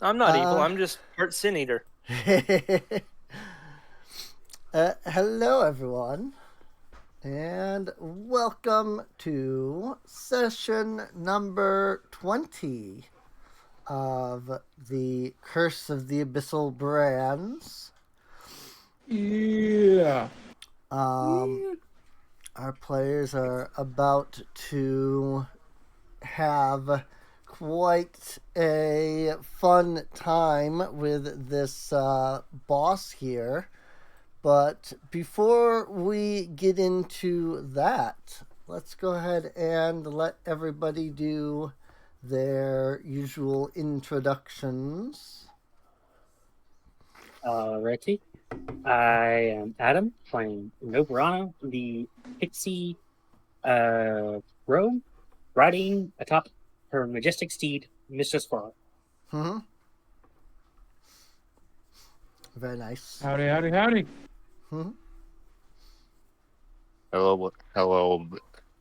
I'm not evil. I'm just part sin eater. Hello, everyone, and welcome to session number 20 of the Curse of the Abyssal Brands. Yeah. Our players are about to have quite a fun time with this boss here. But before we get into that, let's go ahead and let everybody do their usual introductions. Alrighty. I am Adam, playing Noburano, the pixie rogue, riding atop her majestic steed, Mistress Squirrel. Mm-hmm. Very nice. Howdy, howdy, howdy. Mm-hmm.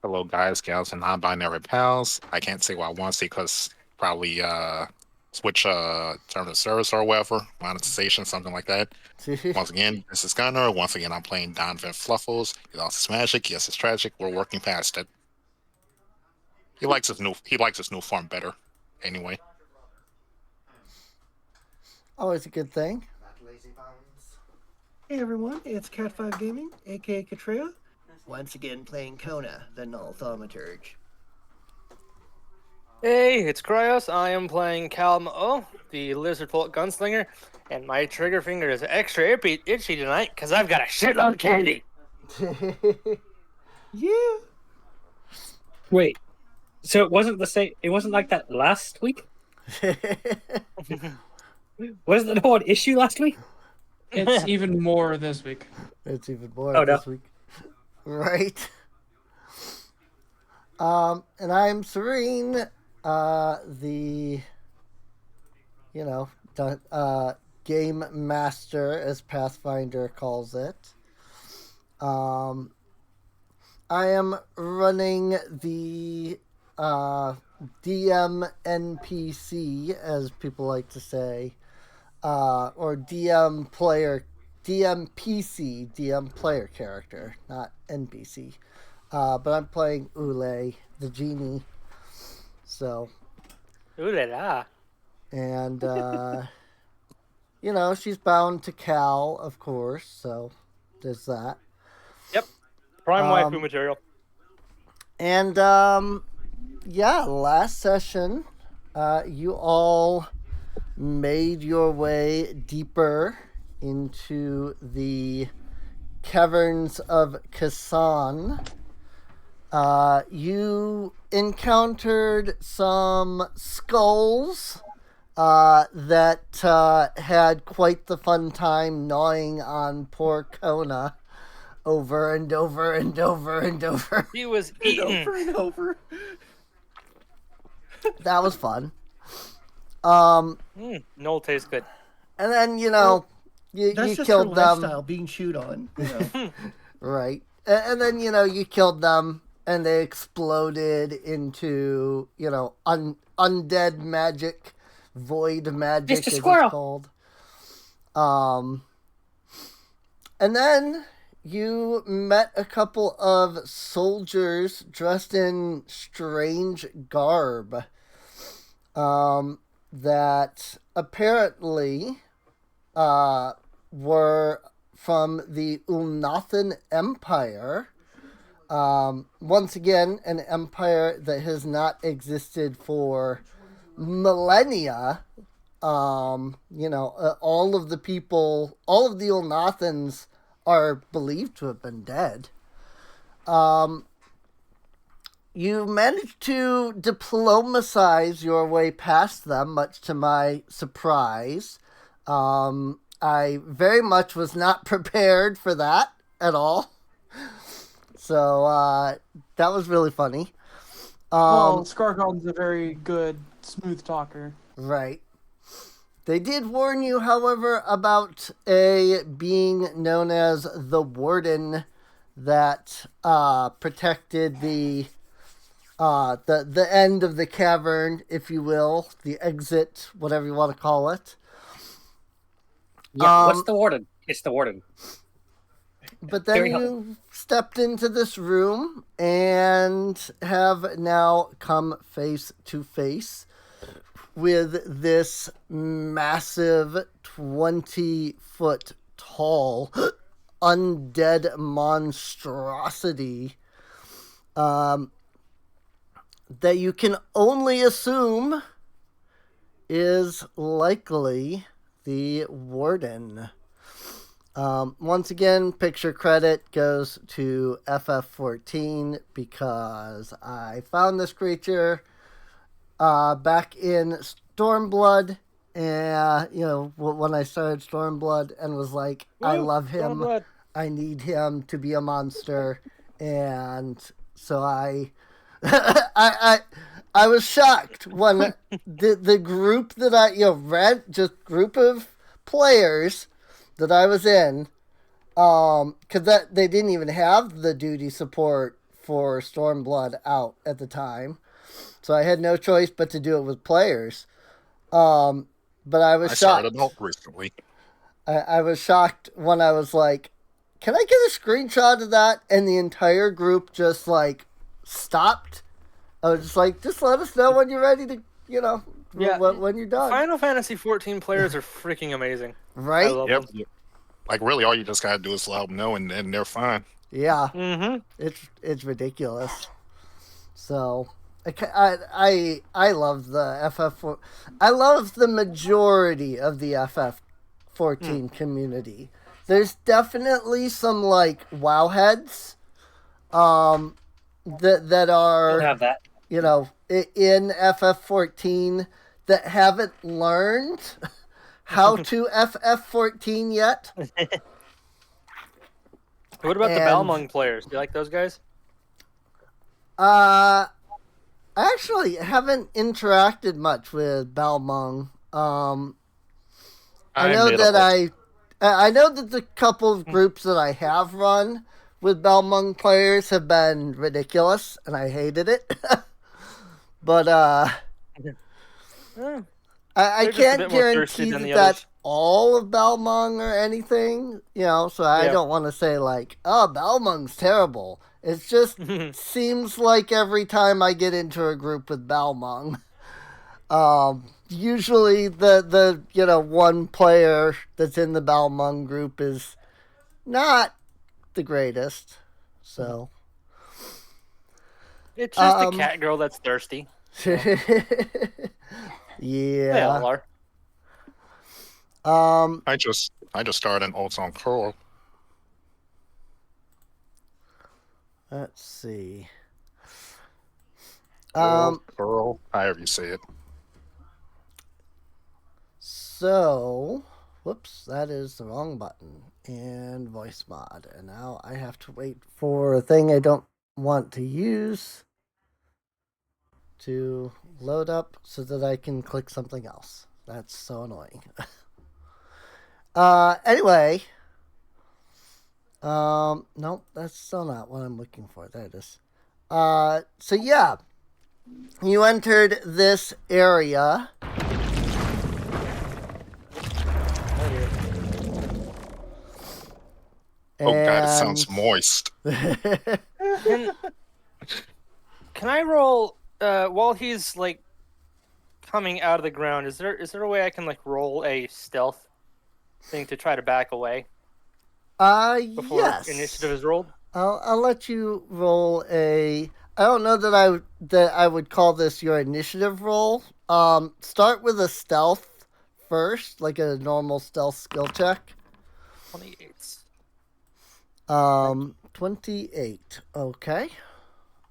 Hello, guys, gals, and non-binary pals. I can't say what I want to say because probably switch terms of service or whatever, monetization, something like that. Once again, this is Gunnar. Once again, I'm playing Donovan Fluffles. He lost his magic. Yes, it's tragic. We're working past it. He likes his new form better. Anyway. Always a good thing. Hey everyone, it's Cat5 Gaming, aka Katrea. Once again playing Kona, the Null Thaumaturge. Hey, it's Cryos. I am playing Calmo, the lizard folk gunslinger, and my trigger finger is extra itchy tonight because I've got a shitload of candy. Yeah. Wait, so it wasn't the same? It wasn't like that last week? Wasn't there no one issue last week? It's even more this week. It's even more Oh, no. this week. Right. And I'm Serene, the game master, as Pathfinder calls it. I am running the DM NPC, as people like to say, or DM player character, not NPC. But I'm playing Ule, the genie. So. Ooh la la. And, she's bound to Cal, of course, so there's that. Yep. Prime waifu material. And, last session, you all made your way deeper into the caverns of Kasan. You encountered some skulls that had quite the fun time gnawing on poor Kona over and over and over and over. He was eaten. Over and over. That was fun. Noel tastes good. And then, you That's just killed her them. lifestyle, being chewed on. You know. Right. And then, you killed them, and they exploded into, undead magic, void magic, Mr. as Squirrel. it's called. And then you met a couple of soldiers dressed in strange garb, that apparently, were from the Ulnathan Empire. Once again, an empire that has not existed for millennia. All of the people, all of the Ulnathans are believed to have been dead. You managed to diplomatize your way past them, much to my surprise. I very much was not prepared for that at all. So, that was really funny. Well, Scargald's a very good, smooth talker. Right. They did warn you, however, about a being known as the Warden that protected the the end of the cavern, if you will, the exit, whatever you want to call it. Yeah, what's the Warden? It's the Warden. But then Very you stepped into this room and have now come face to face with this massive 20-foot tall undead monstrosity that you can only assume is likely the Warden. Once again, picture credit goes to FF14 because I found this creature back in Stormblood, and when I started Stormblood, and was like, I love him, Stormblood. I need him to be a monster, and so I was shocked when the group that I group of players that I was in, because they didn't even have the duty support for Stormblood out at the time, so I had no choice but to do it with players. But I was shocked. I started out recently. I was shocked when I was like, "Can I get a screenshot of that?" And the entire group just like stopped. I was just like, "Just let us know when you're ready to, when you're done." Final Fantasy 14 players are freaking amazing. Right? I love Yep. them. Like really, all you just gotta do is let them know, and they're fine. Yeah. Mm-hmm. It's ridiculous. So I love the FF4. I love the majority of the FF14 community. There's definitely some like WoW heads that are Don't have that. in FF14 that haven't learned how to FF14 yet. What about the And- Balmung players? Do you like those guys? I actually haven't interacted much with Balmung. I know that I know that the couple of groups that I have run with Balmung players have been ridiculous, and I hated it. But I They're just a can't bit more thirsty guarantee than that the that's others. all of Balmung or anything, so I Yeah. don't want to say like, oh, Balmung's terrible. It just seems like every time I get into a group with Balmung, usually the one player that's in the Balmung group is not the greatest. So It's just a cat girl that's thirsty. They all yeah. are. I just started an ult on Curl. Let's see. Curl, however you say it. So, whoops, that is the wrong button in voice mod, and now I have to wait for a thing I don't want to use to load up so that I can click something else. That's so annoying. Anyway, nope, that's still not what I'm looking for. There it is. So yeah, you entered this area. Oh god, it sounds moist. Can I roll while he's like coming out of the ground? Is there a way I can like roll a stealth thing to try to back away before Yes. initiative is rolled? I'll let you roll a. I don't know that I would call this your initiative roll. Start with a stealth first, like a normal stealth skill check. 28. 28. Okay.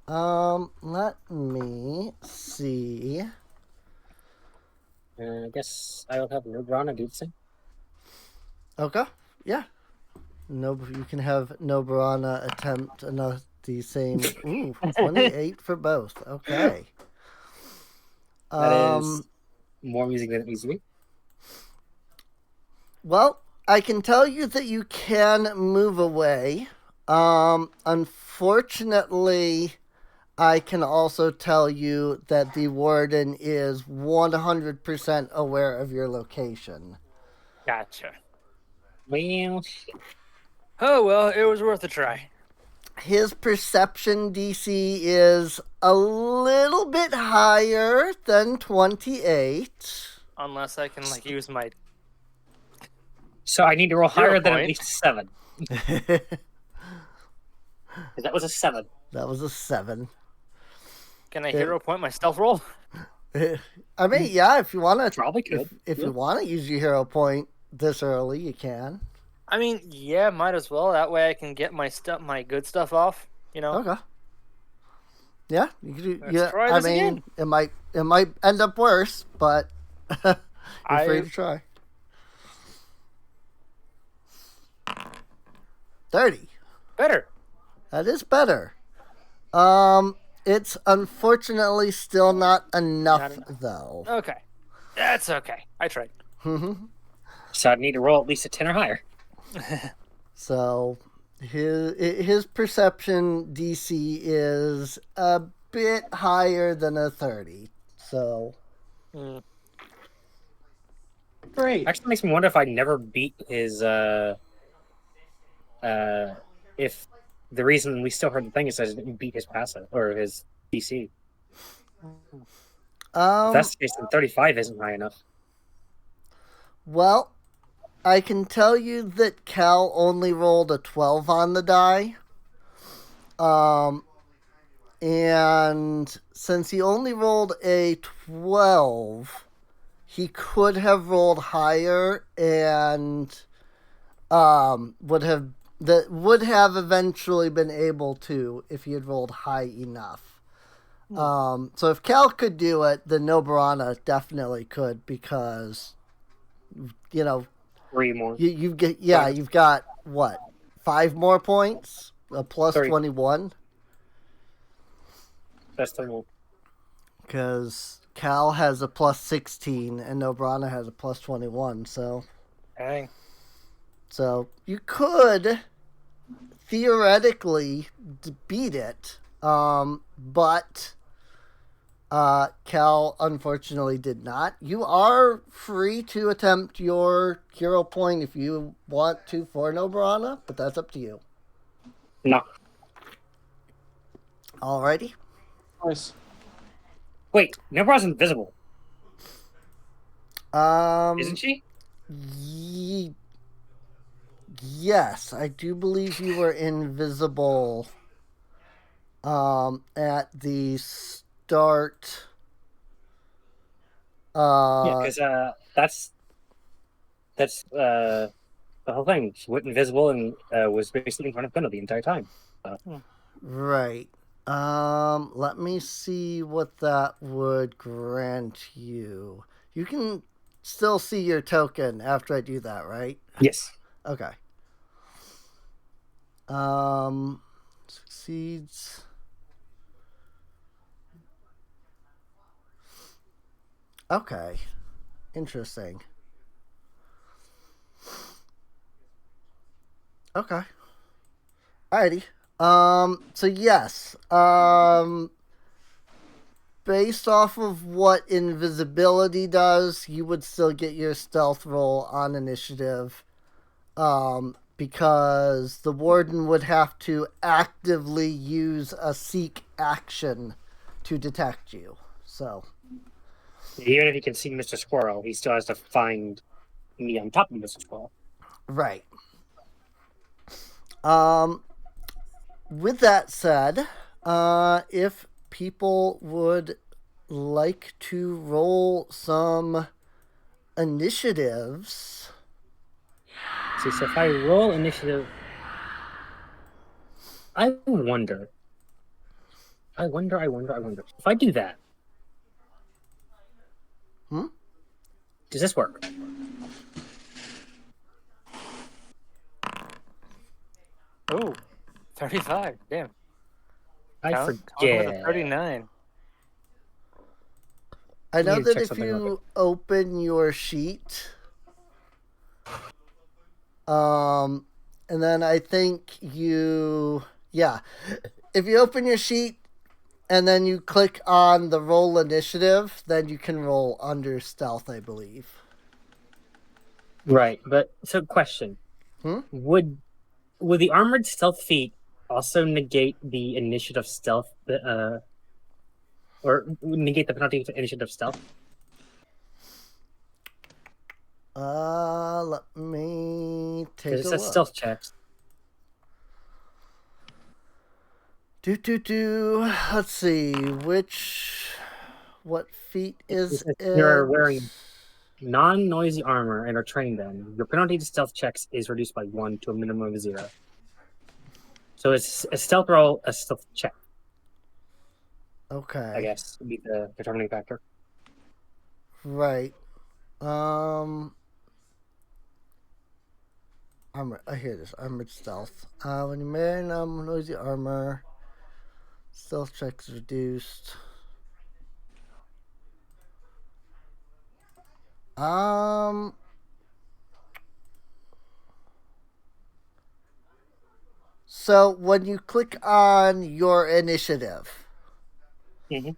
Let me see. I guess I will have no Brana do the same. Okay. Yeah. No, you can have Nobrana attempt the same. Ooh, 28 for both. Okay. That is more music than it needs to be. Well, I can tell you that you can move away. Unfortunately, I can also tell you that the warden is 100% aware of your location. Gotcha. Well, shit. Oh well, it was worth a try. His perception DC is a little bit higher than 28. Unless I can like use my So I need to roll Hero higher than at point. least 7. That 'Cause that was a 7. was a 7. can I hero point my stealth roll? I mean, yeah, if you want to, Probably could. if Yeah. you want to use your hero point this early, you can. I mean, yeah, might as well. That way I can get my good stuff off. You know. Okay. Yeah, you can do. Let's Yeah, try I this mean, again. it might end up worse, but you're free I- to try. 30. Better. That is better. It's unfortunately still not enough, Not enough. though. Okay. That's okay. I tried. So I need to roll at least a 10 or higher. So his perception DC is a bit higher than a 30. So Great. Actually makes me wonder if I never beat his if the reason we still heard the thing is that I didn't beat his passive or his DC. If that's the case, then 35 isn't high enough. well, I can tell you that Cal only rolled a 12 on the die. And since he only rolled a 12, he could have rolled higher and would have eventually been able to if he had rolled high enough. So if Cal could do it, then Nobrana definitely could, because you know 3 more. you've got what, 5 more points, a plus 30. 21, That's the rule. because Cal has a plus 16 and Nobrana has a plus 21. Dang. So you could theoretically beat it, but Cal unfortunately did not. You are free to attempt your hero point if you want to for Nobrana, but that's up to you. No. Alrighty. Nice. Wait, Nebra's invisible, isn't she? Yes, I do believe you were invisible at the start. Yeah, because that's the whole thing. She went invisible and was basically in front of Gunnar the entire time. Right. Let me see what that would grant you. You can still see your token after I do that, right? Yes. Okay. Succeeds. Okay. Interesting. Okay. Alrighty. So yes. Based off of what invisibility does, you would still get your stealth roll on initiative. Because the warden would have to actively use a seek action to detect you. So, Even if he can see Mr. Squirrel, he still has to find me on top of Mr. Squirrel. right. With that said, if people would like to roll some initiatives. See, so if I roll initiative, I wonder. If I do that, does this work? Oh, 35. Damn. I Count with a forget. 39. I know need to that check if something real you open your sheet, and then I think if you open your sheet and then you click on the roll initiative, then you can roll under stealth, I believe. Right, but so question: Would the armored stealth feat also negate the initiative stealth, or negate the penalty to initiative stealth? Let me take a Because it says look. stealth checks. Let's see, what feat is it? You're wearing non-noisy armor and are trained in. Your penalty to stealth checks is reduced by 1 to a minimum of 0. So it's a stealth roll, a stealth check. Okay. I guess would be the determining factor. Right. Armor. I hear this. Armored stealth. When you wear noisy armor, stealth checks reduced. So when you click on your initiative, in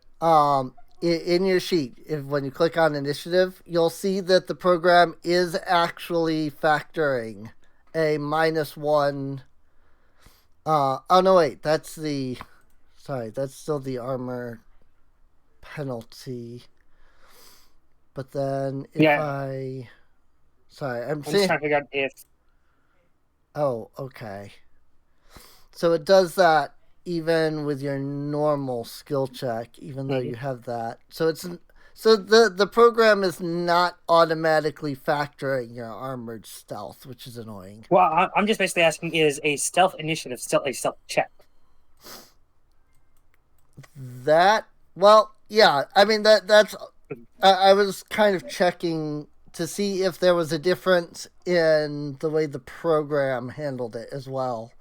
your sheet, when you click on initiative, you'll see that the program is actually factoring a -1. Oh no, wait, that's still the armor penalty. But then I'm just trying to figure out if. Oh, okay. So it does that even with your normal skill check, even though you have that. So the program is not automatically factoring your armored stealth, which is annoying. Well, I'm just basically asking: is a stealth initiative still a stealth check? Yeah. I mean that's. I was kind of checking to see if there was a difference in the way the program handled it as well.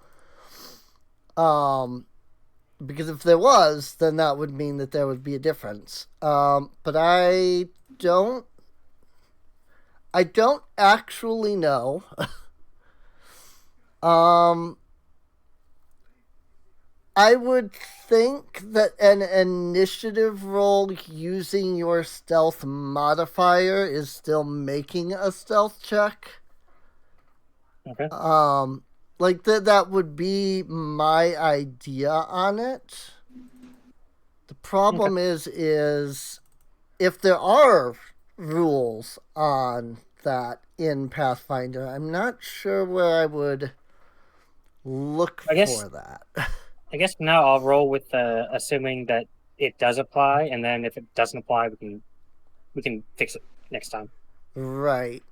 Because if there was, then that would mean that there would be a difference. But I don't actually know. I would think that an initiative roll using your stealth modifier is still making a stealth check. Okay. Like that would be my idea on it. The problem is if there are rules on that in Pathfinder, I'm not sure where I would look for that. I guess now I'll roll with assuming that it does apply, and then if it doesn't apply, we can fix it next time. Right.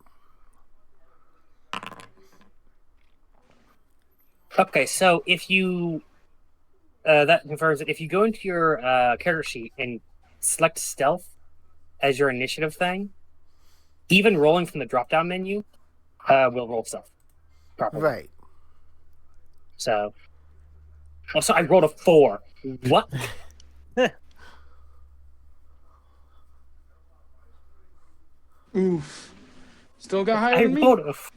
Okay, so if you that confirms that if you go into your character sheet and select stealth as your initiative thing, even rolling from the drop-down menu will roll stealth properly. Right. So, I rolled a 4. What? Oof. Still got higher than me. Rolled a 4.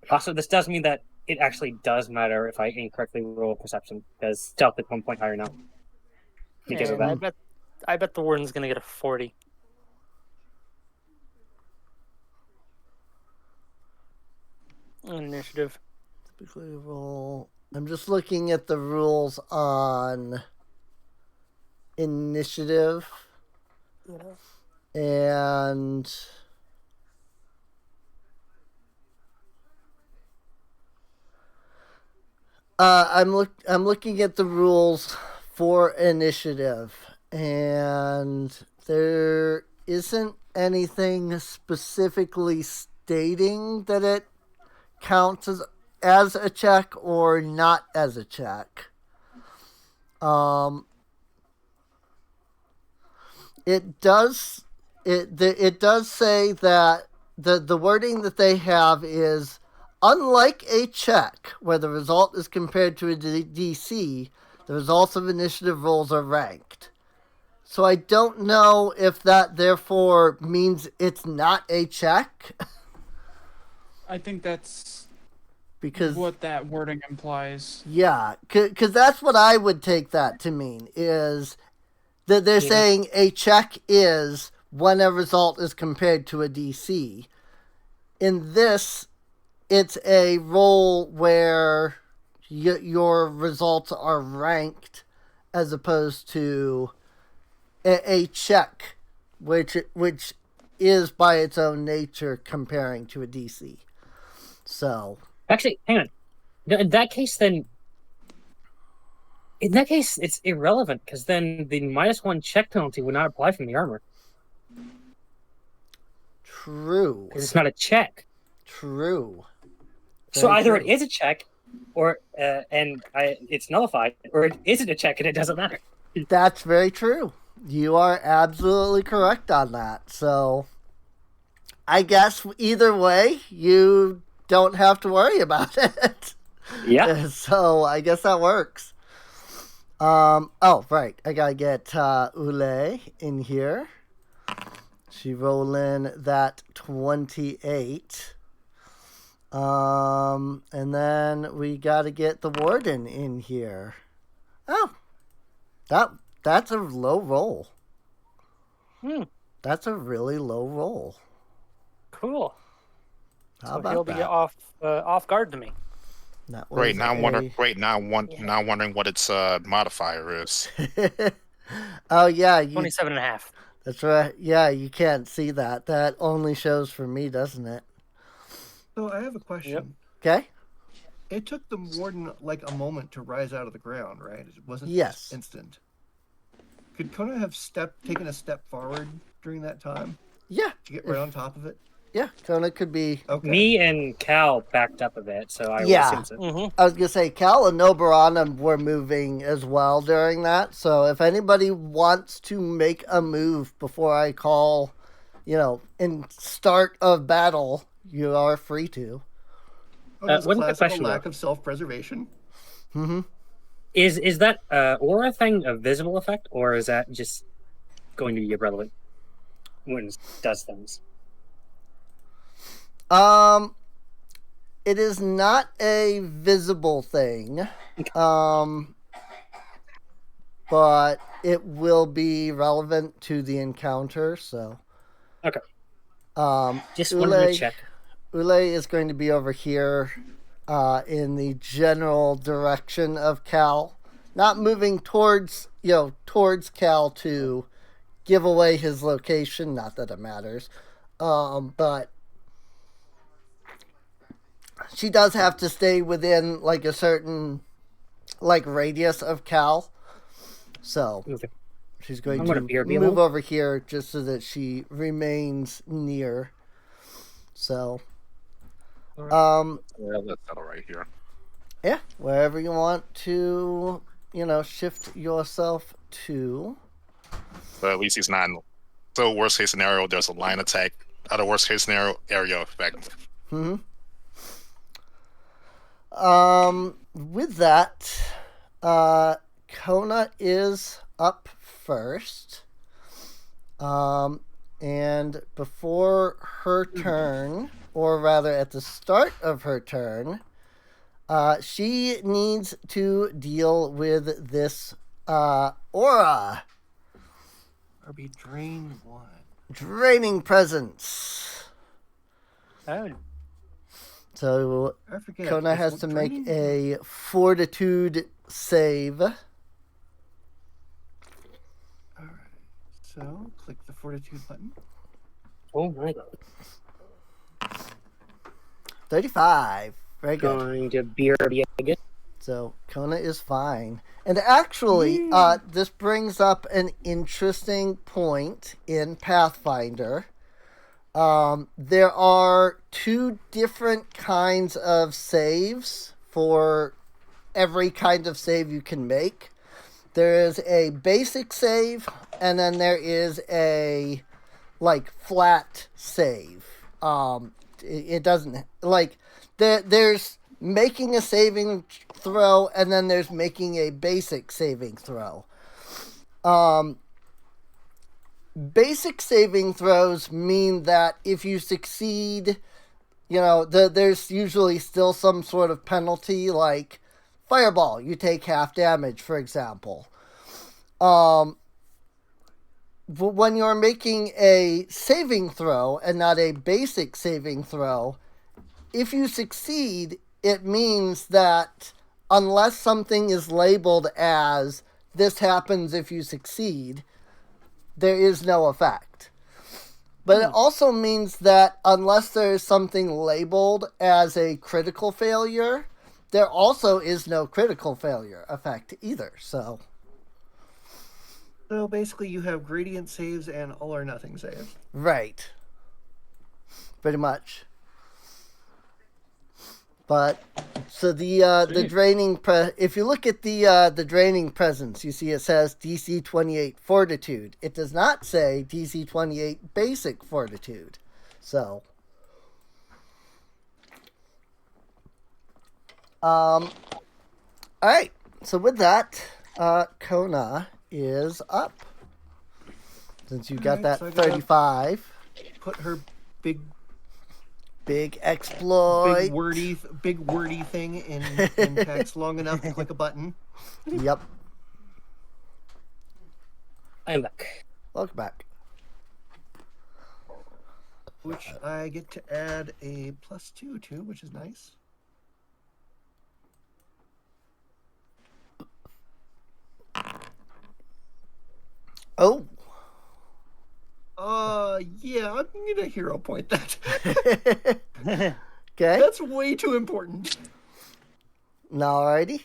Also, this does mean that it actually does matter if I incorrectly roll perception, because stealth is 1 point higher now. Because of that. I bet the Warden's gonna get a 40. Initiative. Typically roll. I'm just looking at the rules on initiative. And I'm looking at the rules for initiative, and there isn't anything specifically stating that it counts as a check or not as a check. It does say that the wording that they have is, unlike a check where the result is compared to a DC, the results of initiative rolls are ranked. So I don't know if that therefore means it's not a check. I think that's because what that wording implies. yeah, because that's what I would take that to mean, is that they're saying a check is when a result is compared to a DC. In this, it's a roll where your results are ranked as opposed to a check, which is by its own nature comparing to a DC. So Actually, hang on. No, in that case, it's irrelevant because then the -1 check penalty would not apply from the armor true, because it's not a check. true. So Very either true. it is a check, or it's nullified, or it isn't a check and it doesn't matter. That's very true. You are absolutely correct on that. So I guess either way, you don't have to worry about it. Yeah. So I guess that works. Oh, right. I gotta get Ule in here. She rolling that 28. And then we gotta get the Warden in here. Oh, that's a low roll. That's a really low roll. Cool. How So about he'll be that? off guard to me. That Great. was Now I'm wondering. a- Great. Now wondering what its modifier is. Oh yeah, 27.5. that's right. Yeah, you can't see that. That only shows for me, doesn't it? So I have a question. Okay. It took the warden like a moment to rise out of the ground, right? It wasn't Yes. just instant. Could Kona have taken a step forward during that time Yeah. to get right on top of it? Yeah. Kona could be. Okay. Me and Cal backed up a bit, so I Yeah. will assume so. Mm-hmm. I was gonna say Cal and Oberon were moving as well during that. So if anybody wants to make a move before I call, in start of battle, you are free to. Oh, that's what's the classical question, lack though? of self-preservation. Mm-hmm. Is that aura thing a visible effect, or is that just going to be irrelevant when it does things? It is not a visible thing. But it will be relevant to the encounter, so. Okay. Just Ule, wanted to check. Ule is going to be over here in the general direction of Cal. Not moving towards Cal to give away his location, not that it matters. But she does have to stay within like a certain radius of Cal. So Okay. she's going I'm to gonna be move alone. over here just so that she remains near. So Well, let's settle right here. yeah, wherever you want to, shift yourself to. But at least he's not. So worst case scenario, there's a line attack. Other worst case scenario, area effect. Mm-hmm. With that, Kona is up first. And before her turn, or rather at the start of her turn, she needs to deal with this aura. Or be drained one. Draining presence. Oh, So I forget. Kona it's has to make drained- a fortitude save. Alright. So click the fortitude button. Oh my god. 35. Very good. Going to be again. So Kona is fine. And actually, this brings up an interesting point in Pathfinder. There are two different kinds of saves for every kind of save you can make. There is a basic save, and then there is a flat save. It doesn't there's making a saving throw, and then there's making a basic saving throw. Basic saving throws mean that if you succeed, there's usually still some sort of penalty, like fireball. You take half damage, for example. When you're making a saving throw and not a basic saving throw, if you succeed, it means that unless something is labeled as this happens if you succeed, there is no effect. But it also means that unless there is something labeled as a critical failure, there also is no critical failure effect either. So basically you have gradient saves and all or nothing saves. right. Pretty much. But so the draining if you look at the draining presence, you see it says DC 28 Fortitude. It does not say DC 28 Basic Fortitude. So all right. So with that, Kona is up. Since you got that so 35. Put her big exploit. big wordy thing in text long enough to click a button. Yep. I'm back. Welcome back. Which I get to add a +2 to, which is nice. Oh. Yeah, I'm gonna hero point that. Okay. That's way too important. Alrighty.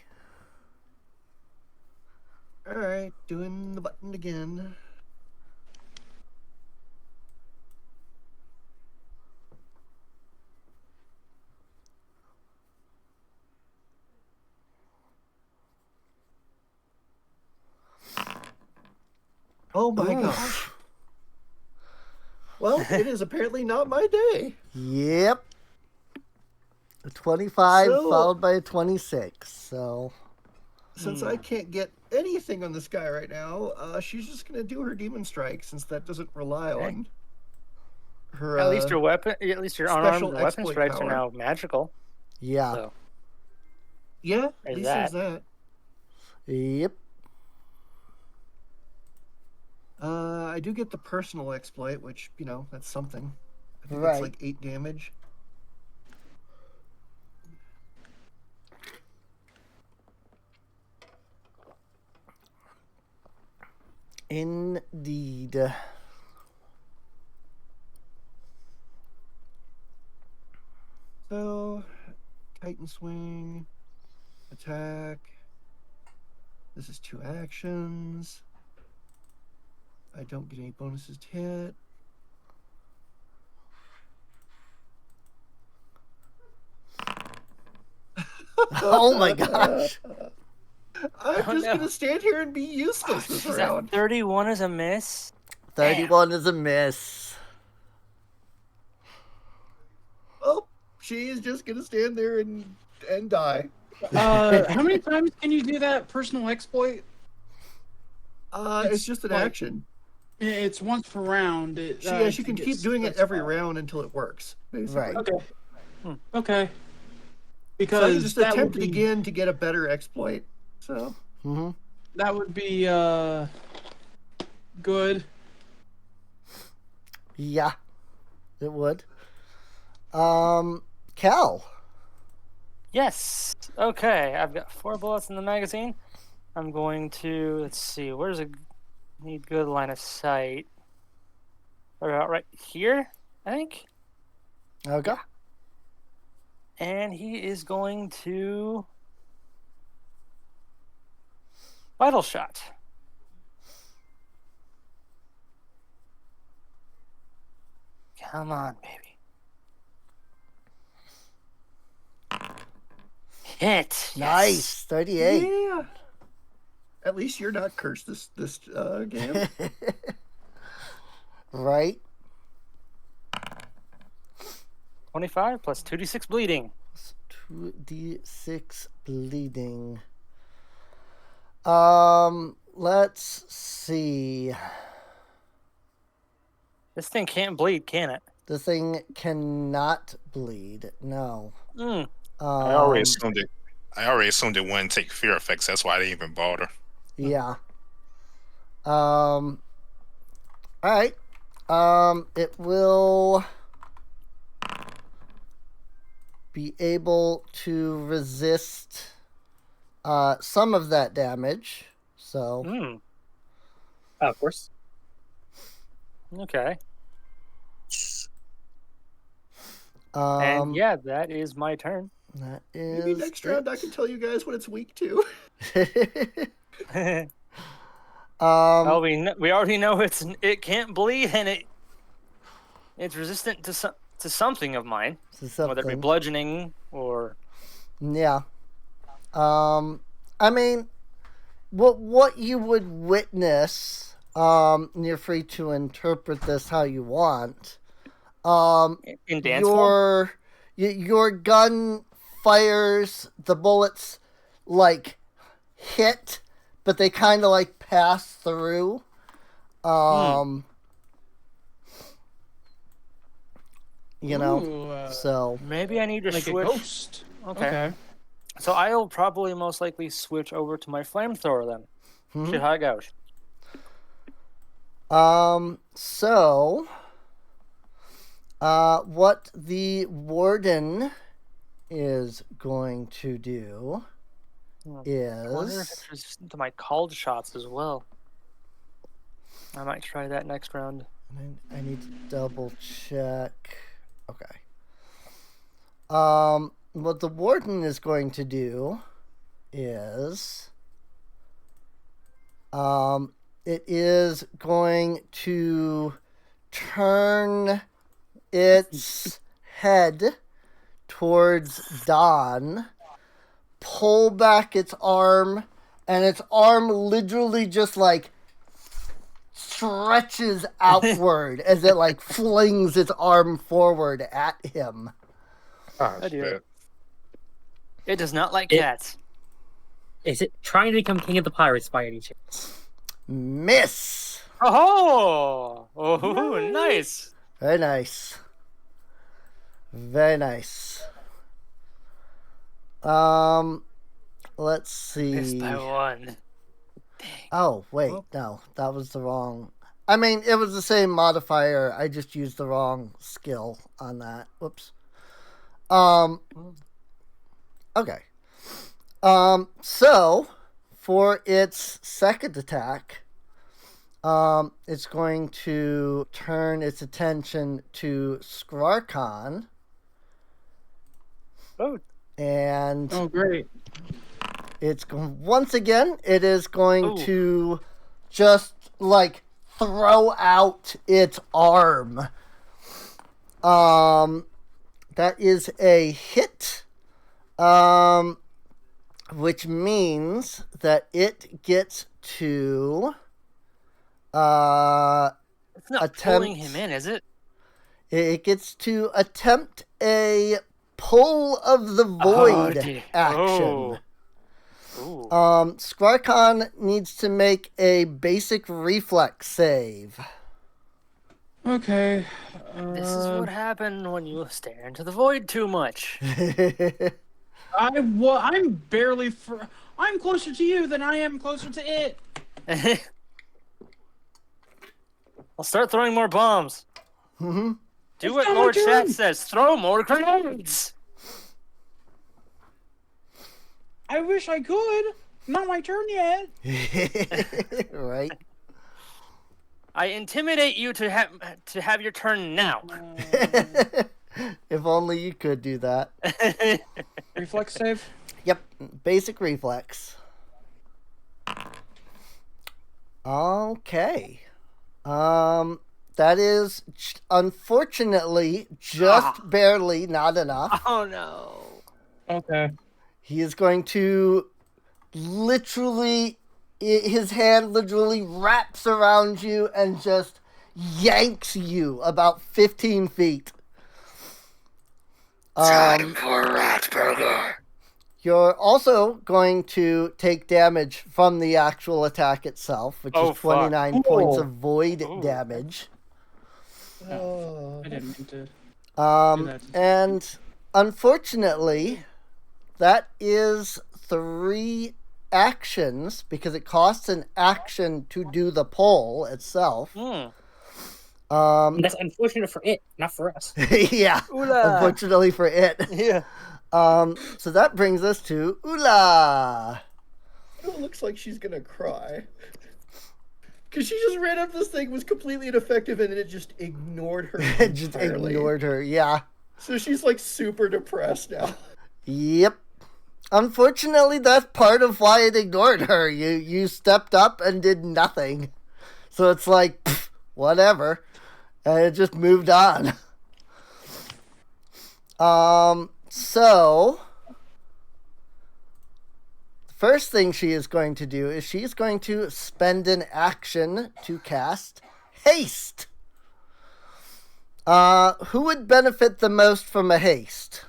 Alright, doing the button again. Oh my gosh. Well, it is apparently not my day. Yep. A 25 So- followed by a 26. So Since I can't get anything on this guy right now, she's just gonna do her demon strike since that doesn't rely on her. At least your weapon, at least your special unarmed weapon exploit strikes power. are now magical. yeah. So Yeah, at There's least that. there's that. Yep. I do get the personal exploit, which that's something. I think Right. it's like 8 damage. Indeed. So, Titan swing, attack. This is 2 actions. I don't get any bonuses to hit. Oh my gosh. I'm Oh, just no. gonna stand here and be useless this is round. that 31 is a miss. 31 is a miss. Oh, she's just gonna stand there and die. How many times can you do that personal exploit? It's just an like- action. It's once per round. She can keep doing it every round until it works. Basically. Right. Okay. Okay. So I Because can just that attempt would it be, again to get a better exploit. So Mm-hmm. that would be good. Yeah. It would. Cal. Yes. Okay, I've got 4 bullets in the magazine. I'm going to, let's see, where's a need good line of sight? About right here, I think. Okay. And he is going to vital shot. Come on, baby. Hit. Nice. 38. yeah. At least you're not cursed this game. Right. 25 plus 2d6 bleeding. 2d6 bleeding. Let's see. This thing can't bleed, can it? The thing cannot bleed. No. Hmm. I already assumed it. I already assumed it wouldn't take fear effects. That's why I didn't even bother. Yeah. All right. It will be able to resist some of that damage. So. Oh, of course. Okay. And yeah, that is my turn. That Maybe is next round I can tell you guys what it's weak to. Well, we already know it can't bleed and it's resistant to something of mine, whether it be bludgeoning or. Yeah. I mean, what you would witness, you're free to interpret this how you want. In dance form? Your gun fires, the bullets like hit, but they kind of like pass through. You know, Ooh, so maybe I need to like switch. a ghost. Okay. So I'll probably most likely switch over to my flamethrower then. See how it goes. So, what the Warden is going to do I wonder if is... it's resistant to my called shots as well. I might try that next round. I need to double check. Okay. What the Warden is going to do is... it is going to turn its head towards Dawn, pull back its arm, and its arm literally just like stretches outward as it like flings its arm forward at him. Oh, I do. shit. It does not like cats. Is it trying to become king of the pirates by any chance? Miss! Oh! Oh, nice! Very nice. Very nice. Let's see. Missed by one. Oh, wait, no, that was the wrong. I mean, it was the same modifier. I just used the wrong skill on that. Whoops. Okay. So for its second attack, it's going to turn its attention to Skrarkon. Oh. And Great. it's once again, it is going Ooh. to just like throw out its arm. That is a hit. Which means that it gets to It's not attempt, pulling him in, is it? It gets to attempt a pull of the void action. Ooh. Skrarkon needs to make a basic reflex save. Okay. This is what happened when you stare into the void too much. I'm barely. I'm closer to you than I am closer to it. I'll start throwing more bombs. Mm-hmm. Do what Lord Chat says. Throw more grenades. I wish I could. Not my turn yet. Right. I intimidate you to have your turn now. If only you could do that. Reflex save. Yep, basic reflex. Okay. That is unfortunately just barely not enough. Oh no. Okay. He is going to literally, his hand literally wraps around you and just yanks you about 15 feet. Time for Ratburger. You're also going to take damage from the actual attack itself, which is 29 points of void damage. Oh. I didn't mean to. And unfortunately, that is 3 actions because it costs an action to do the poll itself. Hmm. And that's unfortunate for it, not for us. Yeah, Ula. unfortunately for it. Yeah. So that brings us to Ula. It looks like she's gonna cry. Because she just ran up this thing, was completely ineffective, and it just ignored her It just entirely. ignored her, yeah. So she's like super depressed now. Yep. Unfortunately, that's part of why it ignored her. You stepped up and did nothing. So it's like, pff, whatever. And it just moved on. So the first thing she is going to do is she's going to spend an action to cast haste. Who would benefit the most from a haste?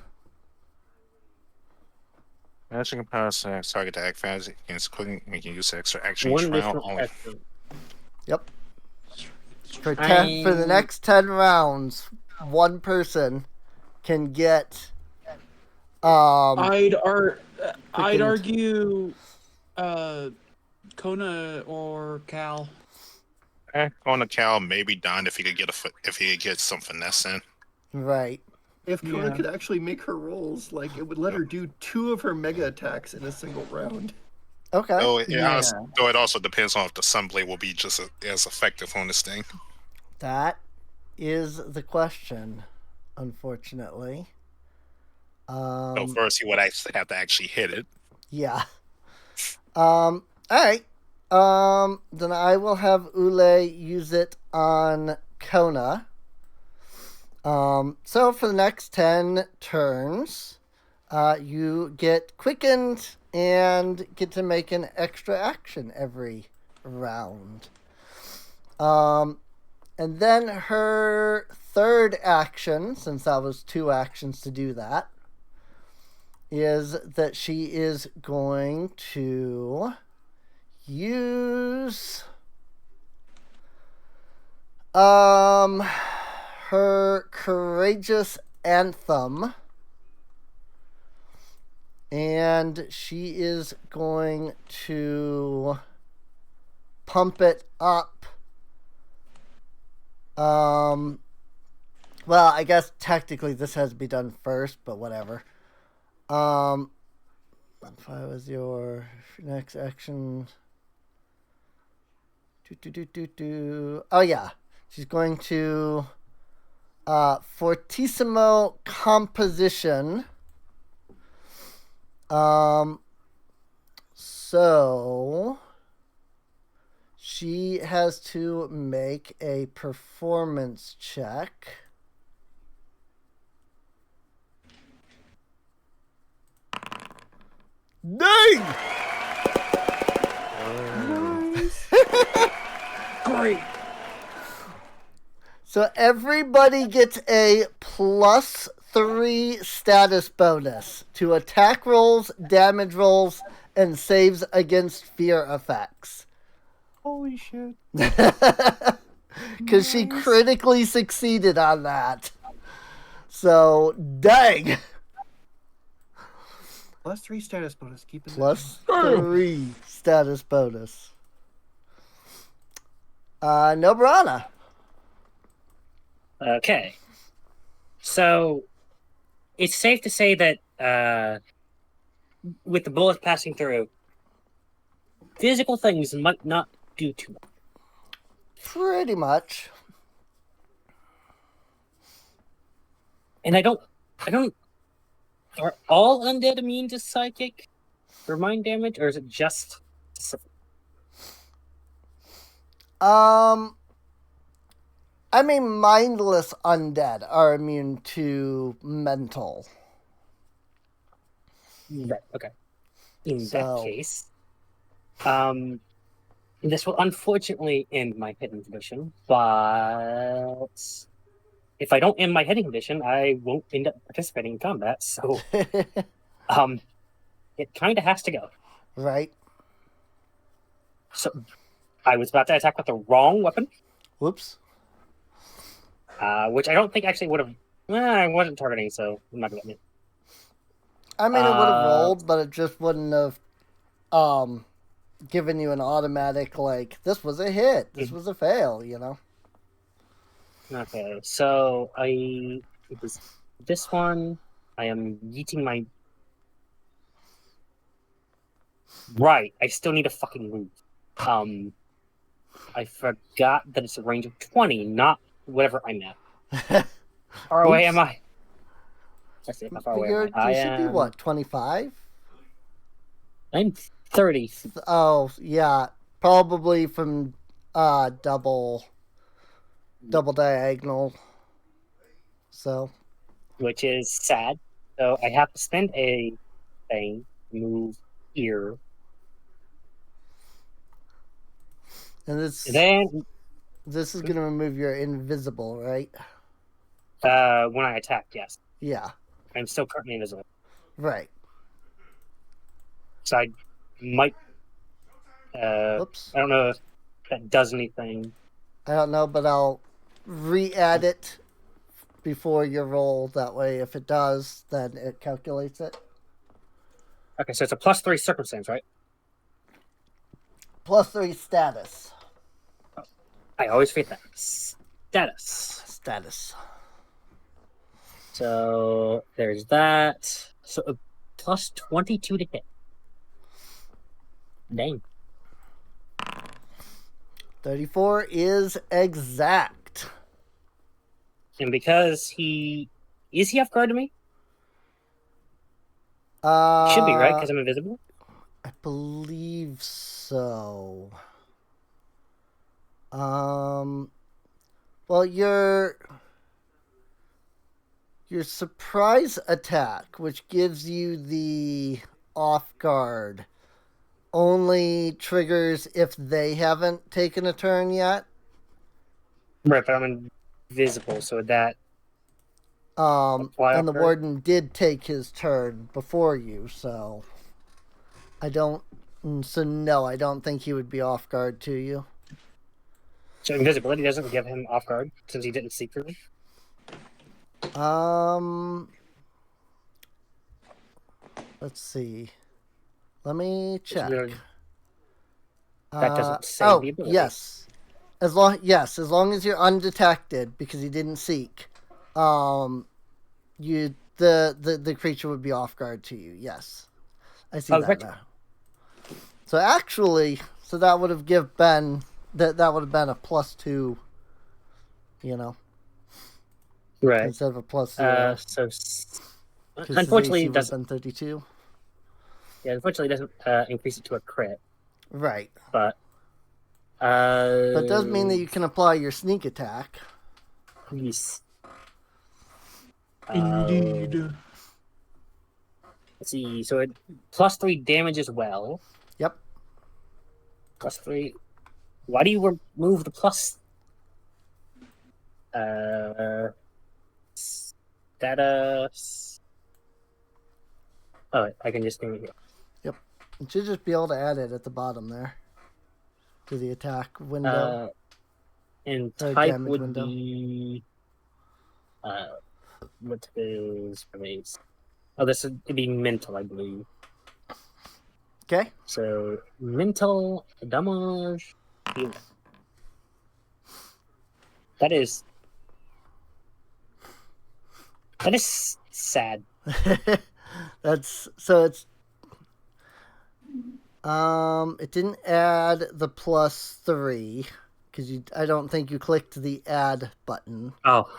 Matching powers target to act fast against clicking, we can use extra action One each round. additional Only action. Yep. For the next 10 rounds, one person can get I'd freaking- argue Kona or Cal. on the Cal, maybe Don if he could get some finesse in. right. If Kona Yeah. could actually make her rolls, like it would let her do 2 of her mega attacks in a single round. Okay. Though Yeah. it also depends on if the Sunblade will be just as effective on this thing. That is the question, unfortunately. So first, he would actually have to actually hit it. Yeah. All right. Then I will have Ule use it on Kona. So for the next 10 turns, you get quickened and get to make an extra action every round. And then her third action, since that was 2 actions to do that, is that she is going to use her courageous anthem, and she is going to pump it up. Well, I guess technically this has to be done first, but whatever. If I was your next action. Oh yeah, she's going to fortissimo composition. So she has to make a performance check. Dang! Great. So everybody gets a +3 status bonus to attack rolls, damage rolls, and saves against fear effects. Holy shit. Because she critically succeeded on that. So, dang! +3 status bonus. Keep it. +3 status bonus. Nobrana. Okay. So it's safe to say that with the bullets passing through, physical things might not do too much. Pretty much. And I don't. Are all undead immune to psychic or mind damage, or is it just? I mean, mindless undead are immune to mental. Right. Okay. In So- that case, this will unfortunately end my hidden condition. But if I don't end my hidden condition, I won't end up participating in combat. So, it kind of has to go. Right. So, I was about to attack with the wrong weapon. Whoops. which I don't think actually would have. I wasn't targeting, so I'm not gonna admit. I mean, it would have rolled, but it just wouldn't have given you an automatic, like, this was a hit, this was a fail, you know? Okay, so it was this one. I am yeeting my. Right, I still need a fucking move. I forgot that it's a range of 20, not whatever I'm at. How far away am I? Let's see, how far away am I? You should be, what, 25? I'm 30. Oh, yeah. Probably from double diagonal. So. Which is sad. So I have to spend a thing, move here. And then this is going to remove your invisible, right? When I attack, yes. Yeah. I'm still currently invisible. Right. So I might. Whoops. I don't know if that does anything. I don't know, but I'll re-add it before your roll. That way, if it does, then it calculates it. Okay, so it's a +3 circumstance, right? +3 status. I always forget that. Status. So there's that. So a +22 to hit. Dang. 34 is exact. And because is he off guard to me? Should be, right? Because I'm invisible? I believe so. Well, your surprise attack, which gives you the off guard, only triggers if they haven't taken a turn yet. Right, but I'm invisible, so that. And the warden did take his turn before you, so no, I don't think he would be off guard to you. So invisibility doesn't give him off guard since he didn't see through me? Let's see. Let me check. That doesn't say the ability. Yes. As long as you're undetected because he didn't seek, the creature would be off guard to you. Yes, I see that right. now. So actually, that would have been a +2. You know, right? Instead of a +0. So unfortunately, it doesn't. 32. Yeah, unfortunately, it doesn't increase it to a crit. Right. But it does mean that you can apply your sneak attack. Yes. Indeed. Let's see. So it +3 damage as well. Yep. +3. Why do you remove the plus? Status. Oh, I can just do it here. Yep. You should just be able to add it at the bottom there to the attack window. And type would window. Be. What is race? Oh, this would be mental, I believe. Okay. So mental damage. That is sad. It's it didn't add the +3 because I don't think you clicked the add button. Oh.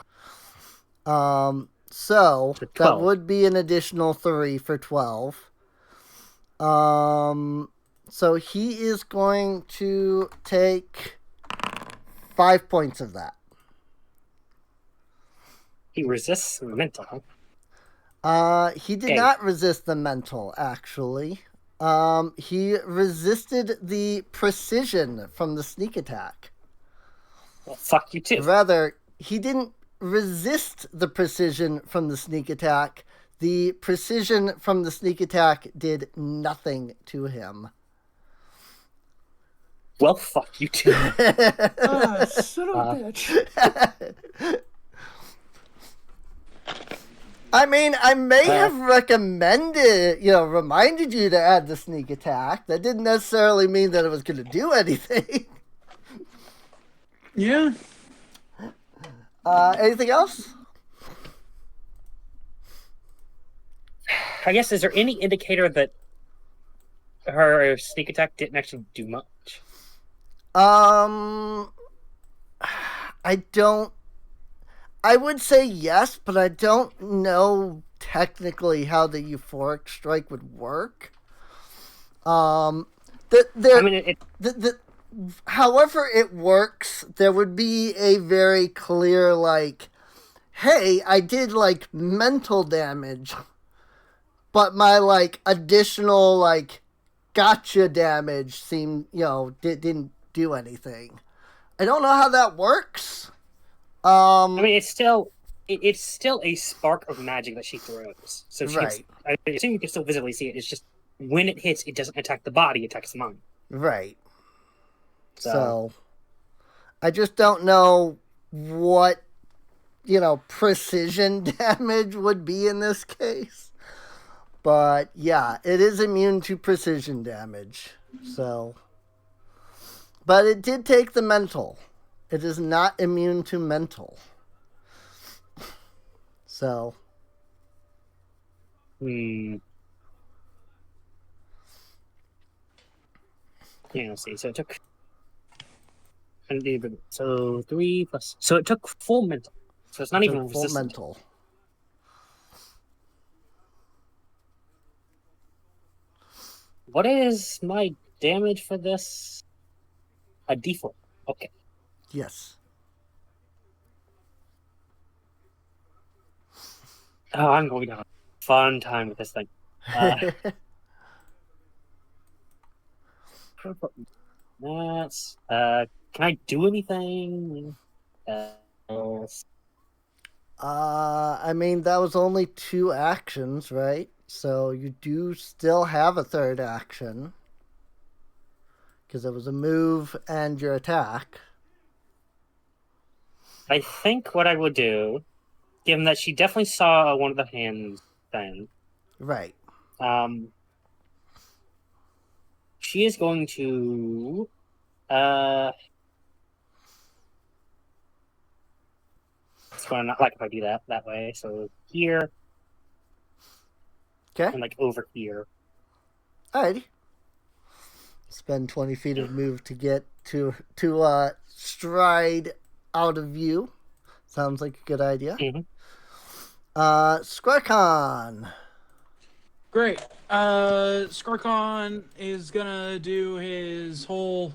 So that would be an additional 3 for 12. So he is going to take 5 points of that. He resists mental. He did not resist the mental, actually. He resisted the precision from the sneak attack. Well, fuck you too. Rather, he didn't resist the precision from the sneak attack. The precision from the sneak attack did nothing to him. Well, fuck you too. Son of a bitch. I mean, I may have recommended, reminded you to add the sneak attack. That didn't necessarily mean that it was going to do anything. Yeah. Anything else? I guess, is there any indicator that her sneak attack didn't actually do much? I don't. I would say yes, but I don't know technically how the euphoric strike would work. However it works, there would be a very clear, like, hey, I did, like, mental damage, but my, like, additional, like, gotcha damage didn't do anything. I don't know how that works. It's still a spark of magic that she throws. So right. I assume you can still visibly see it. It's just when it hits, it doesn't attack the body; it attacks the mind. Right. So I just don't know what precision damage would be in this case. But yeah, it is immune to precision damage. So, but it did take the mental. It is not immune to mental. So. Yeah, let's see. So it took. So 3 plus. So it took full mental. So it's not even full resistant. mental. What is my damage for this? A D4. Okay. Yes. Oh, I'm going to have a fun time with this thing. That's. Can I do anything? I mean, that was only 2 actions, right? So you do still have a third action. Because it was a move and your attack. I think what I would do, given that she definitely saw one of the hands thing. Right. She is going to it's going to not like if I do that way. So here. Okay. And like over here. Alrighty. Spend 20 feet of move to get to stride out of view. Sounds like a good idea. Mm-hmm. Squarkon. Great. Squarkon is gonna do his whole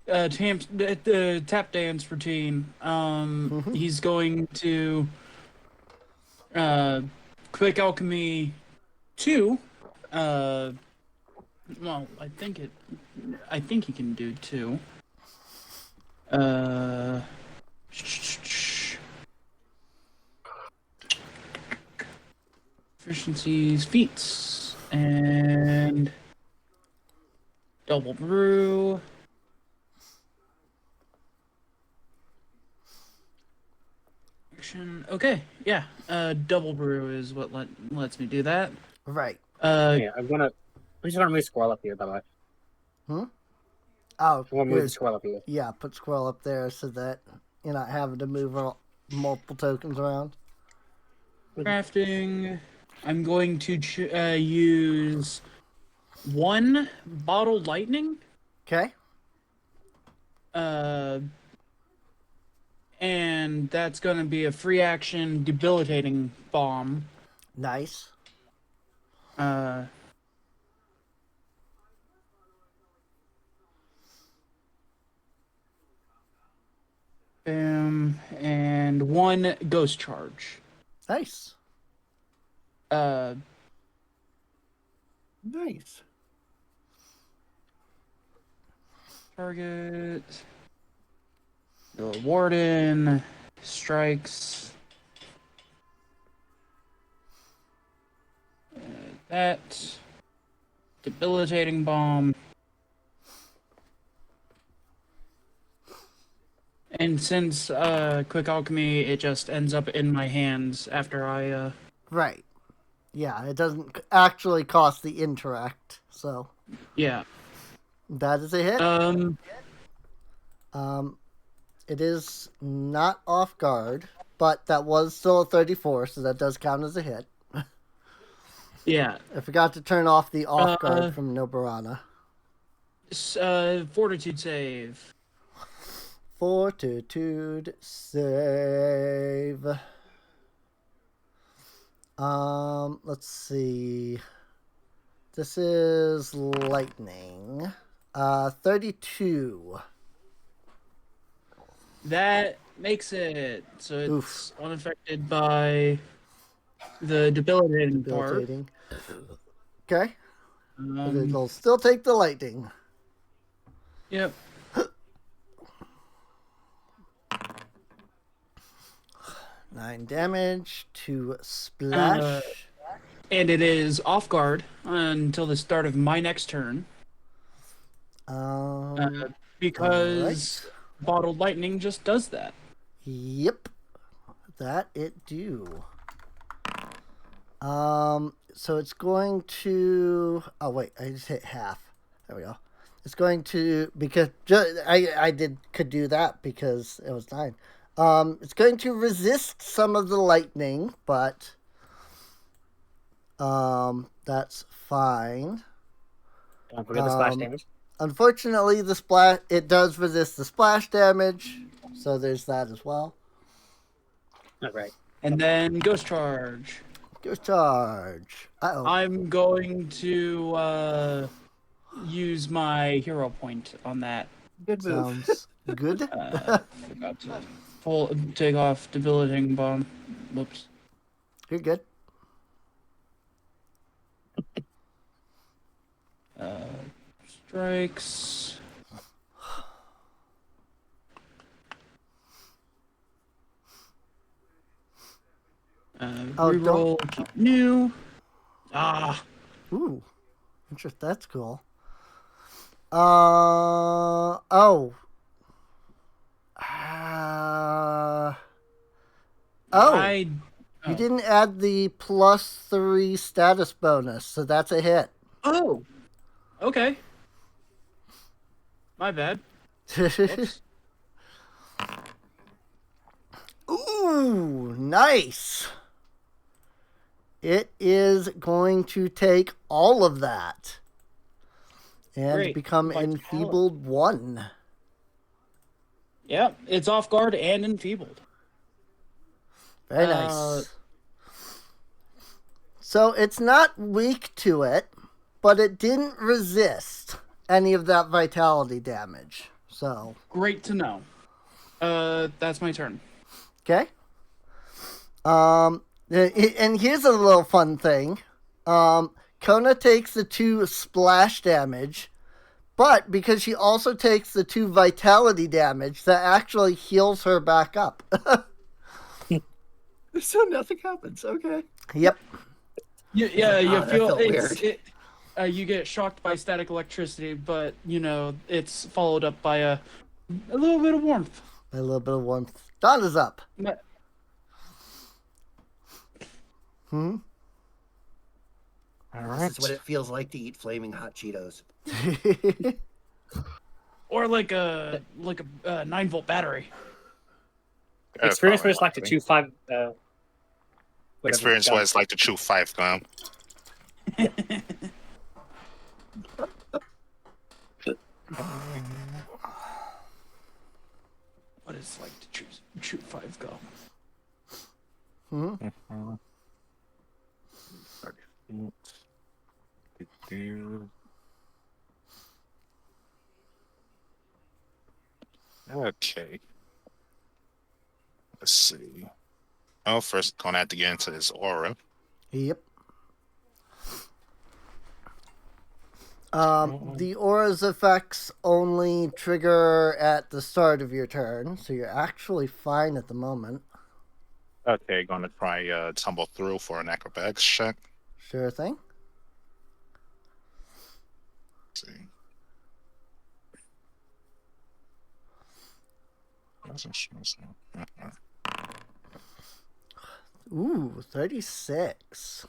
tap dance routine. He's going to quick alchemy 2. Well, I think he can do 2. Efficiencies, feats, and double brew. Okay, yeah. Double brew is what lets me do that. Right. Yeah, I'm just gonna move Squirrel up here, by the way. Oh, I'm gonna move the Squirrel up here. Yeah, put Squirrel up there so that you're not having to move multiple tokens around. Crafting. I'm going to use 1 bottle lightning. Okay. And that's going to be a free action debilitating bomb. Nice. And 1 ghost charge. Nice. Nice. Target. The Warden strikes. That. Debilitating bomb. And since quick alchemy, it just ends up in my hands after I Right. Yeah, it doesn't actually cost the interact, so Yeah. that is a hit. It is not off guard, but that was still a 34, so that does count as a hit. Yeah. I forgot to turn off the off guard from Noburana. Fortitude save. Fortitude save. Let's see. This is lightning. 32. That makes it so it's Oof. unaffected by the debilitating part. Debilitating. Okay. But Um, it'll still take the lightning. yep. 9 damage to splash. And it is off guard until the start of my next turn. Because bottled lightning just does that. Yep. That it do. So it's going to. Oh wait, I just hit half. There we go. It's going to because could do that because it was 9. It's going to resist some of the lightning, but that's fine. Don't forget the splash damage. Unfortunately, it does resist the splash damage, so there's that as well. All right. And then ghost charge. Ghost charge. Uh-oh. I'm going to use my hero point on that. Good move. Sounds good. Forgot to take off debilitating bomb. Whoops. You're good. Strikes. Reroll. Keep new. Ah. Ooh. Interesting. That's cool. Oh. You didn't add the +3 status bonus, so that's a hit. Oh. Okay. My bad. Whoops. Ooh, nice. It is going to take all of that and Great. become enfeebled 1. Yep, it's off guard and enfeebled. Very nice. So it's not weak to it, but it didn't resist any of that vitality damage. So Great to know. That's my turn. okay. And here's a little fun thing. Kona takes the 2 splash damage, but because she also takes the 2 vitality damage, that actually heals her back up. So nothing happens. Okay. Yep. You that feel felt you get shocked by static electricity, but it's followed up by a little bit of warmth. A little bit of warmth. Dawn is up. All right. This is what it feels like to eat flaming hot Cheetos. Or like a 9-volt battery. That's Experience probably what it's like to likely. chew 5. Experience what it's like to chew 5 gum. What it's like to chew 5 gum. Okay. Let's see. Oh, first gonna have to get into his aura. Yep. The aura's effects only trigger at the start of your turn, so you're actually fine at the moment. Okay, gonna try tumble through for an acrobatics check. Sure thing. Let's see. Ooh, 36.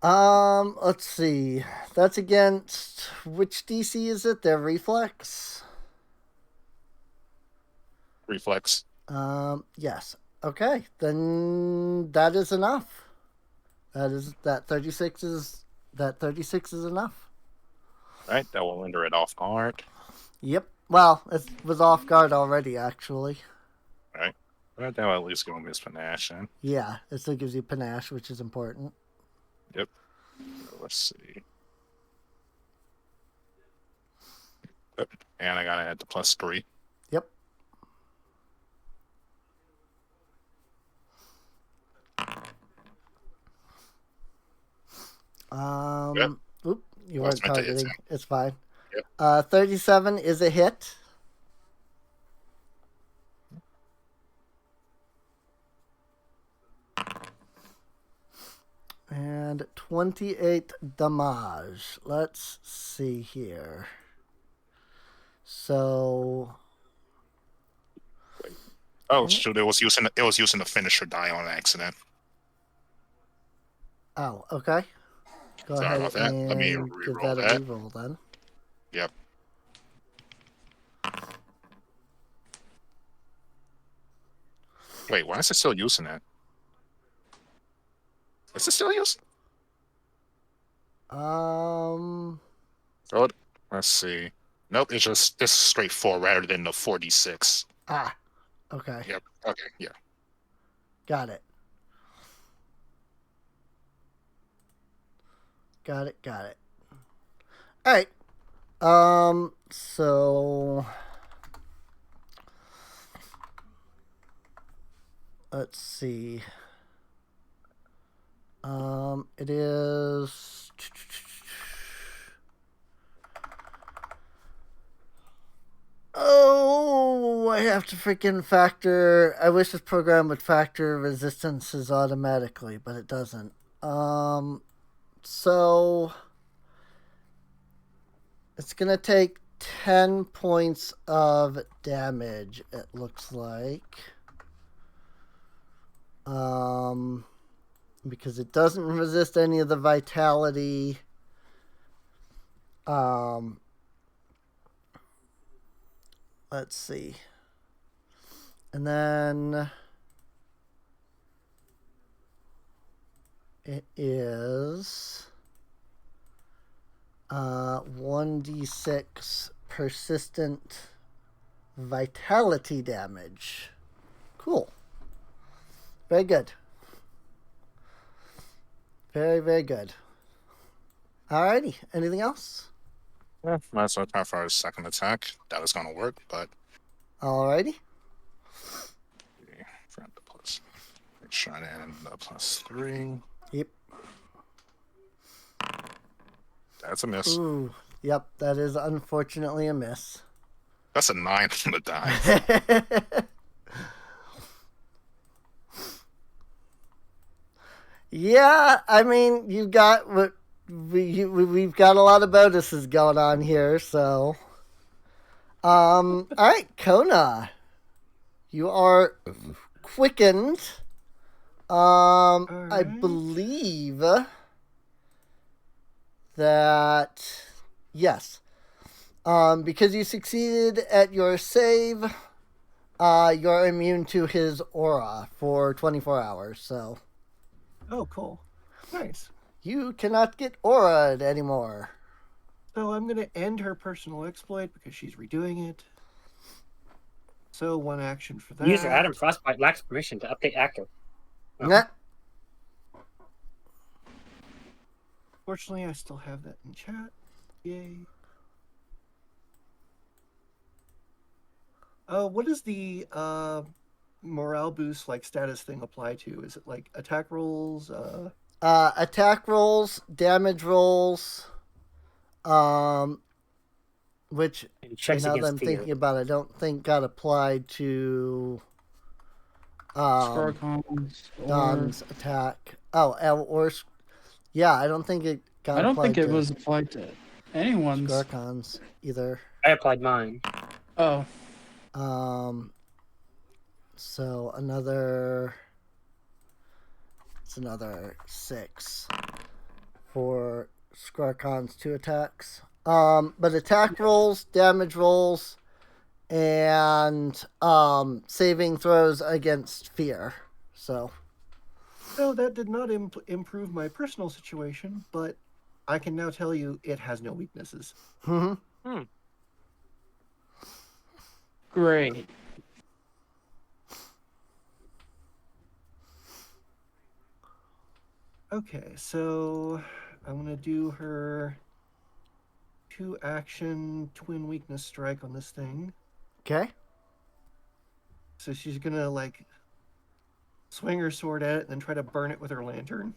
Let's see. That's against which DC is it? Their reflex? Reflex. Yes. Okay, then that is enough. That 36 is enough. Right, that will render it off guard. Yep. Well, it was off guard already, actually. Right. But that will at least give him his panache then. Yeah, it still gives you panache, which is important. Yep. Let's see. Yep. And I gotta add the +3. Yep. Yep. Oop, you Well, weren't it's meant to hit targeting. him. It's fine. Yep. 37 is a hit. And 28 damage. Let's see here. So Oh shoot! It was using the finisher die on accident. oh, okay. Go Sorry ahead about that. and Let me give reroll that a that. reroll then. Yep. Wait, why is it still using it? Is it still using? Um. Oh, let's see. Nope, it's straight 4 rather than the 4d6. Ah. Okay. Yep. Okay. Yeah. Got it. Got it. Got it. All right. So let's see. It is. Oh, I have to freaking factor. I wish this program would factor resistances automatically, but it doesn't. So it's gonna take 10 points of damage, it looks like. Because it doesn't resist any of the vitality. Let's see. And then it is 1d6 persistent vitality damage. Cool. Very good. Very, very good. Alrighty. Anything else? Yeah, might as well try for our second attack. That was gonna work, but Alrighty. forgot the plus. Try to add the +3. Yep. That's a miss. Ooh. Yep. That is unfortunately a miss. That's a 9 on the die. Yeah, I mean, you got what we've got a lot of bonuses going on here, so. All right, Kona, you are quickened. I right. believe that yes, because you succeeded at your save, you're immune to his aura for 24 hours, so. Oh, cool. Nice. You cannot get aura'd anymore. So I'm going to end her personal exploit because she's redoing it. So 1 action for that. User Adam Frostbite lacks permission to update actor. Oh. Nah. Fortunately, I still have that in chat. Yay. What does the morale boost like status thing apply to? Is it like attack rolls? Attack rolls, damage rolls, which It checks now that against I'm fear. thinking about it, I don't think got applied to Scarcons Don's attack. Oh, yeah, I don't think it got I don't applied think it to was applied to anyone's. Scarcons either. I applied mine. Oh, So another. It's another 6 for Skarkan's 2 attacks. But attack rolls, damage rolls, and saving throws against fear. So. No, that did not improve my personal situation, but I can now tell you it has no weaknesses. Great. Okay, so I'm going to do her 2-action twin weakness strike on this thing. Okay. So she's going to, like, swing her sword at it and then try to burn it with her lantern.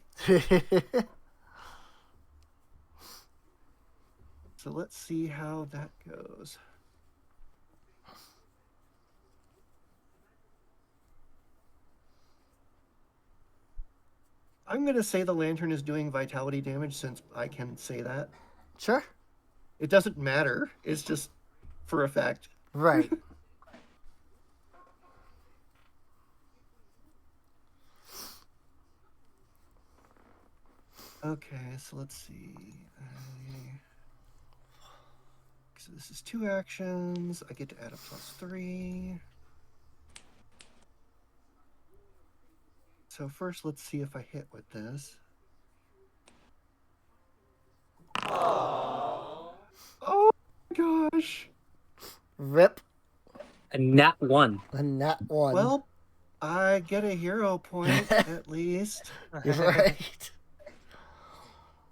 So let's see how that goes. I'm going to say the lantern is doing vitality damage since I can say that. Sure. It doesn't matter. It's just for effect. Right. Okay, so let's see. So this is 2 actions. I get to add a +3. So first, let's see if I hit with this. Oh my gosh. Rip. A nat 1. A nat 1. Well, I get a hero point at least. You're right.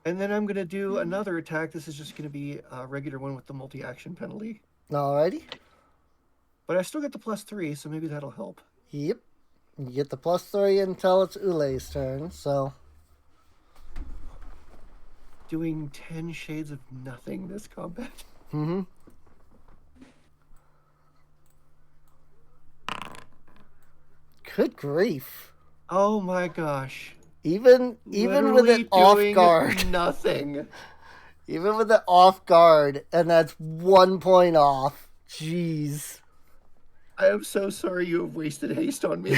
And then I'm going to do another attack. This is just going to be a regular one with the multi-action penalty. Alrighty. But I still get the +3, so maybe that'll help. Yep. You get the +3 until it's Ule's turn, so. Doing 10 shades of nothing this combat. Mm-hmm. Good grief. Oh my gosh. Even with Literally it off doing guard. Nothing. Even with it off guard, and that's 1 point off. Jeez. I am so sorry you have wasted haste on me.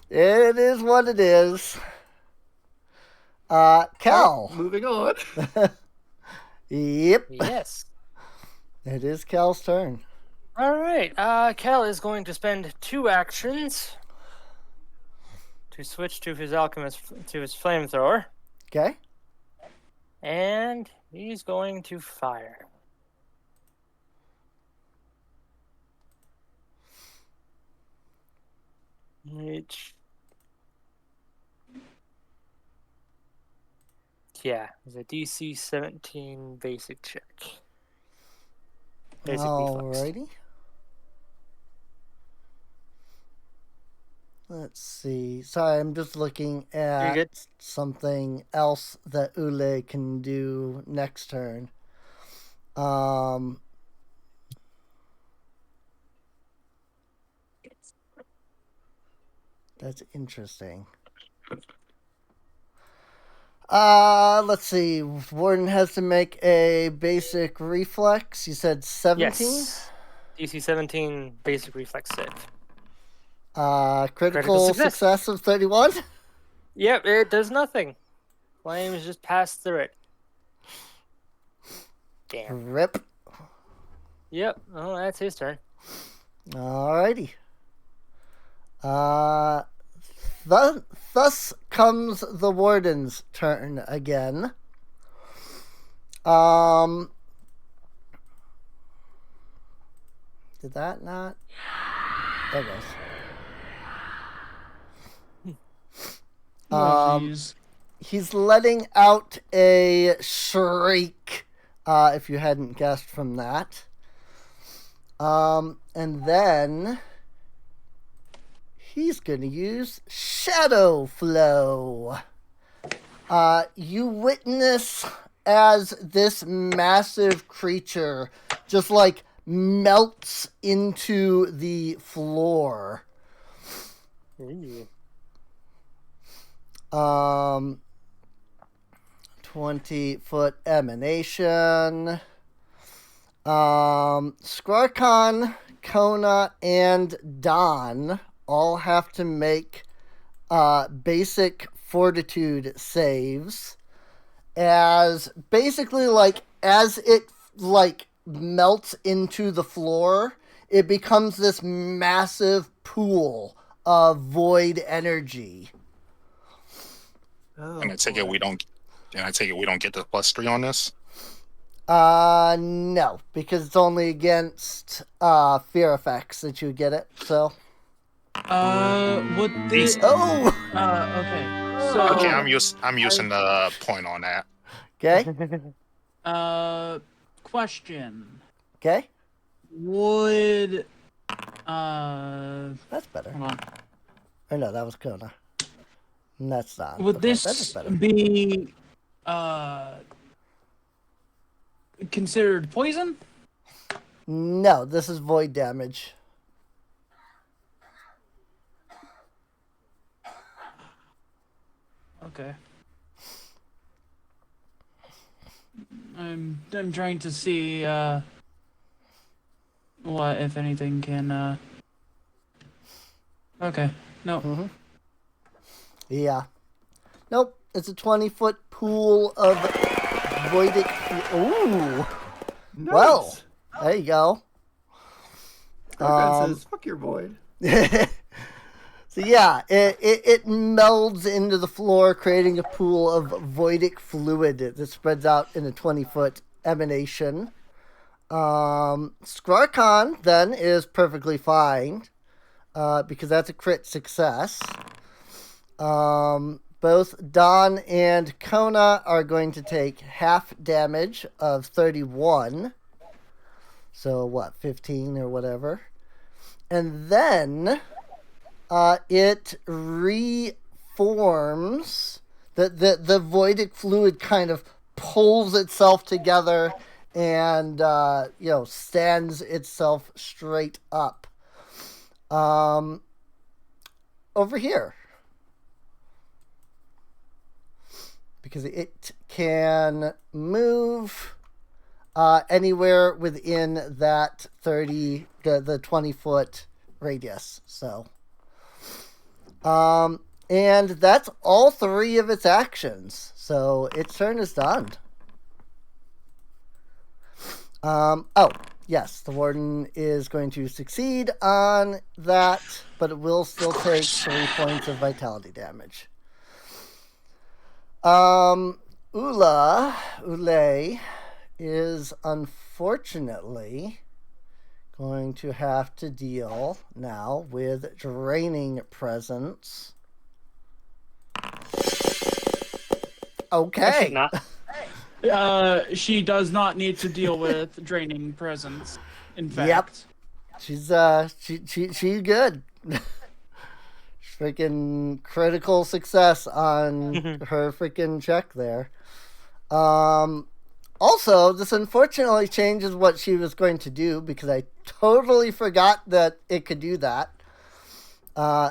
It is what it is. Cal. Moving on. Yep. Yes. It is Cal's turn. All right. Cal is going to spend 2 actions to switch to his flamethrower, Okay. and he's going to fire. Which, yeah, is a DC 17 basic check. Basic reflex. Alrighty. Let's see. Sorry, I'm just looking You're at good. something else that Ule can do next turn. That's interesting. Let's see. Warden has to make a basic reflex. You said 17? Yes. DC 17 basic reflex save. Critical success of 31? Yep, it does nothing. Flames just pass through it. Damn. Rip. Yep. Oh, that's his turn. Alrighty. Thus comes the Warden's turn again. Did that not? There it goes. Oh, jeez. He's letting out a shriek, if you hadn't guessed from that. And then he's going to use Shadow Flow. You witness as this massive creature just like melts into the floor. Ooh. 20-foot emanation. Skarkan Kona, and Don all have to make basic fortitude saves. As basically, like, as it, like, melts into the floor, it becomes this massive pool of void energy. Oh, And I take it boy. we don't. And I take it we don't get the +3 on this. No, because it's only against fear effects that you get it. So, Would this? oh, Okay. So, Okay, I'm using the point on that. okay, question. okay, Would that's better. hold on. Or no, that was Kona. And that's not. Would Okay, that is this better. be considered poison? No, this is void damage. Okay. I'm trying to see what, if anything, can Okay. No. Yeah. Nope. It's a 20-foot pool of voidic. Ooh. Nice. Well, there you go. Darkon says, "Fuck your void." So yeah, it melds into the floor, creating a pool of voidic fluid that spreads out in a 20-foot emanation. Skrarkon then is perfectly fine, because that's a crit success. Both Don and Kona are going to take half damage of 31. So what, 15 or whatever. And then it reforms. The voidic fluid kind of pulls itself together and stands itself straight up. Over here. Because it can move anywhere within that 30, the 20-foot radius. So, and that's all 3 of its actions. So its turn is done. Oh, yes, the Warden is going to succeed on that, but it will still take 3 points of vitality damage. Ule is unfortunately going to have to deal now with Draining Presence. Okay. Not. She does not need to deal with draining presence. In fact. Yep. She's she good. Freaking critical success on her freaking check there. Also, this unfortunately changes what she was going to do because I totally forgot that it could do that.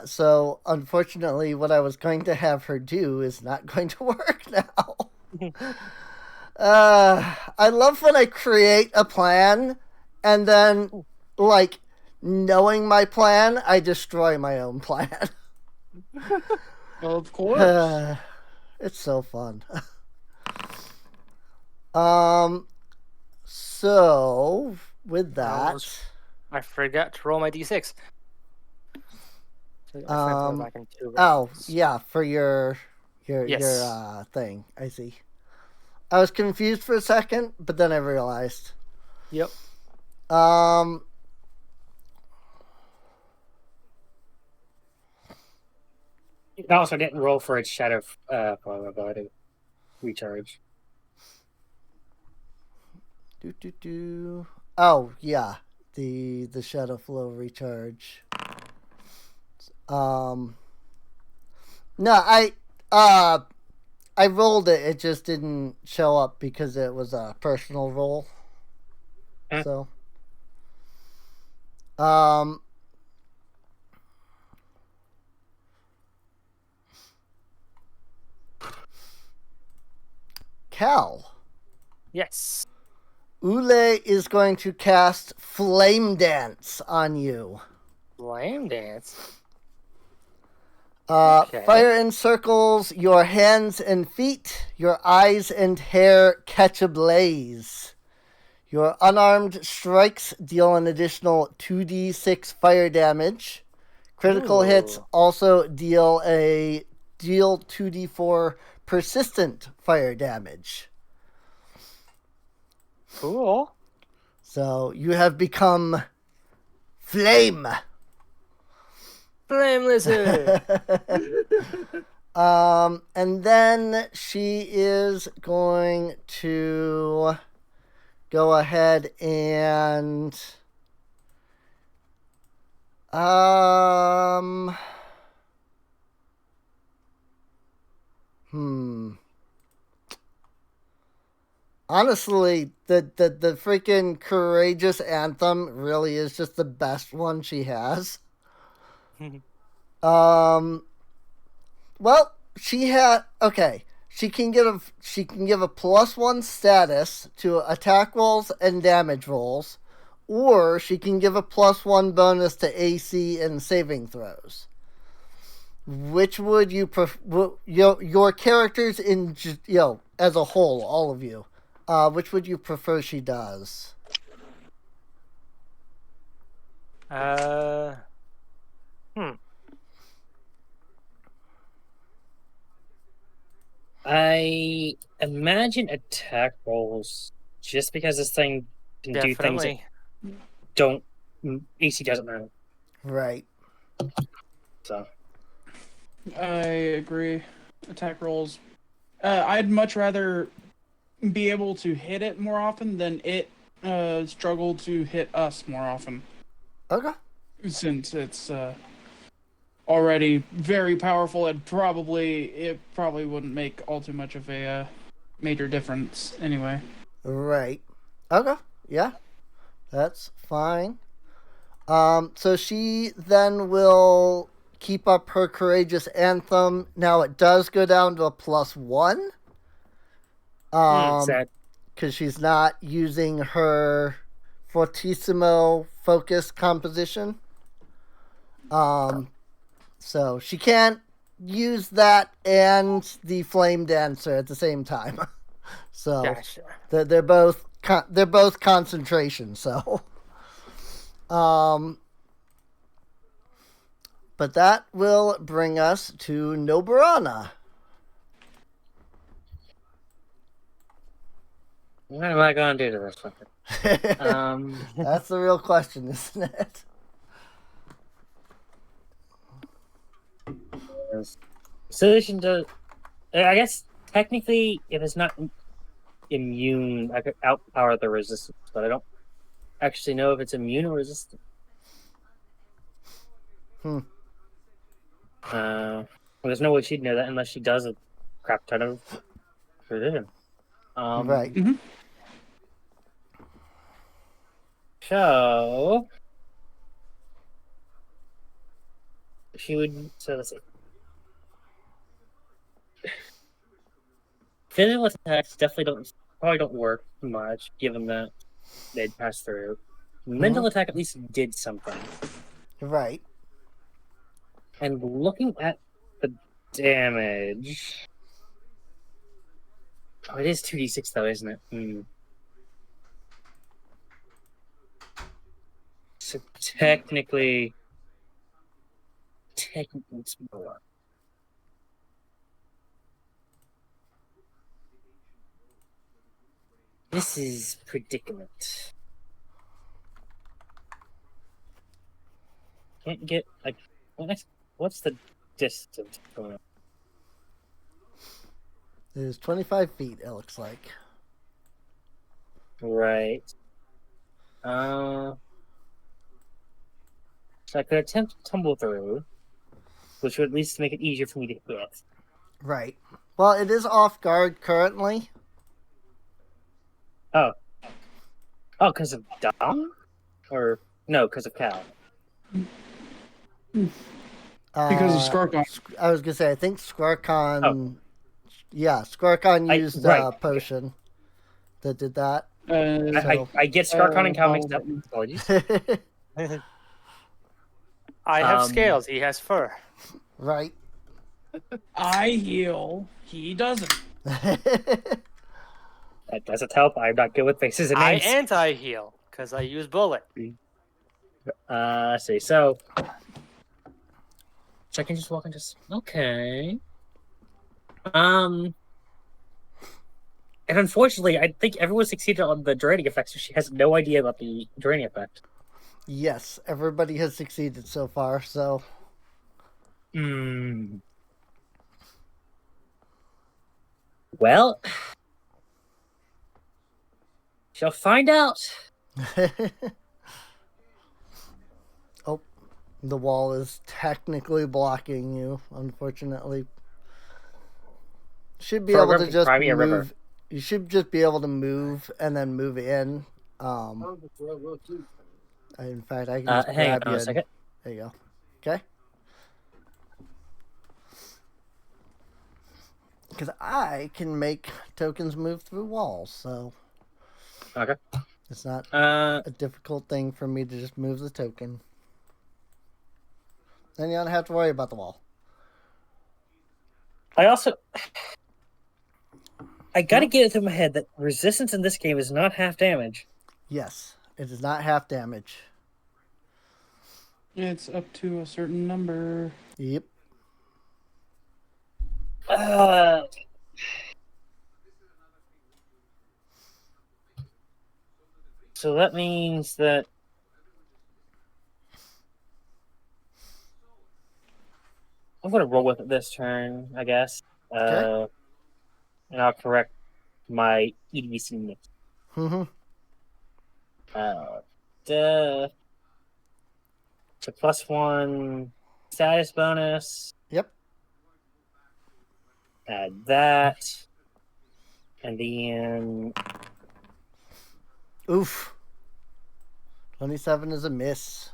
So unfortunately, what I was going to have her do is not going to work now. I love when I create a plan and then, like, knowing my plan, I destroy my own plan. Of course. It's so fun. So with that, I forgot to roll my d6. So I forgot to go back into oh yeah, for your Yes. thing. I see. I was confused for a second, but then I realized. Yep. It also didn't roll for its shadow to recharge. Oh yeah, the shadow flow recharge. No, I rolled it. It just didn't show up because it was a personal roll. So, Cal. Yes. Ule is going to cast Flame Dance on you. Flame dance. Uh, Okay. Fire encircles your hands and feet. Your eyes and hair catch ablaze. Your unarmed strikes deal an additional 2d6 fire damage. Critical hits Ooh. also deal 2d4 persistent fire damage. Cool. So you have become flame. Flame lizard. And then she is going to go ahead and honestly, the freaking courageous anthem really is just the best one she has. Well, she had okay. She can give a +1 status to attack rolls and damage rolls, or she can give a +1 bonus to AC and saving throws. Which would you prefer? Your characters in as a whole, all of you. Which would you prefer she does? I imagine attack rolls, just because this thing can do things that Definitely. don't AC doesn't matter. Right. So I agree. Attack rolls. I'd much rather be able to hit it more often than it struggle to hit us more often. Okay. Since it's already very powerful, it probably wouldn't make all too much of a major difference anyway. Right. Okay. Yeah. That's fine. So she then will keep up her courageous anthem. Now it does go down to a +1. sad. Because she's not using her fortissimo focus composition. So she can't use that and the flame dancer at the same time. So Gotcha. they're both concentration. So, but that will bring us to Noborana. What am I gonna do to this fucker? That's the real question, isn't it? Solution to, I guess technically, if it's not immune, I could outpower the resistance, but I don't actually know if it's immune or resistant. Well, there's no way she'd know that unless she does a crap ton of precision. Right. Mhm. So she would. So let's see. Physical attacks probably don't work much, given that they'd pass through. Mental attack at least did something. Right. And looking at the damage, it is 2d6 though, isn't it? So technically it's more. This is predicament. Can't get what's the distance going on? It is 25 feet, it looks like. Right. So I could attempt to tumble through, which would at least make it easier for me to hit. Right. Well, it is off guard currently. Oh, because of Dom? Or no, because of Cal? Because of Skarkon. I was gonna say, I think Skarkon. Oh. Yeah, Skarkon used right. a potion that did that. So- I get Scarcon and Cow I'll mixed up. let you- Apologies. I have Um, scales. He has fur. Right. I heal. He doesn't. That doesn't help. I'm not good with faces and I names. anti-heal because I use bullet. Let's see. So, I can just walk and just okay. And unfortunately, I think everyone succeeded on the draining effect, so she has no idea about the draining effect. Yes, everybody has succeeded so far, so. Hmm. Well, she'll find out. Oh, the wall is technically blocking you, unfortunately. Should be able to Program just Crimea River. move. You should just be able to move and then move in. In fact, I can just Hang grab on you. a second. There you go. Okay. Because I can make tokens move through walls, so Okay. it's not Uh, a difficult thing for me to just move the token. Then you don't have to worry about the wall. I gotta get it through my head that resistance in this game is not half damage. Yes, it is not half damage. It's up to a certain number. Yep. So that means that I'm gonna roll with it this turn, I guess. Okay. And I'll correct my EDC mix. Mm-hmm. The +1 status bonus. Yep. Add that. And then Oof. 27 is a miss.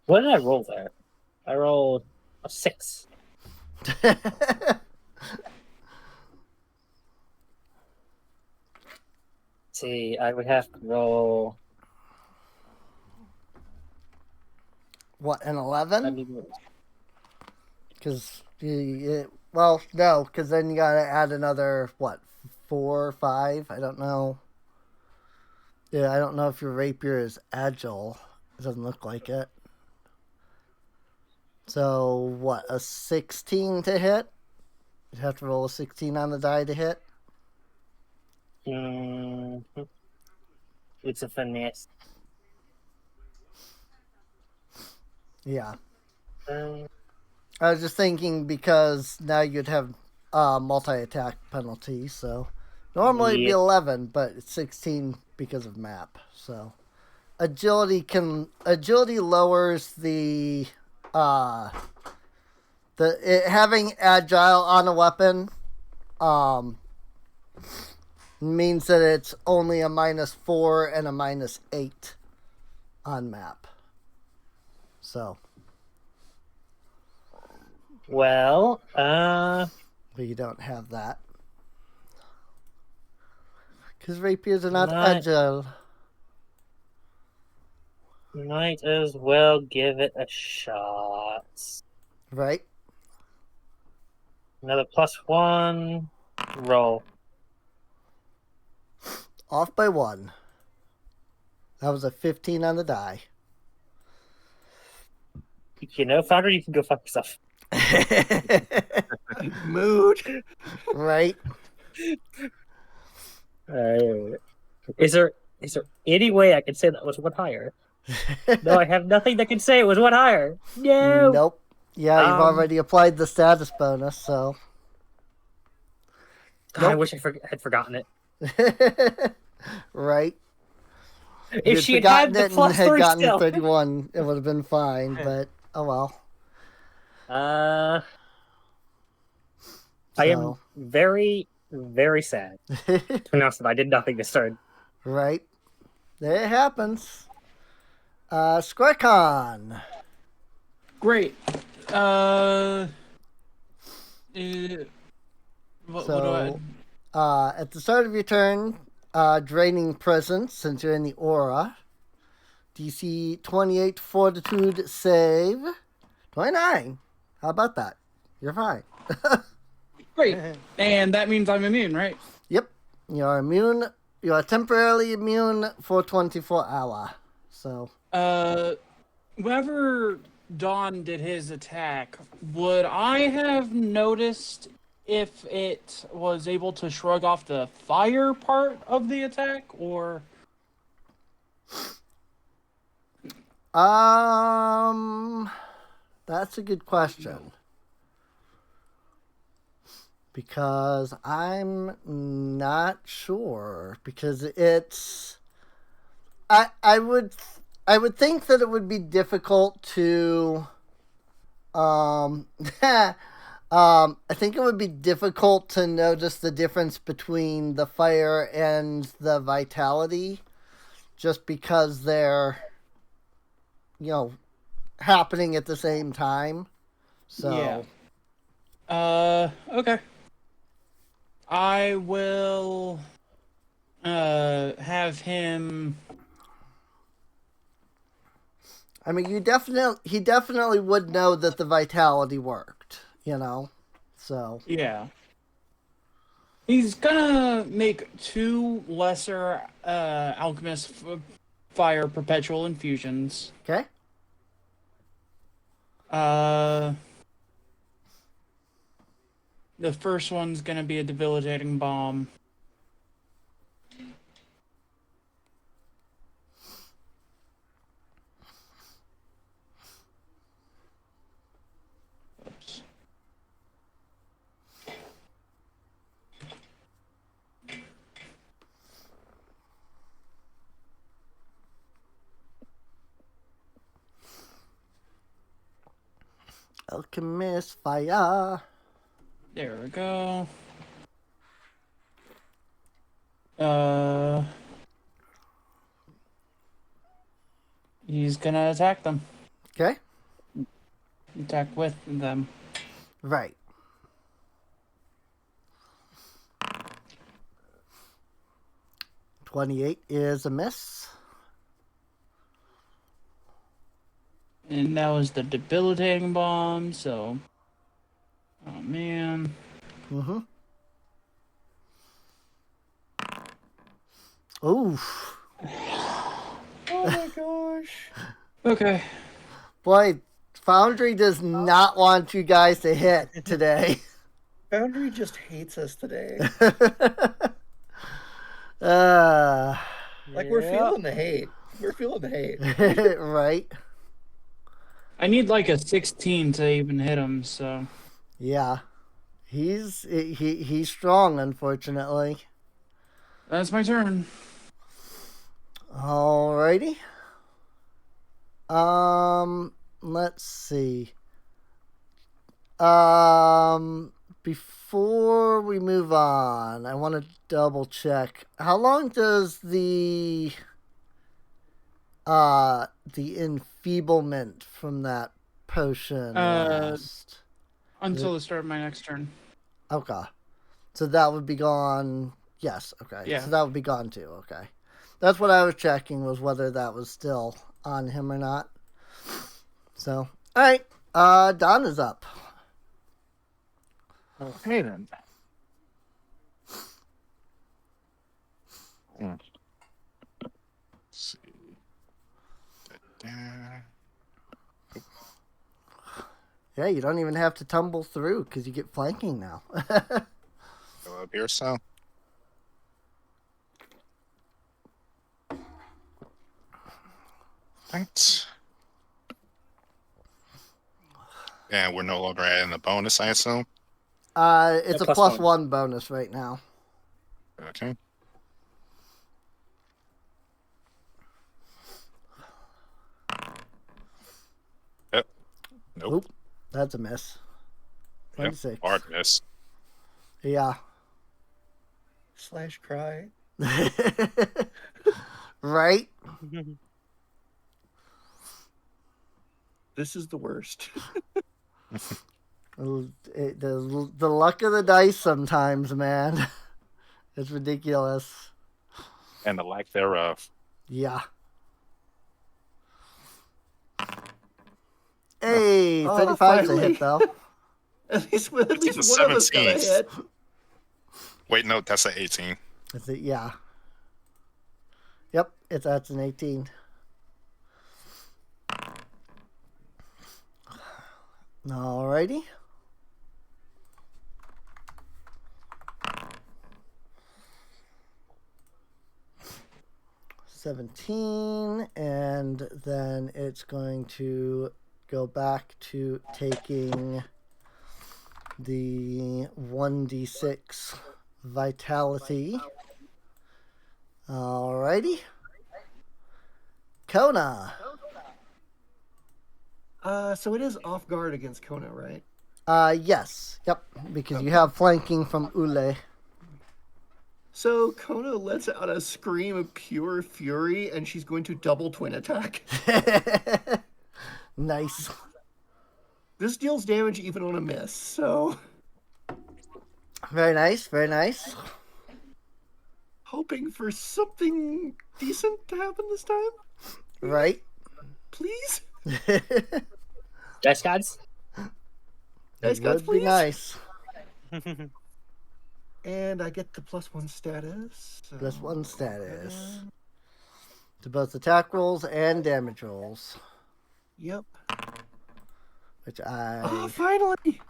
what did I roll there? I rolled a 6. See, I would have to roll. What, an I 11? mean, Because, well, no, because then you gotta add another, what, 4 or 5? I don't know. Yeah, I don't know if your rapier is agile. It doesn't look like it. So, what, a 16 to hit? You'd have to roll a 16 on the die to hit? it's a finesse. Yeah. Um, I was just thinking because now you'd have multi-attack penalty, so normally it'd be Yeah. 11, but it's 16 because of map. So agility lowers the having agile on a weapon means that it's only a -4 and a -8 on map. So, well, but you don't have that. Because rapiers are not Right. agile. might as well give it a shot. Right? Another +1 roll. Off by 1. That was a 15 on the die. You know, Founder, you can go fuck yourself. Mood. Right? Is there any way I can say that was one higher? No, I have nothing that can say it was one higher. No. Nope. Yeah, you've Um, already applied the status bonus, so. God, I Nope. wish I had forgotten it. Right? If she had had the and had +3 gotten still. 31, it would have been fine, but oh well. I So. am very, very sad to announce that I did nothing this turn. Right? There it happens. Squircon. Great. Uh, what do I? At the start of your turn, draining presence, since you're in the aura. DC 28 fortitude save. 29. How about that? You're fine. Great. And that means I'm immune, right? Yep. You're immune. You are temporarily immune for 24 hour. So. Whoever Don did his attack, would I have noticed if it was able to shrug off the fire part of the attack, or? That's a good question. Because I'm not sure. Because it's, I would think that it would be difficult to, I think it would be difficult to notice the difference between the fire and the vitality, just because they're, happening at the same time. So. Yeah. Okay. I will, have him. I mean, he definitely would know that the vitality worked, so. Yeah. He's gonna make 2 lesser, alchemist fire perpetual infusions. Okay. The first one's gonna be a debilitating bomb. Oops. Alchemist fire. There we go. He's gonna attack them. Okay. Attack with them. Right. $28 is a miss. And that was the debilitating bomb, so... Oh, man. Mm-hmm. Oof. Oh my gosh. Okay. Boy, Foundry does not want you guys to hit today. Foundry just hates us today. Like, we're feeling the hate. We're feeling the hate. Right. I need like a 16 to even hit him, so... Yeah. He's strong, unfortunately. That's my turn. Alrighty. Let's see. Before we move on, I want to double check. How long does the enfeeblement from that potion last? Until the start of my next turn. Okay. So that would be gone. Yes, okay. Yeah. So that would be gone too, okay. That's what I was checking, was whether that was still on him or not. So, alright. Don is up. Okay then. Let's see. Yeah, you don't even have to tumble through because you get flanking now. Go up here, so. Right. And we're no longer adding the bonus, I assume. It's a plus plus one. 1 bonus right now. Okay. Yep. Nope. Oop, that's a miss. Yep. 26. Hard miss. Yeah. / cry. Right? This is the worst. The luck of the dice sometimes, man. It's ridiculous. And the lack thereof. Yeah. Hey, 35's a finally. hit, though. At least It's a one of us got a 17. hit. Wait, no, that's an 18. Is it? Yeah. Yep, that's an 18. Alrighty. $17, and then it's going to go back to taking the 1d6 vitality. Alrighty. Kona. So it is off guard against Kona, right? Yes. Yep, because you have flanking from Ule. So Kona lets out a scream of pure fury, and she's going to double twin attack. Nice. This deals damage even on a miss, so Very nice, very nice. hoping for something decent to happen this time. Right. Please? Dice gods? Dice gods, Would be please? nice. And I get the +1 status. So +1 status to both attack rolls and damage rolls, Yep. which Finally!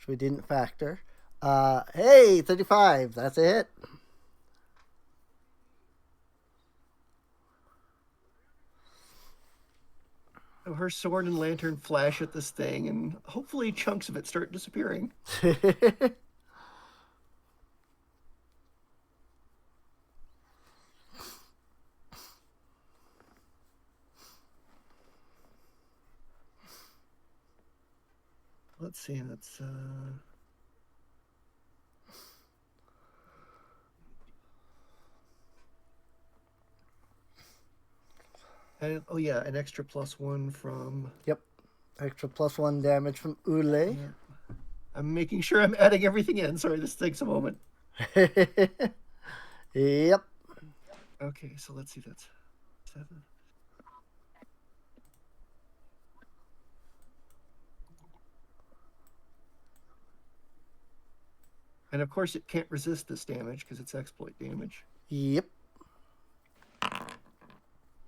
we didn't factor. Hey, 35. That's a hit. So her sword and lantern flash at this thing, and hopefully chunks of it start disappearing. Let's see, that's and oh yeah, an extra +1 from Yep. Extra +1 damage from Ule. yeah. I'm making sure I'm adding everything in. Sorry, this takes a moment. Yep. Okay, so let's see, that's 7. And of course it can't resist this damage because it's exploit damage. Yep.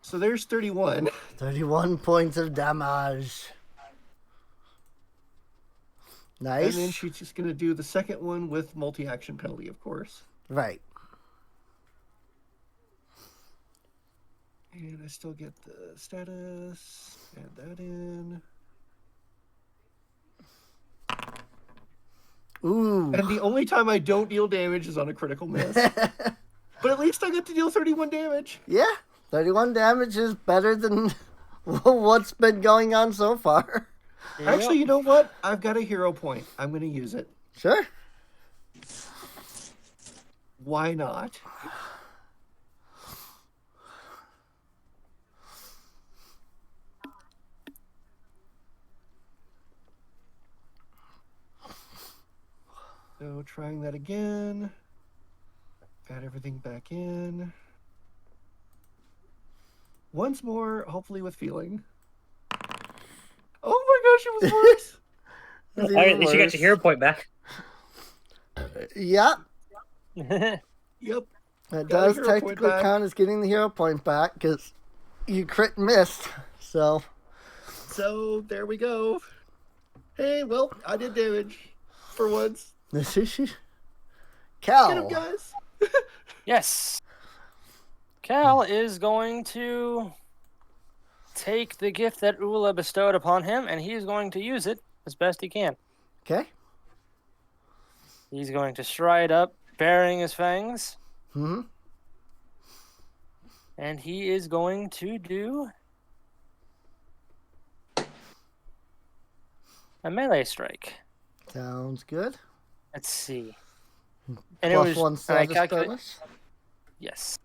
So there's 31. 31 points of damage. Nice. And then she's just going to do the second one with multi-action penalty, of course. Right. And I still get the status. Add that in. Ooh. And the only time I don't deal damage is on a critical miss. But at least I get to deal 31 damage. Yeah. 31 damage is better than what's been going on so far. Actually, you know what? I've got a hero point. I'm going to use it. Sure. Why not? So trying that again. Add everything back in. Once more, hopefully with feeling. Oh my gosh, it was worse. It's All right, at even least you got worse. your hero point back. Yeah. Yep. It Got a does hero point technically back. count as getting the hero point back because you crit and missed. So, So there we go. Hey, well, I did damage for once. Get him, Cal. guys. Yes. Cal is going to take the gift that Ula bestowed upon him, and he is going to use it as best he can. Okay. He's going to stride up, baring his fangs, Mm-hmm. and he is going to do a melee strike. Sounds good. Let's see. And Plus one and I status calculate- bonus. Yes.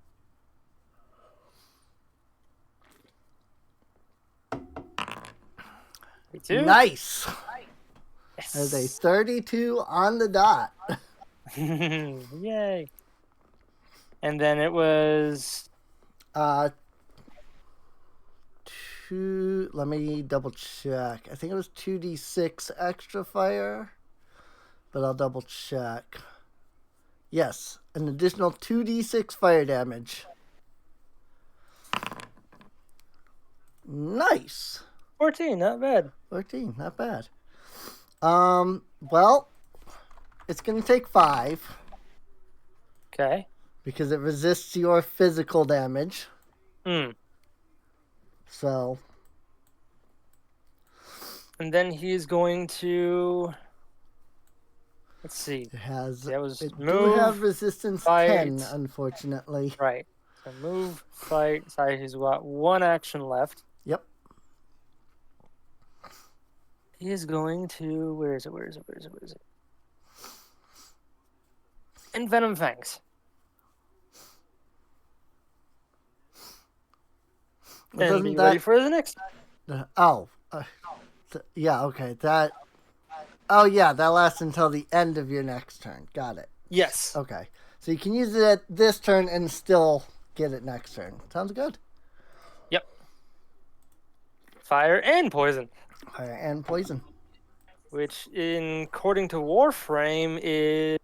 32. Nice. Yes. As a 32 on the dot. Yay. And then it was... Let me double check. I think it was 2d6 extra fire, but I'll double check. Yes, an additional 2d6 fire damage. Nice. 14, not bad. 14, not bad. Well, it's going to take 5 Okay. because it resists your physical damage. Mm. So, And then he's going to... Let's see. it has That was it do move, have resistance fight. 10, unfortunately. Right. So move, fight. Sorry, he's got 1 action left. Yep. He is going to... Where is it? Envenom Fangs. Well, And doesn't be that- ready for the next. Yeah, okay. That lasts until the end of your next turn. Got it. Yes. Okay. So you can use it at this turn and still get it next turn. Sounds good. Yep. Fire and poison, Fire and poison. which, according to Warframe, is...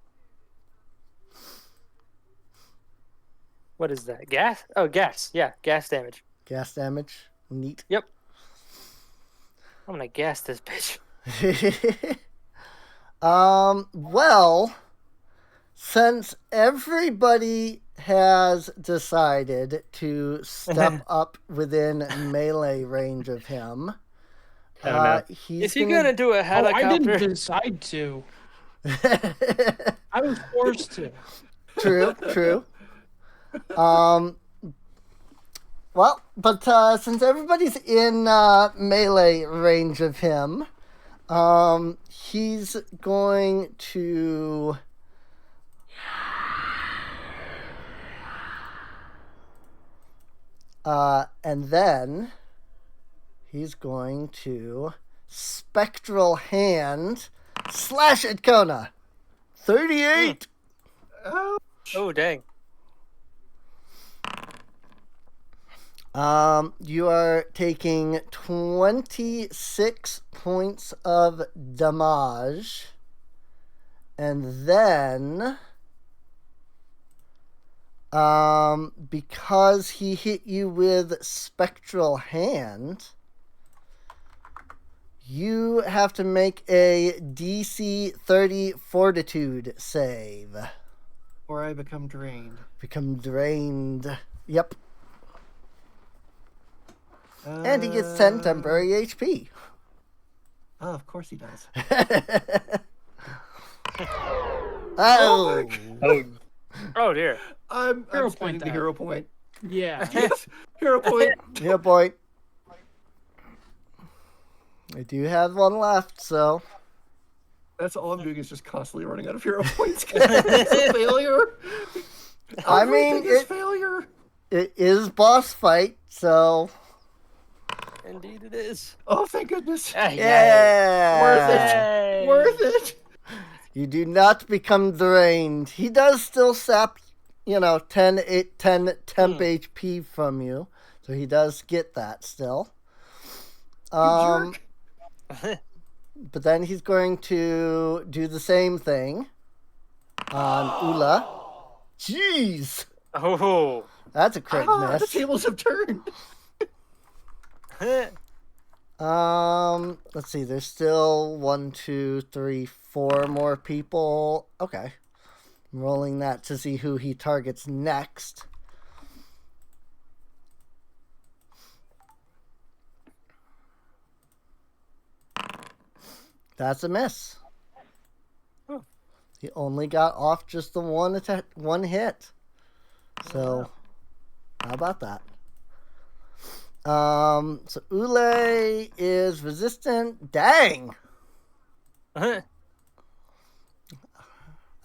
What is that? Gas? Oh, gas. Yeah, gas damage. Gas damage. Neat. Yep. I'm gonna gas this bitch. Well, since everybody has decided to step up within melee range of him, Oh, no. he's Is he gonna do a Oh, I helicopter? didn't decide to. I was forced to. True. Well, but since everybody's in melee range of him, he's going to... and then he's going to Spectral Hand slash at Kona. 38! Oh, dang. You are taking 26 points of damage. And then, because he hit you with Spectral Hand, you have to make a DC 30 Fortitude save. Or I become drained. Become drained. Yep. And he gets 10 temporary HP. Oh, of course he does. Oh! Oh, Oh, dear. I'm Hero spending point the that. hero point. Yeah. Yes, hero point. Yeah, boy. I do have one left, so... That's all I'm doing is just constantly running out of hero points. It's a failure. I mean, Everything is failure. it is boss fight, so... Indeed it is. Oh, thank goodness. Yeah! Yay. Worth it. You do not become drained. He does still sap, 10 temp HP from you. So he does get that still. You jerk. But then he's going to do the same thing on Ula. Jeez! Oh. That's a crit The miss. tables have turned. Let's see, there's still 1, 2, 3, 4 more people. Okay. I'm rolling that to see who he targets next. That's a miss. Oh. He only got off just the one hit. So, how about that? So Ule is resistant. Dang! I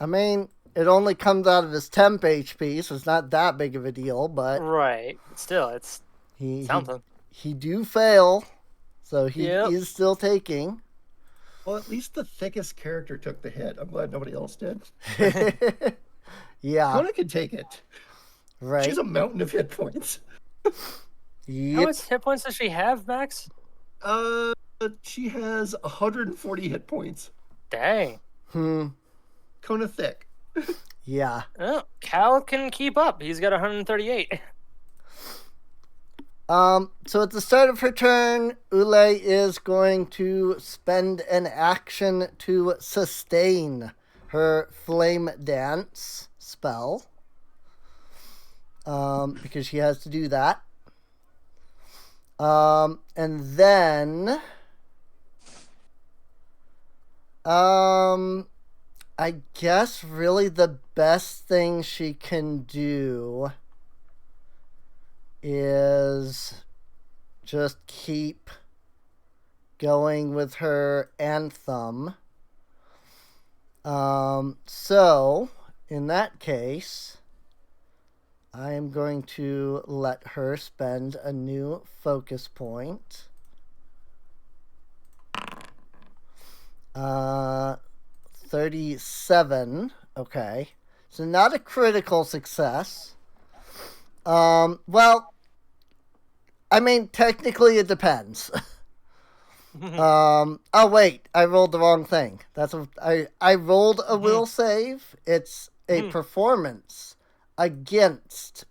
mean, it only comes out of his temp HP, so it's not that big of a deal, but Right. Still, it's he something. do fail. So he Yep. is still taking. Well, at least the thickest character took the hit. I'm glad nobody else did. Yeah, Kona can take it. right. She's a mountain of hit points. How Yep. much hit points does she have, Max? She has 140 hit points. Dang. Kona thick. Yeah. Oh, Cal can keep up. He's got 138. So at the start of her turn, Ule is going to spend an action to sustain her Flame Dance spell. Because she has to do that. And then, I guess really the best thing she can do is just keep going with her anthem. So, in that case, I am going to let her spend a new focus point. 37. Okay. So not a critical success. Well, I mean, technically it depends. Oh wait, I rolled the wrong thing. I rolled a will save. It's a performance against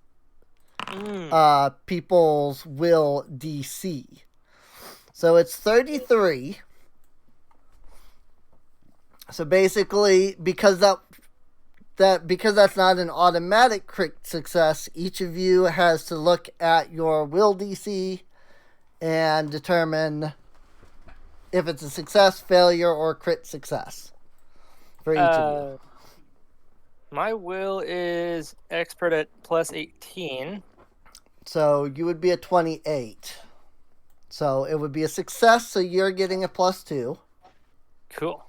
people's will DC. So it's 33. So basically, because that's not an automatic crit success, each of you has to look at your will DC and determine if it's a success, failure, or crit success for each of you. My will is expert at plus 18. So you would be a 28. So it would be a success, so you're getting a +2. Cool.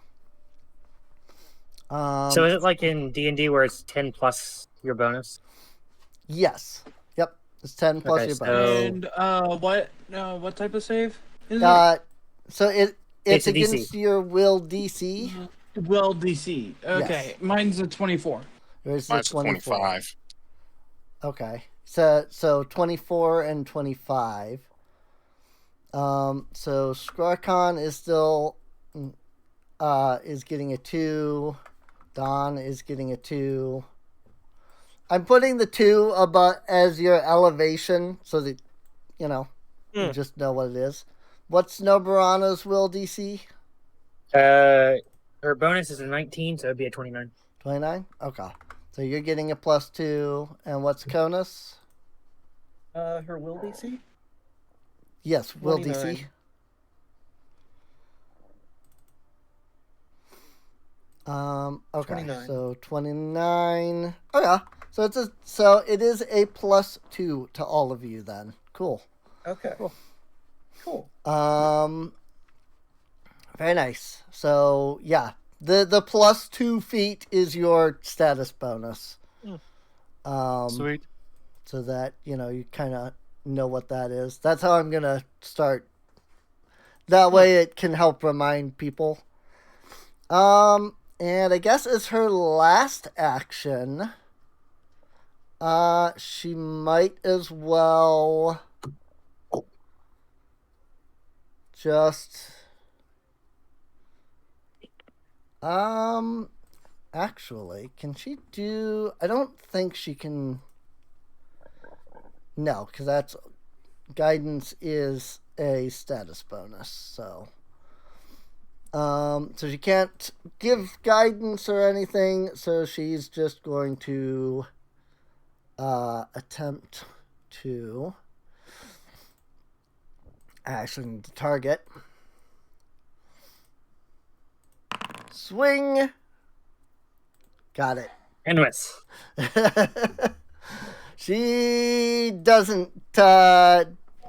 So is it like in D&D where it's 10 plus your bonus? Yes. Yep. It's 10 plus Okay, your so- bonus. And what type of save is So it's It's a DC. against your will DC. it? Well, DC. Okay, Yes. mine's a 24. Or is Mine's it a 25. Okay. So 24 and 25. So Skrarkon is still is getting a 2. Don is getting a 2. I'm putting the 2 above as your elevation so that you just know what it is. What's Noburana's will DC? Her bonus is a 19, so it'd be a 29. 29? Okay. So you're getting a +2. And what's Kona's? Her will DC? Yes, will 29. DC. Okay, 29. so 29. Oh yeah, so it is a +2 to all of you then. Cool. Okay. Cool. Very nice. So yeah, the +2 feet is your status bonus. Sweet. So that you kind of know what that is. That's how I'm gonna start. That way it can help remind people. And I guess as her last action, she might as well just, actually, can she do, I don't think she can, no, because that's, guidance is a status bonus, so. So she can't give guidance or anything, so she's just going to attempt to action the target. Swing. Got it. And miss. She doesn't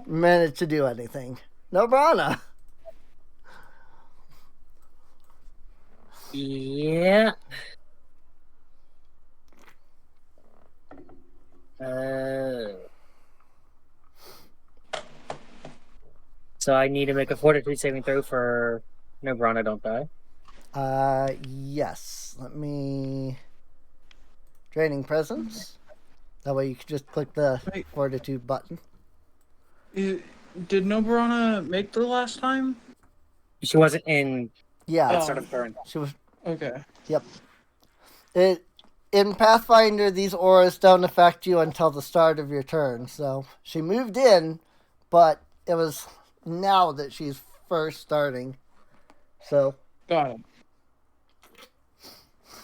manage to do anything. No Brana. Yeah. So I need to make a fortitude saving throw for no Brana don't die. Yes. Let me... Draining Presence. That way you can just click the Wait. fortitude button. Did Nobrana make the last time? She wasn't in Yeah. that sort of turn. She was... Okay. Yep. In Pathfinder, these auras don't affect you until the start of your turn. So she moved in, but it was now that she's first starting. So... Got it.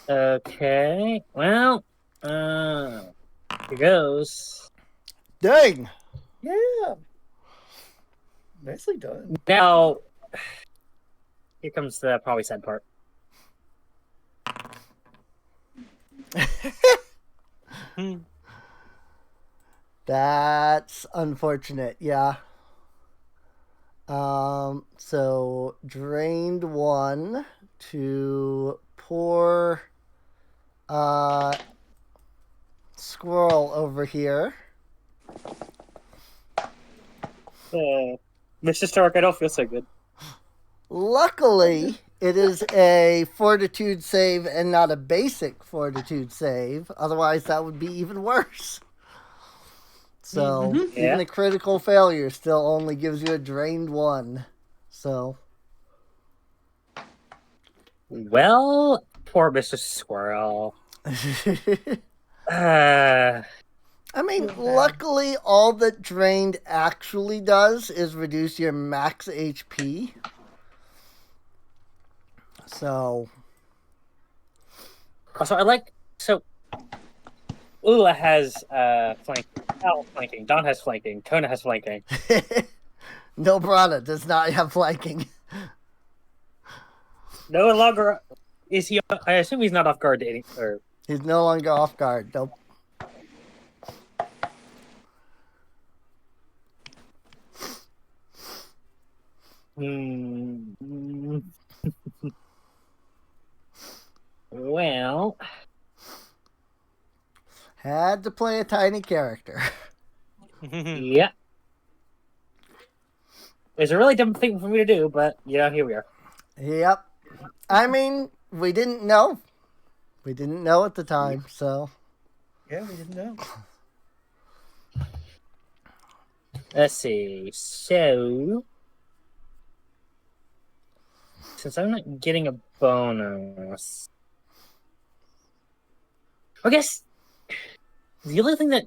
Okay. Well, here goes. Dang! Yeah. Nicely done. Now, here comes the probably sad part. That's unfortunate, yeah. So drained 1 to poor squirrel over here. Mr. Stark, I don't feel so good. Luckily, it is a fortitude save and not a basic fortitude save. Otherwise, that would be even worse. So, Yeah. even a critical failure still only gives you a drained 1. So, Well, poor Mr. Squirrel. I mean, luckily, all that drained actually does is reduce your max HP. So, Also, Ula has flanking, Al flanking, Don has flanking, Kona has flanking. no Brana does not have flanking. No longer is he. I assume he's not off guard to any. Or He's no longer off guard. Nope. Well, Had to play a tiny character. yeah. It's a really dumb thing for me to do, but yeah, here we are. Yep. I mean, we didn't know. We didn't know at the time, so. Yeah, we didn't know. Let's see. So, since I'm not getting a bonus, I guess the only thing that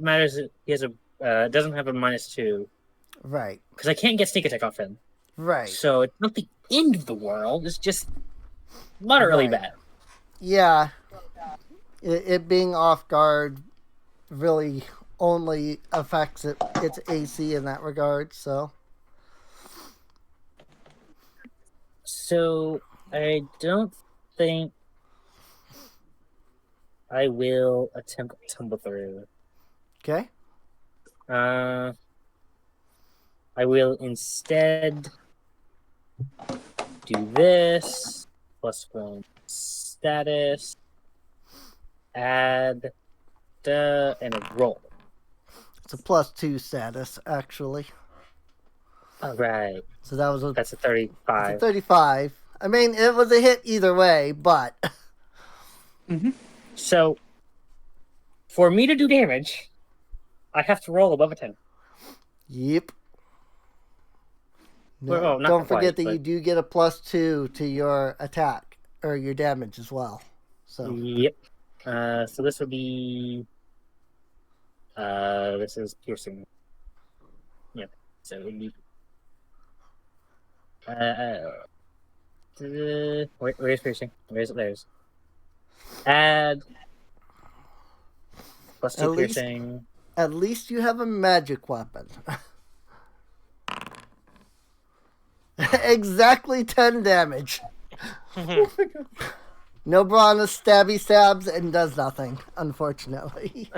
matters is he has a doesn't have a -2 Right. because I can't get sneak attack off him. Right. So it's not the end of the world. It's just moderately Right. bad. Yeah. It being off guard really only affects its AC in that regard, so. So I don't think I will attempt tumble through. Okay. I will instead do this +1 status, add and a roll. It's a +2 status, actually. All right, So that was that's a it's 35. a 35. I mean, it was a hit either way, but. So for me to do damage, I have to roll above a 10. Yep. No, Well, not don't forget quite, that but- you do get a +2 to your attack or your damage as well. So Yep. So this would be. This is piercing. Yep. So it would be. Where's piercing? Where's it? There's. Add. +2 At least- piercing. at least you have a magic weapon. Exactly 10 damage. No Brana stabby stabs and does nothing, unfortunately.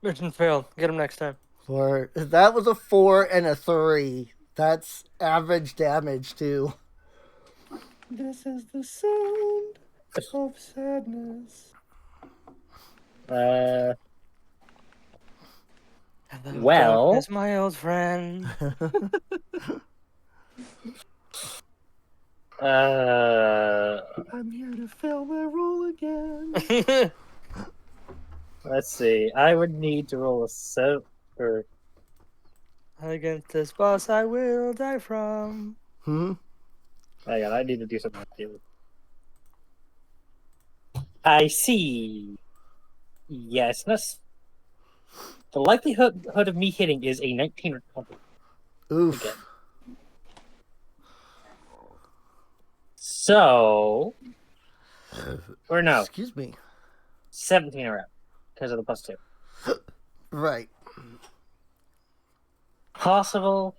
Mission failed. Get him next time. For that was a 4 and a 3. That's average damage, too. This is the sound of sadness. Hello, Well- darkness, my old friend. I'm here to fail my roll again. Let's see. I would need to roll a or Against this boss, I will die from. Hmm? hang on, I need to do something with you. I see. Yes, that's the likelihood of me hitting is a 19 or 20. Oof. Again. So, or no, Excuse me. 17 around because of the +2. Right. Possible.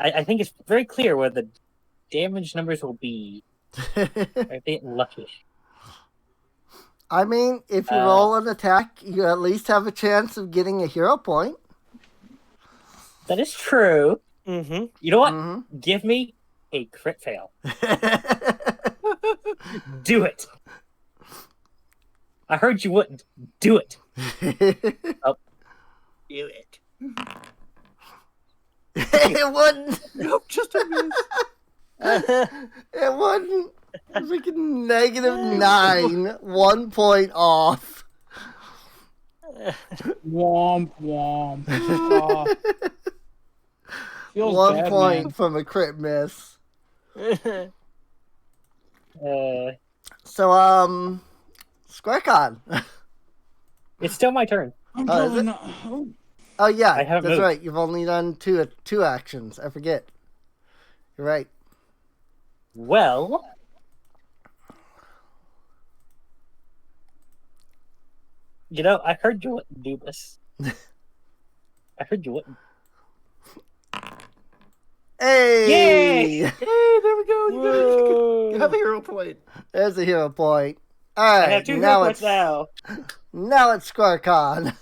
I think it's very clear where the damage numbers will be. I get lucky. I mean, if you roll an attack, you at least have a chance of getting a hero point. That is true. Mm-hmm. You know what? Mhm. Give me a crit fail. Do it. I heard you wouldn't. Do it. Do it. It wouldn't. Nope, just a miss. It wouldn't. Freaking -9. 1 point off. Womp womp. Oh, feels 1 bad, point man. from a crit miss. Uh, So, Squarecon. it's still my turn. I'm Oh, is probably it? not. Oh, Oh yeah, I haven't that's moved. right. You've only done two actions. I forget. You're right. Well, you know, I heard you wouldn't do this. I heard you wouldn't. Hey! Yay! Hey, there we go. You have a hero point. There's a hero point. All I right, have 2 hero now points it's now. now it's Squarecon.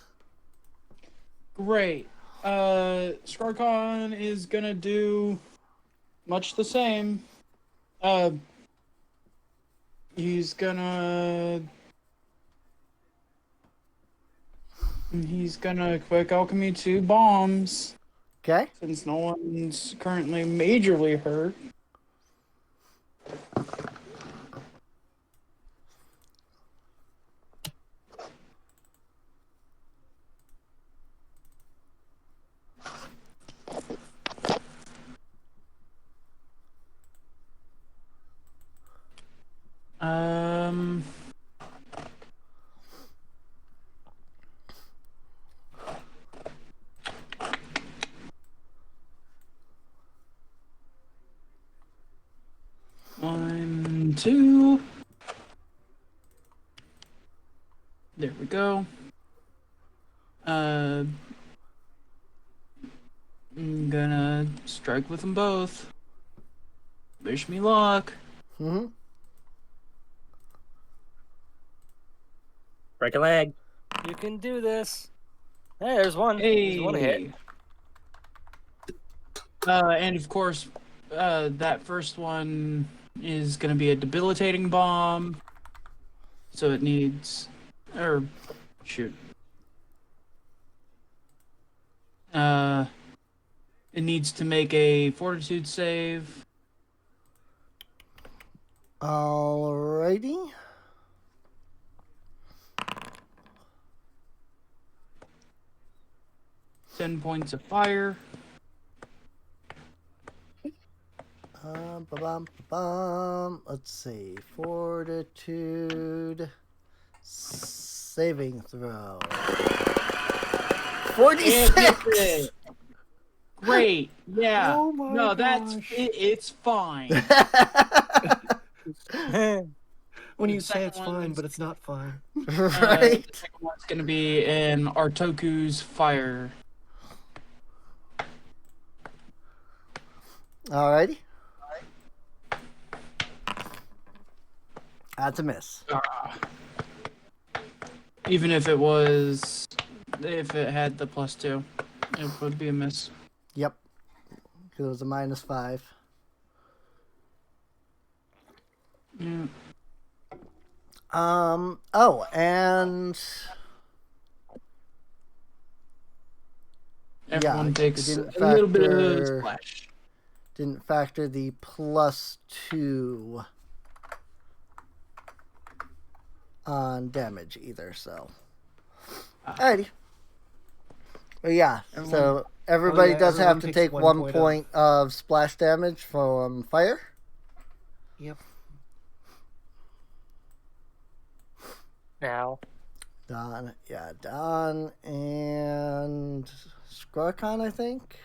great. Scarcon is gonna do much the same. He's gonna quick alchemy 2 bombs Okay. since no one's currently majorly hurt. Um. One, two. There we go. I'm gonna strike with them both. Wish me luck. Mm-hmm. Break a leg. You can do this. Hey, there's one. There's one hit. And of course, that first one is going to be a debilitating bomb. So it needs, or shoot. It needs to make a fortitude save. Alrighty. Ten points of fire. Let's see. Fortitude. Saving throw. 46! Great. Yeah. Oh my no, gosh. it's fine. When you The say it's second fine, one's- but it's not fine. Right. The second one's going to be an Artoku's fire. Alrighty. That's a miss. Even if it was if it had the +2. It would be a miss. Yep. It was a -5. Yeah. Oh, and Everyone it takes a didn't little bit of factor- splash. didn't factor the +2 on damage either, so. Alrighty. But yeah, so everybody does have everyone to takes take 1 one point point of splash damage from fire. Yep. Now. Don, and Skrarkon, I think.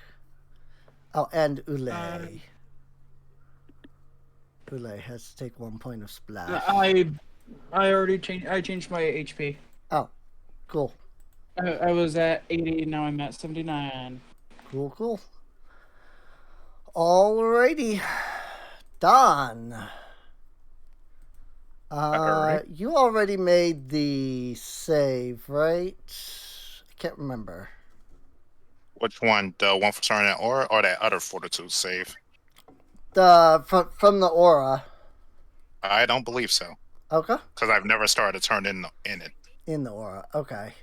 Oh, and Ule. Ule has to take 1 point of splash. I already changed. I changed my HP. Oh, cool. I was at 80. Now I'm at 79. Cool. Alrighty. Don. Alright. You already made the save, right? I can't remember. Which one? The one for turning that aura or that other fortitude save? From the aura. I don't believe so. Okay. Because I've never started to turn in it. In the aura. Okay.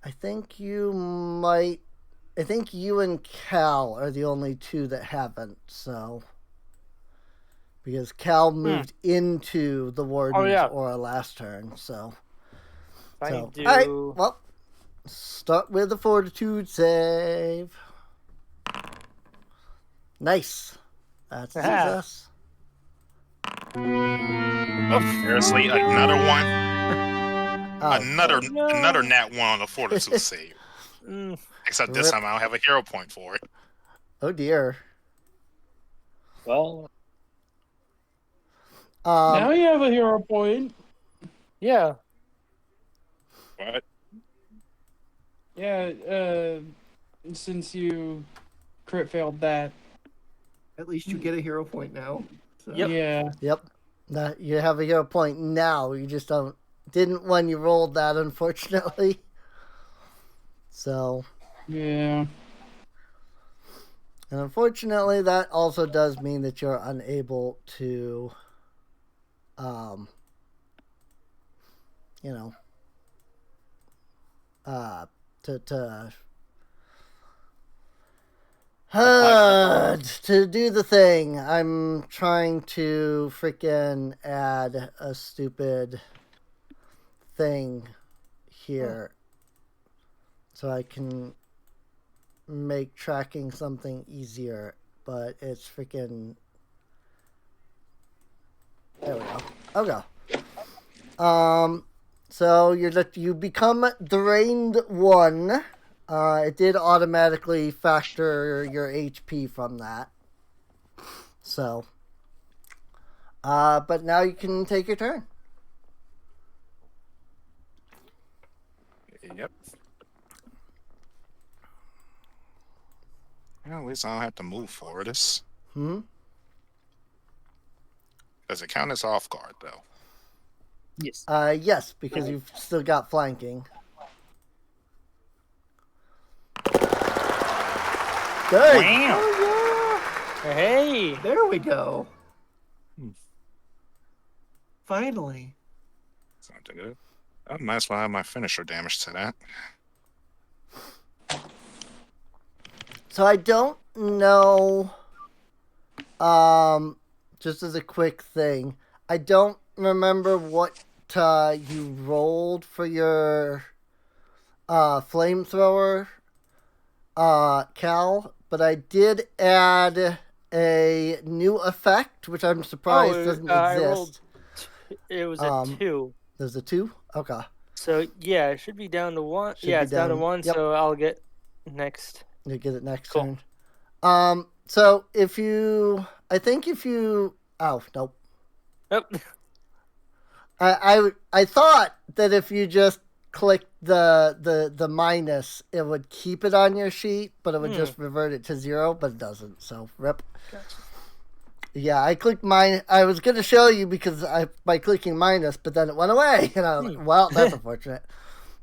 I think you and Cal are the only two that haven't, so. Because Cal moved into the Warden's aura last turn, so. Alright, well, start with the fortitude save. Nice. That's a success. Oh, seriously, another one. Another nat 1 on the fortitude save. Except this time I don't have a hero point for it. Oh dear. Well. Now you have a hero point. Yeah. What? Yeah. Since you crit failed that. At least you get a hero point now. So. Yep. Yeah. Yep. That you have a hero point now. You just didn't when you rolled that, unfortunately. So. Yeah. And unfortunately, that also does mean that you're unable to, to do the thing. I'm trying to freaking add a stupid thing here so I can make tracking something easier, but it's freaking. There we go. Okay. So you become drained 1. It did automatically factor your HP from that. So. But now you can take your turn. Yep. Well, at least I don't have to move for this. Does it count as off guard, though? Yes. Yes, because you've still got flanking. Good. Wow. Oh, Hey. yeah. There we go. Finally. Something good. I might as well have my finisher damage to that. So I don't know, just as a quick thing, I don't remember what you rolled for your flamethrower, Cal, but I did add a new effect, which I'm surprised doesn't exist. It was a 2. There's a 2? Okay. So, yeah, it should be down to 1. Should yeah, be it's down to 1, yep. so I'll get next. You get it next Cool. turn. So oh, nope. Nope. I thought that if you just clicked the minus, it would keep it on your sheet, but it would just revert it to 0, but it doesn't. So rip. Gotcha. Yeah, I clicked minus. I was going to show you by clicking minus, but then it went away, and I was like, well, that's unfortunate.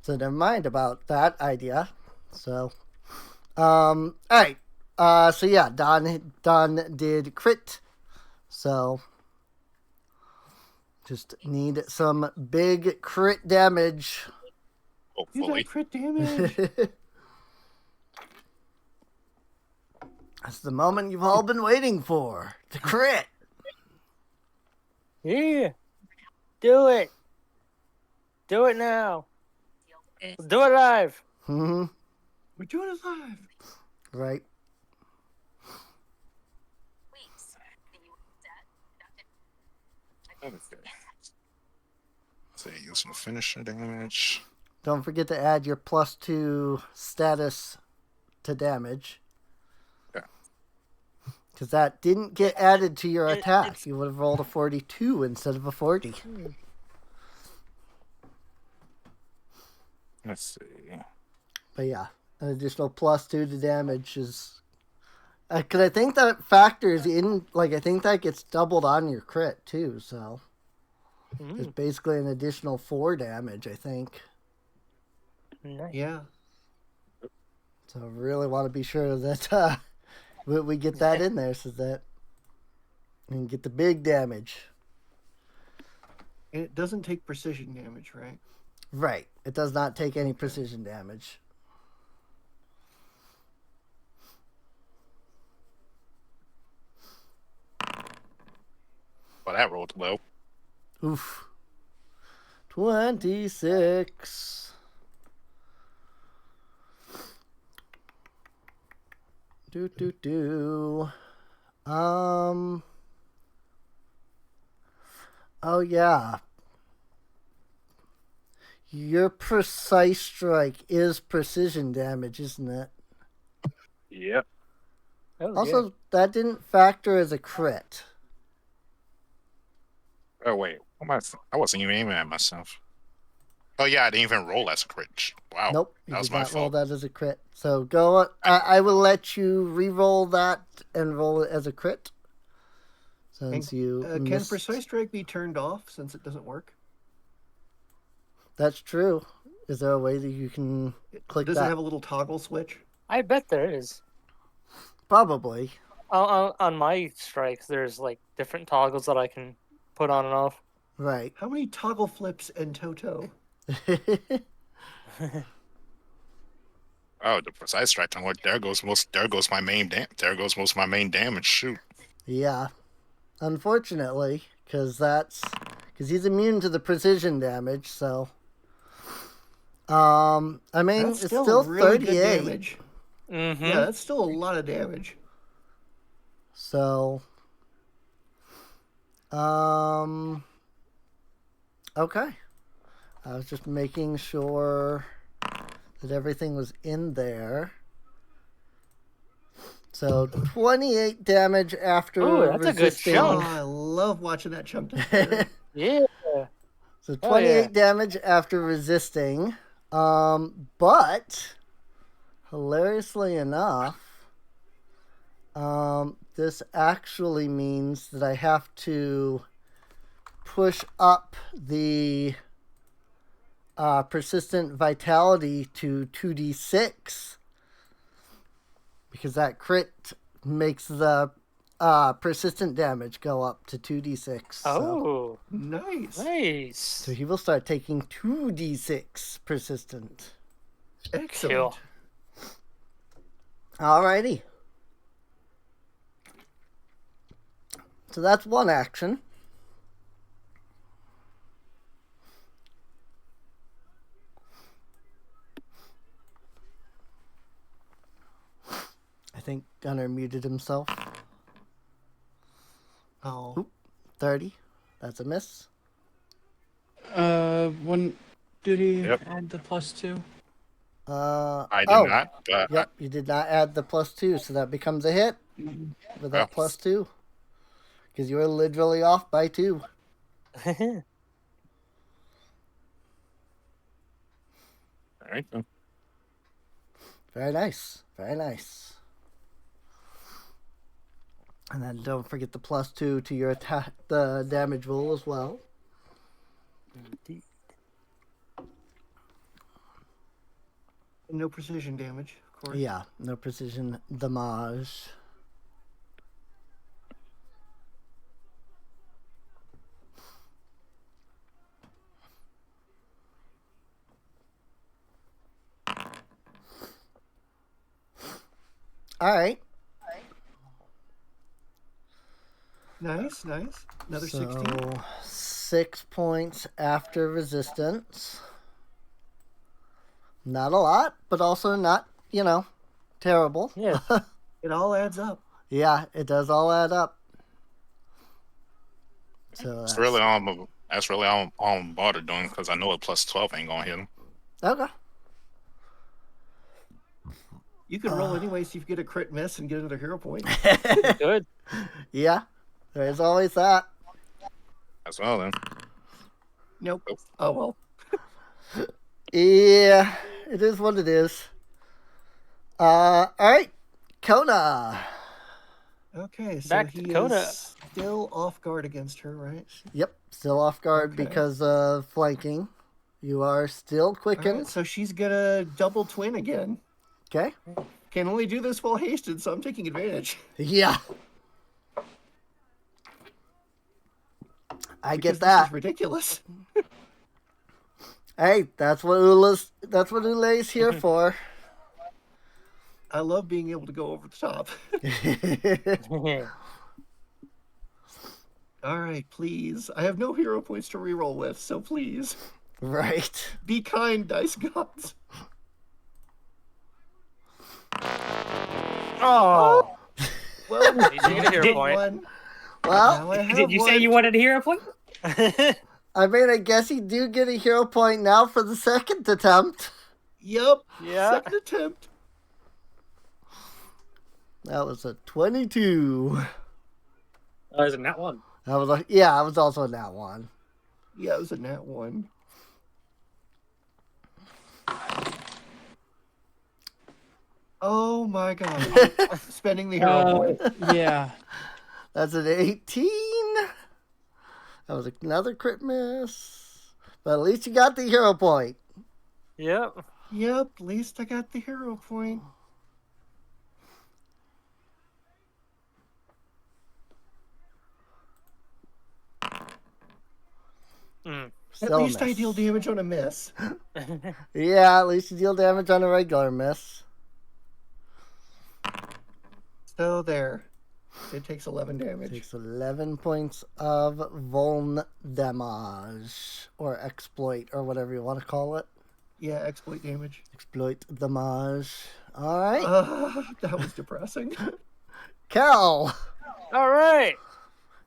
So never mind about that idea. So, all right. So yeah, Don did crit. So just need some big crit damage. You Hopefully. got crit damage. That's the moment you've all been waiting for. The crit. Yeah. Do it. Do it now. Do it live. Mm-hmm. We're doing it live. Right. So use some finisher damage. Don't forget to add your +2 status to damage. Yeah. Because that didn't get added to your attack. it's- You would have rolled a 42 instead of a 40. Let's see. But yeah, an additional +2 to damage is... Because I think that factors in... Like, I think that gets doubled on your crit, too, so... It's basically an additional 4 damage, I think. Nice. Yeah. So I really want to be sure that we get that in there so that we can get the big damage. And it doesn't take precision damage, right? Right. It does not take any precision damage. Well, that rolled low. Oof. 26. Do. Oh, yeah. Your precise strike is precision damage, isn't it? Yep. Oh, Also, that didn't factor as a crit. Oh wait, I wasn't even aiming at myself. Oh yeah, I didn't even roll as a crit. Wow. Nope, you that was did my not roll fault. that as a crit. So go. I will let you re-roll that and roll it as a crit. Since you Can missed. precise strike be turned off since it doesn't work? That's true. Is there a way that you can click Does that? it have a little toggle switch? I bet there is. Probably. On my strikes, there's like different toggles that I can put on and off. Right. How many toggle flips in Toto? Oh, the precise strike. I'm like, there goes most my main most of my main damage. Shoot. Yeah. Unfortunately, because he's immune to the precision damage. So. I mean, That's it's still still really 38. good damage. Mm-hmm. Yeah, that's still a lot of damage. So. Okay. I was just making sure that everything was in there. So 28 damage after Ooh, that's a good resisting. chunk. Oh, I love watching that chunk disappear. Yeah. So Oh, 28 yeah. damage after resisting. But hilariously enough, this actually means that I have to push up the persistent vitality to 2d6 because that crit makes the persistent damage go up to 2d6. So. Oh, Nice. nice. So he will start taking 2d6 persistent. Excellent. Alrighty. So that's one action. I think Gunnar muted himself. Oh. Oop, 30. That's a miss. When did he Yep. add the +2? I did oh, not. But Yep, you did not add the +2, so that becomes a hit with that Well. +2. Because you were literally off by 2. All right. Then. Very nice. Very nice. And then don't forget the +2 to your attack, the damage roll as well. No precision damage, of course. Yeah, no precision damage. All right. Nice. Another So 16. 6 points after resistance. Not a lot, but also not, terrible. Yeah. It all adds up. Yeah, it does all add up. So That's really all I'm bothered doing because I know a plus 12 ain't gonna hit him. Okay. You can roll anyway, so you get a crit miss and get another hero point. Good. Yeah, there's always that. As well, then. Nope. Oh, well. Yeah, it is what it is. All right, Kona. Okay, so Back to he Kona. is still off guard against her, right? Yep, still off guard Okay. because of flanking. You are still All quickened. right, so she's gonna double twin again. Okay. Can only do this while hasted, so I'm taking advantage. Yeah. I Because get that. This is ridiculous. Hey, that's what Ulay's here for. I love being able to go over the top. All right, please. I have no hero points to reroll with, so please Right. be kind, dice gods. Oh. Well, You did get a hero point. one. Well, Now I have Did you say one. you wanted a hero point? I mean, I guess you do get a hero point now for the second attempt. Yep. Yeah. Second attempt. That was a 22. Oh, is it not one? I was also in that one. Yeah, it was a nat 1. Oh my god. Spending the hero point. Yeah. That's an 18. That was another crit miss. But at least you got the hero point. Yep. Yep, at least I got the hero point. At Still a least I miss. deal damage on a miss. Yeah, at least you deal damage on a regular miss. So there. It takes 11 damage. Takes 11 points of vuln damage. Or exploit, or whatever you want to call it. Yeah, exploit damage. Exploit damage. Alright. That was depressing. Cal, All right.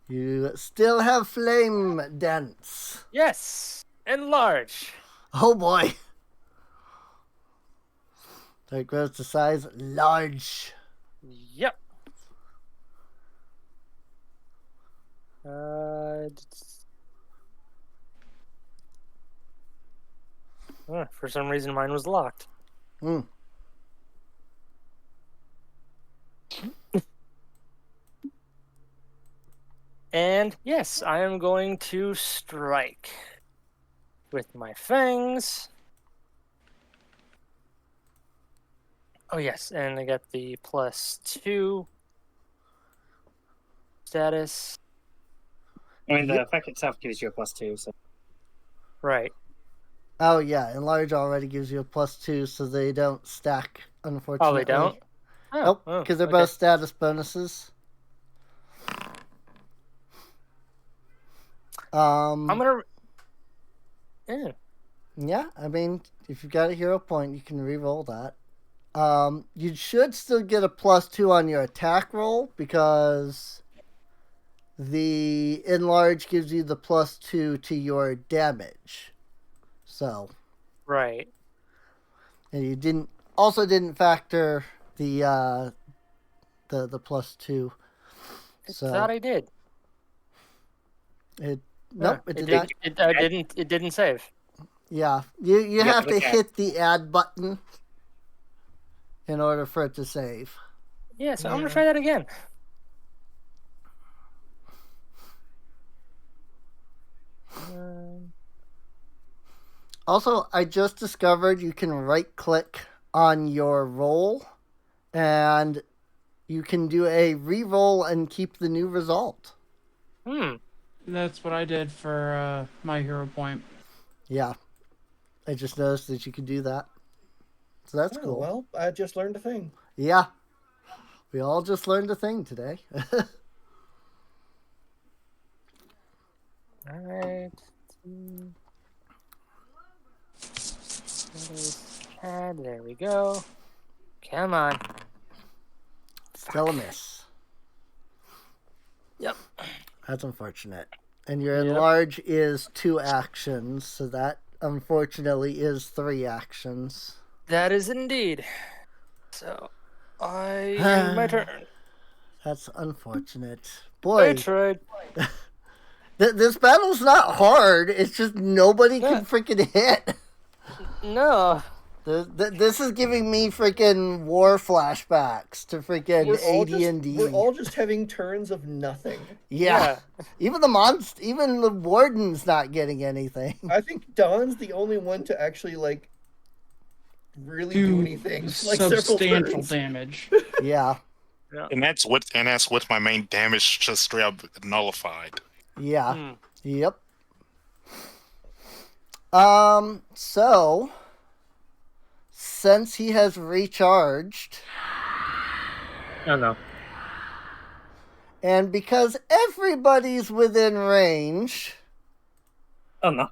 you still have flame dents. Yes. Enlarge. Oh boy. So it grows to size large. Yep. For some reason, mine was locked. Hmm. And yes, I am going to strike with my fangs. Oh yes, and I got the +2 status. I mean, the effect itself gives you a +2, so. Right. Oh yeah, enlarge already gives you a +2, so they don't stack, unfortunately. Oh, they don't? Nope, because they're both status bonuses. I'm gonna. Yeah. Yeah, I mean, if you've got a hero point, you can re-roll that. You should still get a +2 on your attack roll because the enlarge gives you the +2 to your damage. So. Right. And you didn't factor the +2. I So thought I did. nope, it did did, not. It didn't save. Yeah, you have to look at- hit the add button in order for it to save. Yeah, so I'm gonna try that again. Also, I just discovered you can right click on your roll, and you can do a re-roll and keep the new result. That's what I did for my hero point. Yeah. I just noticed that you could do that. So that's cool. Well, I just learned a thing. Yeah. We all just learned a thing today. All right. There we go. Come on. Still a miss. Yep. That's unfortunate. And your Yep. enlarge is 2 actions, so that unfortunately is 3 actions. That is indeed. So, my turn. That's unfortunate. I Boy, tried. this battle's not hard. It's just nobody can Yeah. freaking hit. No. This is giving me freaking war flashbacks to freaking AD&D. We're all just having turns of nothing. Yeah. Even the Warden's not getting anything. I think Don's the only one to actually like really do anything. Like Substantial several turns. damage. Yeah. And that's with my main damage just straight up nullified. Yeah. Yep. So since he has recharged, Oh no. and because everybody's within range, Oh no.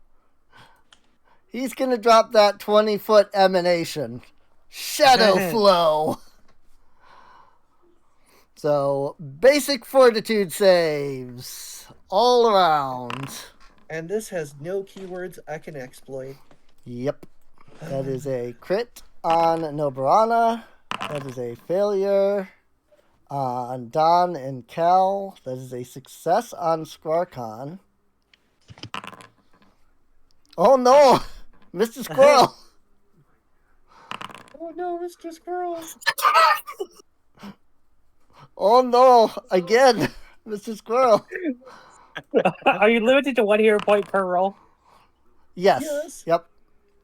he's gonna drop that 20-foot emanation. Shadow flow. So basic fortitude saves all around. And this has no keywords I can exploit. Yep. That is a crit on Nobarana. That is a failure on Don and Cal. That is a success on Squarkon. Oh no! Mr. Squirrel! Oh no, Mr. Squirrel! Oh no! Again! Mr. Squirrel! Are you limited to 1 hero point per roll? Yes. Yes. Yep.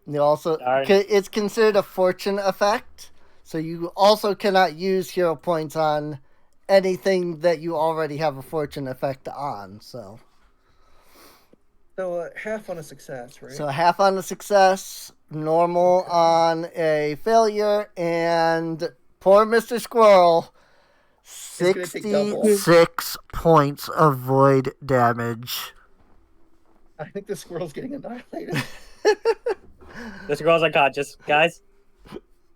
You also, Darn. it's considered a fortune effect, so you also cannot use hero points on anything that you already have a fortune effect on. So Half on a success, right? So half on a success, normal on a failure, and poor Mr. Squirrel, gonna take double. 66 points of void damage. I think the squirrel's getting annihilated. This girl's unconscious, guys.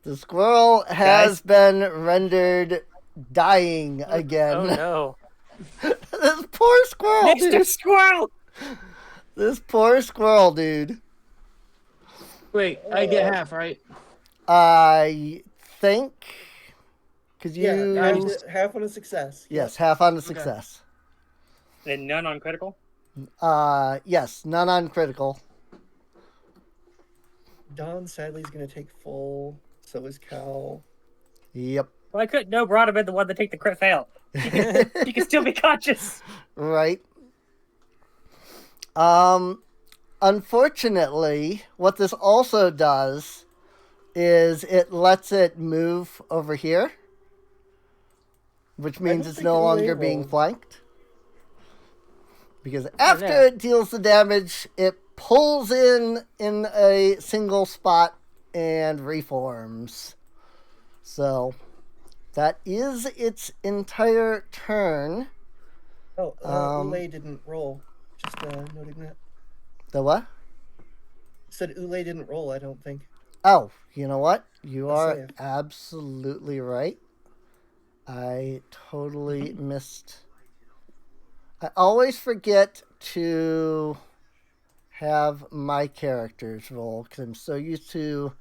The squirrel has been rendered dying again. Oh no. This poor squirrel, Mr. dude. Squirrel! This poor squirrel, dude. Wait, I get half, right? I think, because you... Yeah, half on a success. Yes, half on the success. And none on critical? Yes, none on critical. Don sadly is going to take full. So is Cal. Yep. Well, I couldn't know Broad have been the one to take the crit fail. You can still be conscious. Right. Unfortunately, what this also does is it lets it move over here, which means it's no longer being flanked. Because after it deals the damage, it pulls in a single spot and reforms. So that is its entire turn. Oh, Ule didn't roll. Just noting that. The what? Said Ule didn't roll, I don't think. Oh, you know what? You are save. absolutely right. I totally missed. I always forget to have my characters roll because I'm so used to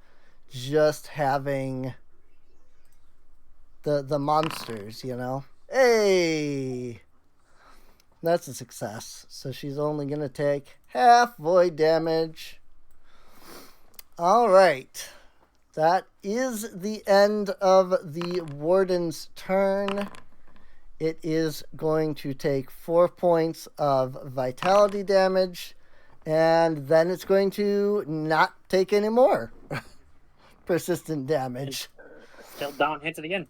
just having the monsters, you know? Hey! That's a success. So she's only going to take half void damage. All right. That is the end of the Warden's turn. It is going to take 4 points of vitality damage, and then it's going to not take any more. persistent damage. Till Dawn hits it again.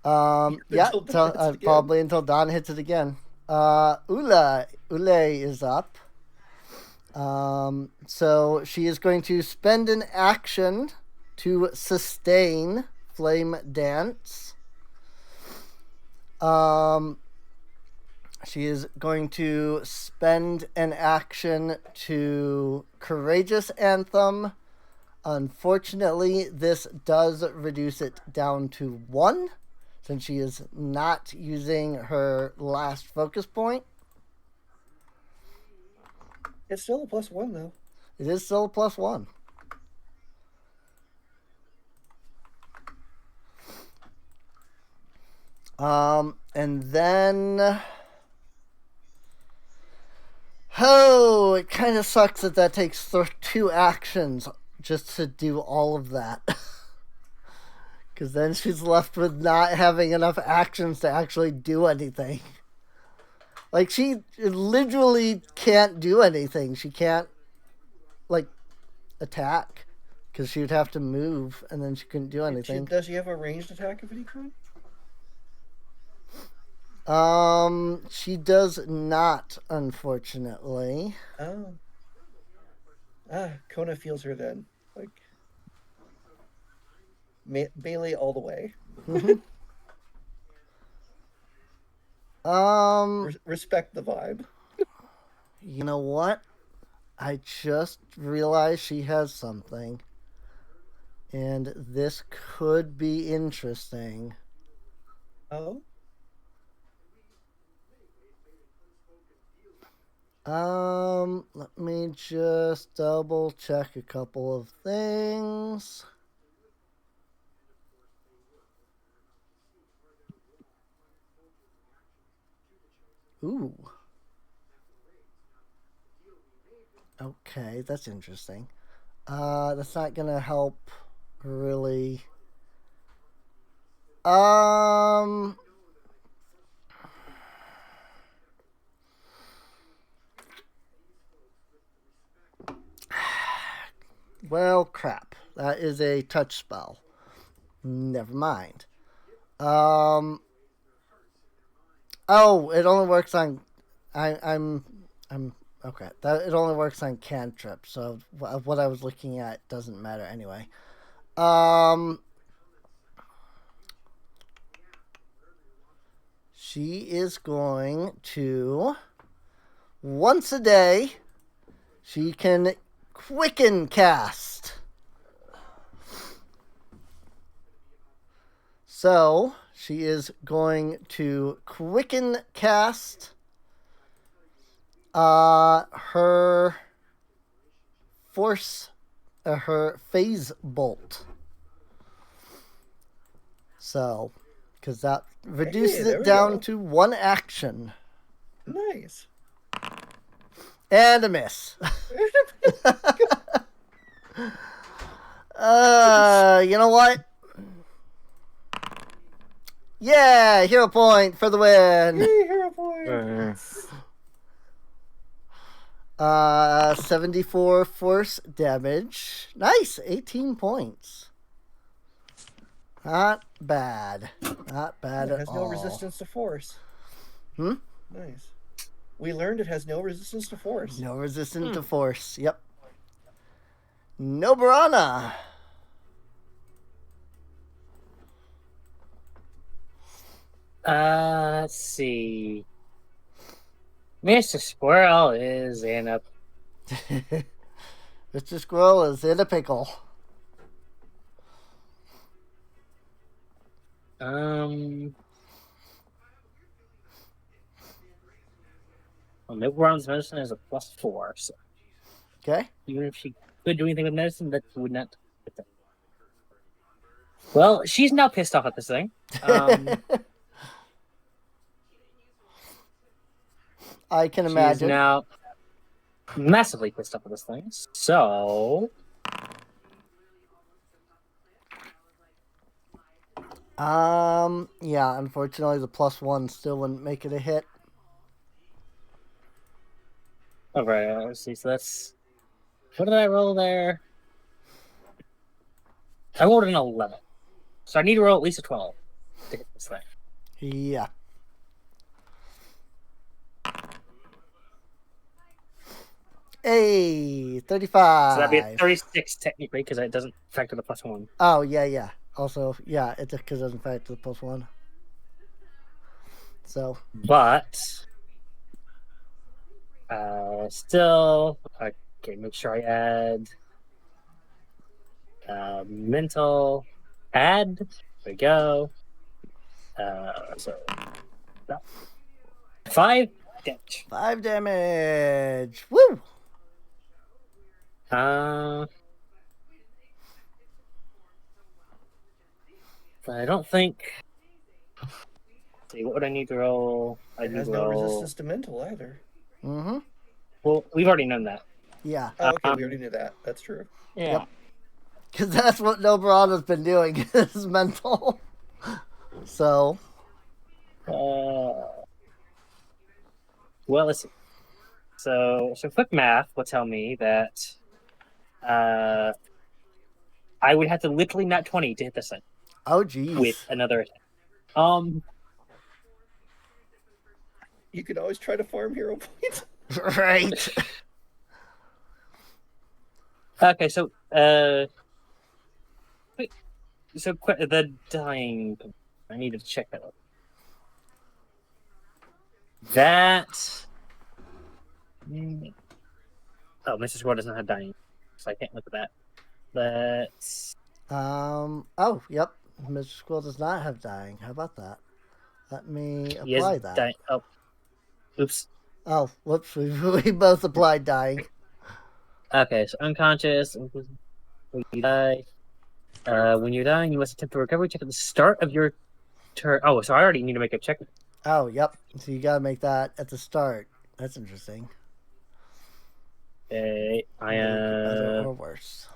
Yeah, Until Dawn hits it again. probably until Dawn hits it again. Ule is up. So she is going to spend an action to sustain Flame Dance. She is going to spend an action to Courageous Anthem. Unfortunately, this does reduce it down to 1, since she is not using her last focus point. It's still a +1 though. It is still a +1. And then... Oh, it kind of sucks that takes 2 actions just to do all of that. Because then she's left with not having enough actions to actually do anything. Like, she literally can't do anything. She can't, like, attack. Because she would have to move, and then she couldn't do anything. Does she have a ranged attack of any kind? She does not, unfortunately. Oh. Kona feels her then. Like, Bailey all the way. Respect the vibe. You know what? I just realized she has something. And this could be interesting. Oh? Let me just double check a couple of things. Ooh. Okay, that's interesting. That's not gonna help, really. Well, crap. That is a touch spell. Never mind. Oh, it only works on... I'm okay. It only works on cantrips, so what I was looking at doesn't matter anyway. She is going to... Once a day, she can Quicken cast. So she is going to Quicken cast her force, her phase bolt. So, because that reduces it down to 1 action. Nice. And a miss. You know what? Yeah, hero point for the win. Yay, hero point. 74 force damage. Nice, 18 points. Not bad. Not bad at all. It has no resistance to force. Nice. We learned it has no resistance to force. No resistance to force. Yep. No Barana. Let's see. Mr. Squirrel is in a... Mr. Squirrel is in a pickle. Well, Milkworm's medicine is a +4, so Okay. even if she could do anything with medicine, that would not hit them. Well, she's now pissed off at this thing. I can imagine. She's now massively pissed off at this thing. So... yeah, unfortunately the +1 still wouldn't make it a hit. Alright, let's see. So that's... What did I roll there? I rolled an 11. So I need to roll at least a 12 to hit this thing. Yeah. Hey, 35. So that'd be a 36 technically, because it doesn't factor the +1. Oh, yeah. Also, yeah, it's because it doesn't factor the +1. So. But still, okay. Make sure I add mental. Add. There we go. So 5 damage. 5 damage. Woo! I don't think. Let's see, what would I need to roll? It has no resistance to mental either. Mm-hmm. Well, we've already known that. Yeah. Oh, okay, we already knew that. That's true. Yeah. Yep. Because that's what Nobrana's been doing, is mental. So. Well, let's see. So quick math will tell me that I would have to literally not 20 to hit this thing Oh, geez. with another attack. You can always try to farm hero points. Right. Okay, so wait, so the dying. I need to check that out. That. Oh, Mrs. War doesn't have dying, so I can't look at that. Let's. Oh, yep. Mr. Squill does not have dying. How about that? Let me He has apply that. Oh, oops. Oh, whoops. We both applied dying. Okay, so unconscious. When you die, when you're dying, you must attempt a recovery check at the start of your turn. Oh, so I already need to make a check. Oh, yep. So you gotta make that at the start. That's interesting. Okay, Other or worse.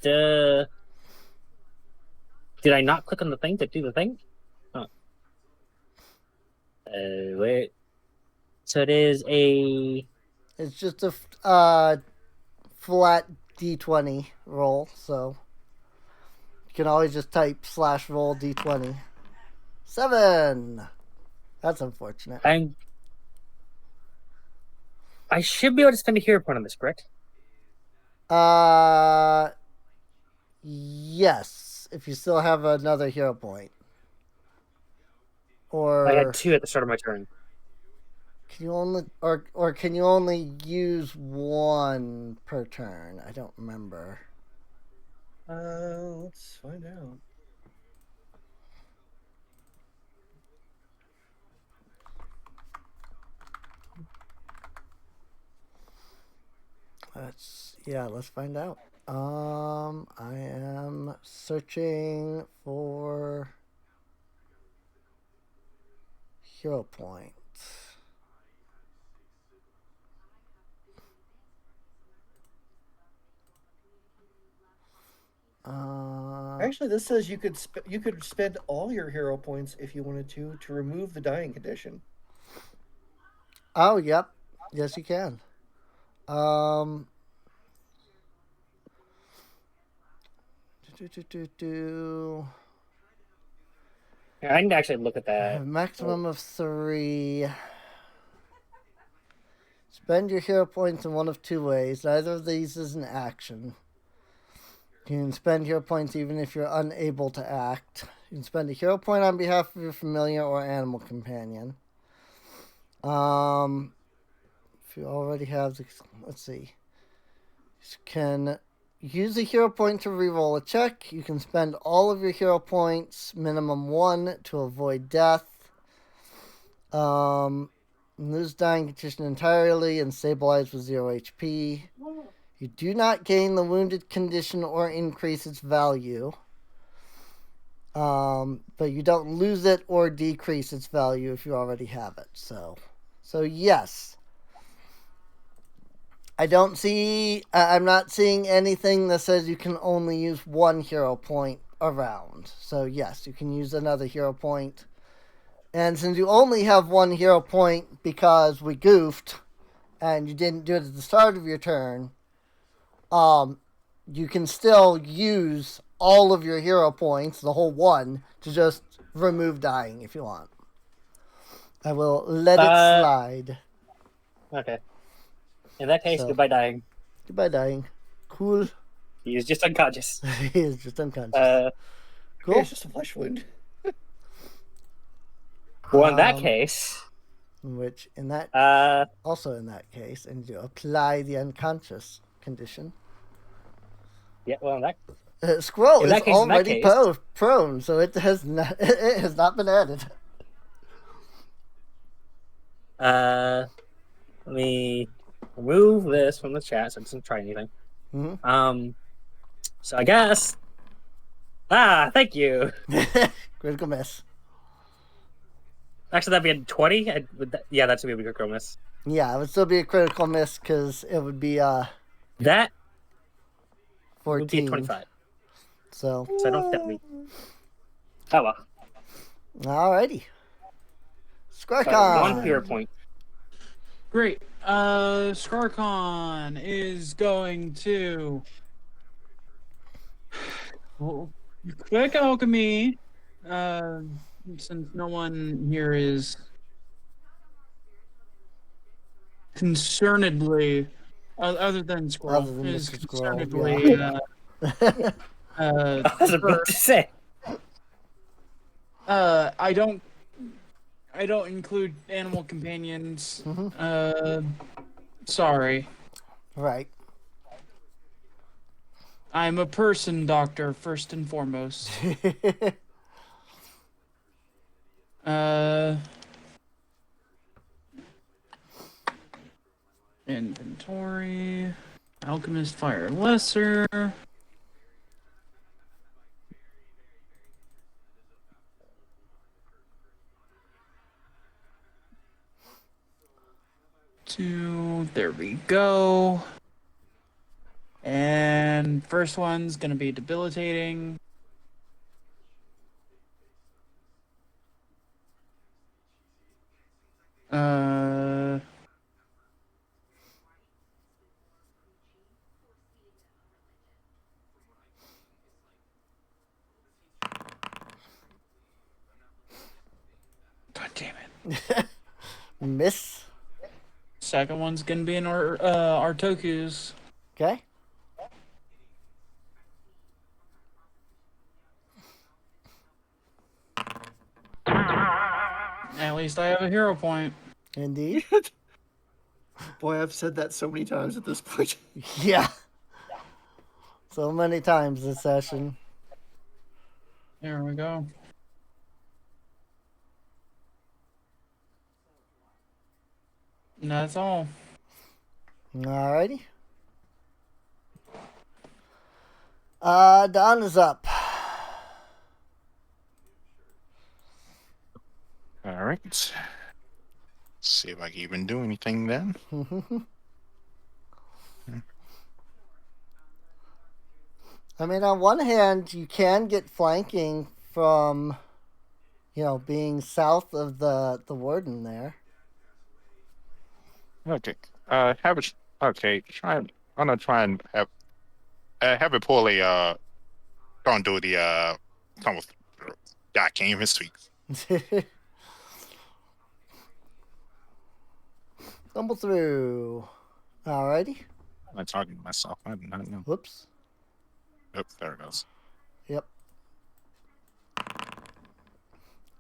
Did I not click on the thing to do the thing? Huh. Wait. So it is a. It's just a flat D20 roll, so you can always just type /roll D20. 7. That's unfortunate. I should be able to spend a hero point on this, correct? Yes, if you still have another hero point. Or I had 2 at the start of my turn. can you only or can you only use 1 per turn? I don't remember. Let's find out. Let's find out. I am searching for hero point. Actually, this says you could spend all your hero points if you wanted to remove the dying condition. Oh, yep. Yes, you can. Yeah, I need to actually look at that. A maximum of 3. Spend your hero points in one of 2 ways. Neither of these is an action. You can spend hero points even if you're unable to act. You can spend a hero point on behalf of your familiar or animal companion. If you already have the, let's see. You can use a hero point to reroll a check. You can spend all of your hero points, minimum 1, to avoid death. Lose dying condition entirely and stabilize with 0 HP. You do not gain the wounded condition or increase its value. But you don't lose it or decrease its value if you already have it. So yes. I'm not seeing anything that says you can only use 1 hero point around. So yes, you can use another hero point. And since you only have 1 hero point because we goofed and you didn't do it at the start of your turn, you can still use all of your hero points, the whole one, to just remove dying if you want. I will let it slide. Okay. In that case, So- goodbye dying. Goodbye, dying. Cool. He is just unconscious. He is just unconscious. Yeah, Cool. it's just a flesh wound. Well, in that case, Which, in that, also in that case, and you apply the unconscious condition. yeah. Well, in that Squirrel In is that case- in that already case- prone, so it has not. It has not been added. let me remove this from the chat so it doesn't try anything. Mhm. So I guess. Thank you. Critical miss. Actually, that'd be a 20. Yeah, that's gonna be a critical miss. Yeah, it would still be a critical miss because it would be That 14. would be a 25. So So I don't think that would be. Oh well. alrighty. So Squarcon. 1 hero point. Great. Scarcon is going to quick alchemy. Since no one here is concernedly, other than Squirrel, Other than is Mr. Squirrel, concernedly. I was about to say. I don't include animal companions. Sorry. Right. I'm a person doctor first and foremost. Inventory. Alchemist Fire Lesser. There we go. And first one's gonna be debilitating. God damn it. Miss. Second one's gonna be an Artoku's. Okay. At least I have a hero point. Indeed. Boy, I've said that so many times at this point. Yeah. So many times this session. There we go. And that's all. Alrighty. Don is up. All right. See if I can even do anything then. I mean, on one hand, you can get flanking from, being south of the Warden there. Okay. Have it. Okay. I'm gonna try and have it pull a try and do the tumble. I can't even speak. Stumble through. Alrighty. I'm talking to myself. I do not know. Whoops. Yep, there it goes. Yep.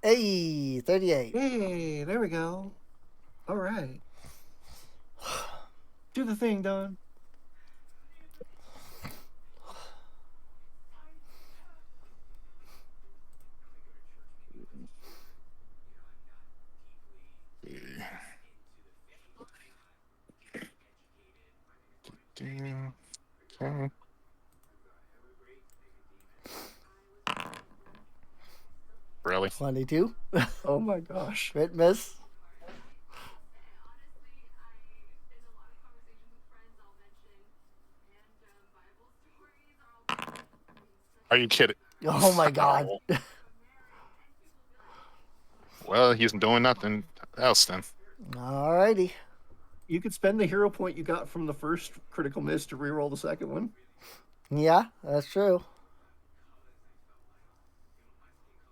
Hey, 38. Hey, there we go. All right. Do the thing, Don. Okay. Really? 22. Oh my gosh. Crit miss. Are you kidding? Oh my god. Well, he's doing nothing else then. Alrighty. You could spend the hero point you got from the first critical miss to reroll the second one. Yeah, that's true.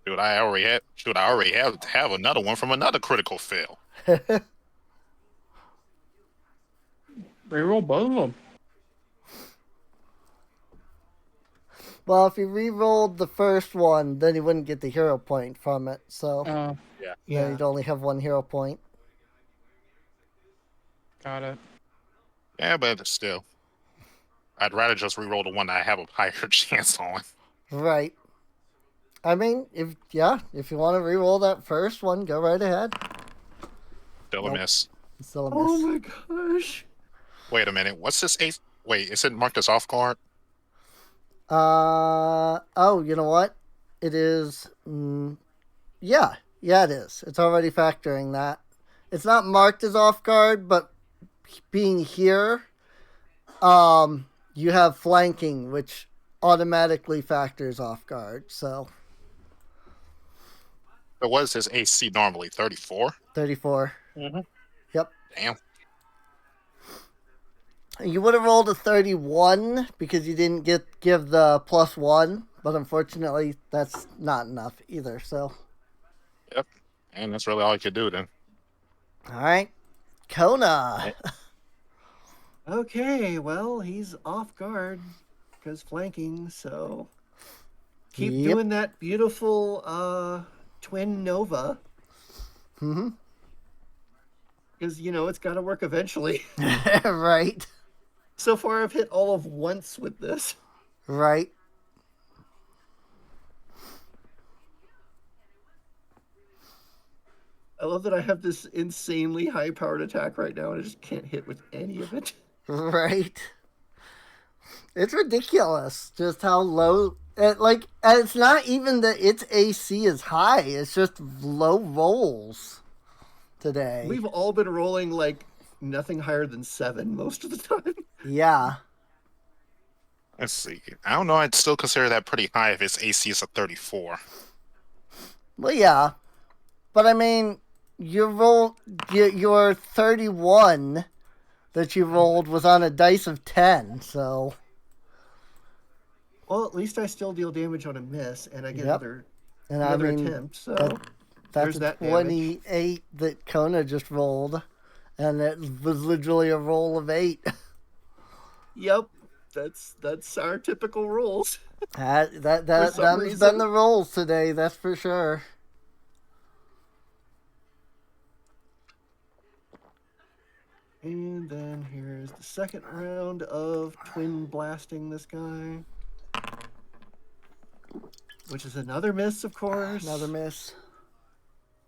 Dude, I already have another one from another critical fail. Reroll both of them. Well, if you re-rolled the first one, then you wouldn't get the hero point from it. So Oh, then Yeah. you'd only have one hero point. got it. Yeah, but still, I'd rather just re-roll the one that I have a higher chance on. Right. I mean, if you want to re-roll that first one, go right ahead. Still a Nope. miss. It's still a miss. Oh my gosh. Wait a minute. What's this eighth? Wait, is it marked as off guard? Oh, you know what? It is. Yeah, it is. It's already factoring that. It's not marked as off guard, but being here, you have flanking, which automatically factors off guard. So But what is his AC normally? 34? 34. Mm-hmm. Yep. Damn. You would have rolled a 31 because you didn't give the +1, but unfortunately, that's not enough either. So, Yep. And that's really all I could do then. all right, Kona. Okay, well, he's off guard because flanking, so keep Yep. doing that beautiful twin nova. Mm-hmm. Because, it's got to work eventually. Right. So far, I've hit all of once with this. Right. I love that I have this insanely high-powered attack right now, and I just can't hit with any of it. Right. It's ridiculous just how low. And it's not even that its AC is high. It's just low rolls today. We've all been rolling, nothing higher than 7 most of the time. Yeah. Let's see. I don't know. I'd still consider that pretty high if its AC is a 34. Well, yeah. But I mean, your 31 that you rolled was on a dice of 10, so. Well, at least I still deal damage on a miss, and I get Yep. And another I mean, attempt, so that's there's a that 28 that Kona just rolled. And it was literally a roll of 8. Yep, that's our typical rules. That's some been reason. the rolls today, that's for sure. And then here's the second round of twin blasting this guy. Which is another miss, of course. Another miss.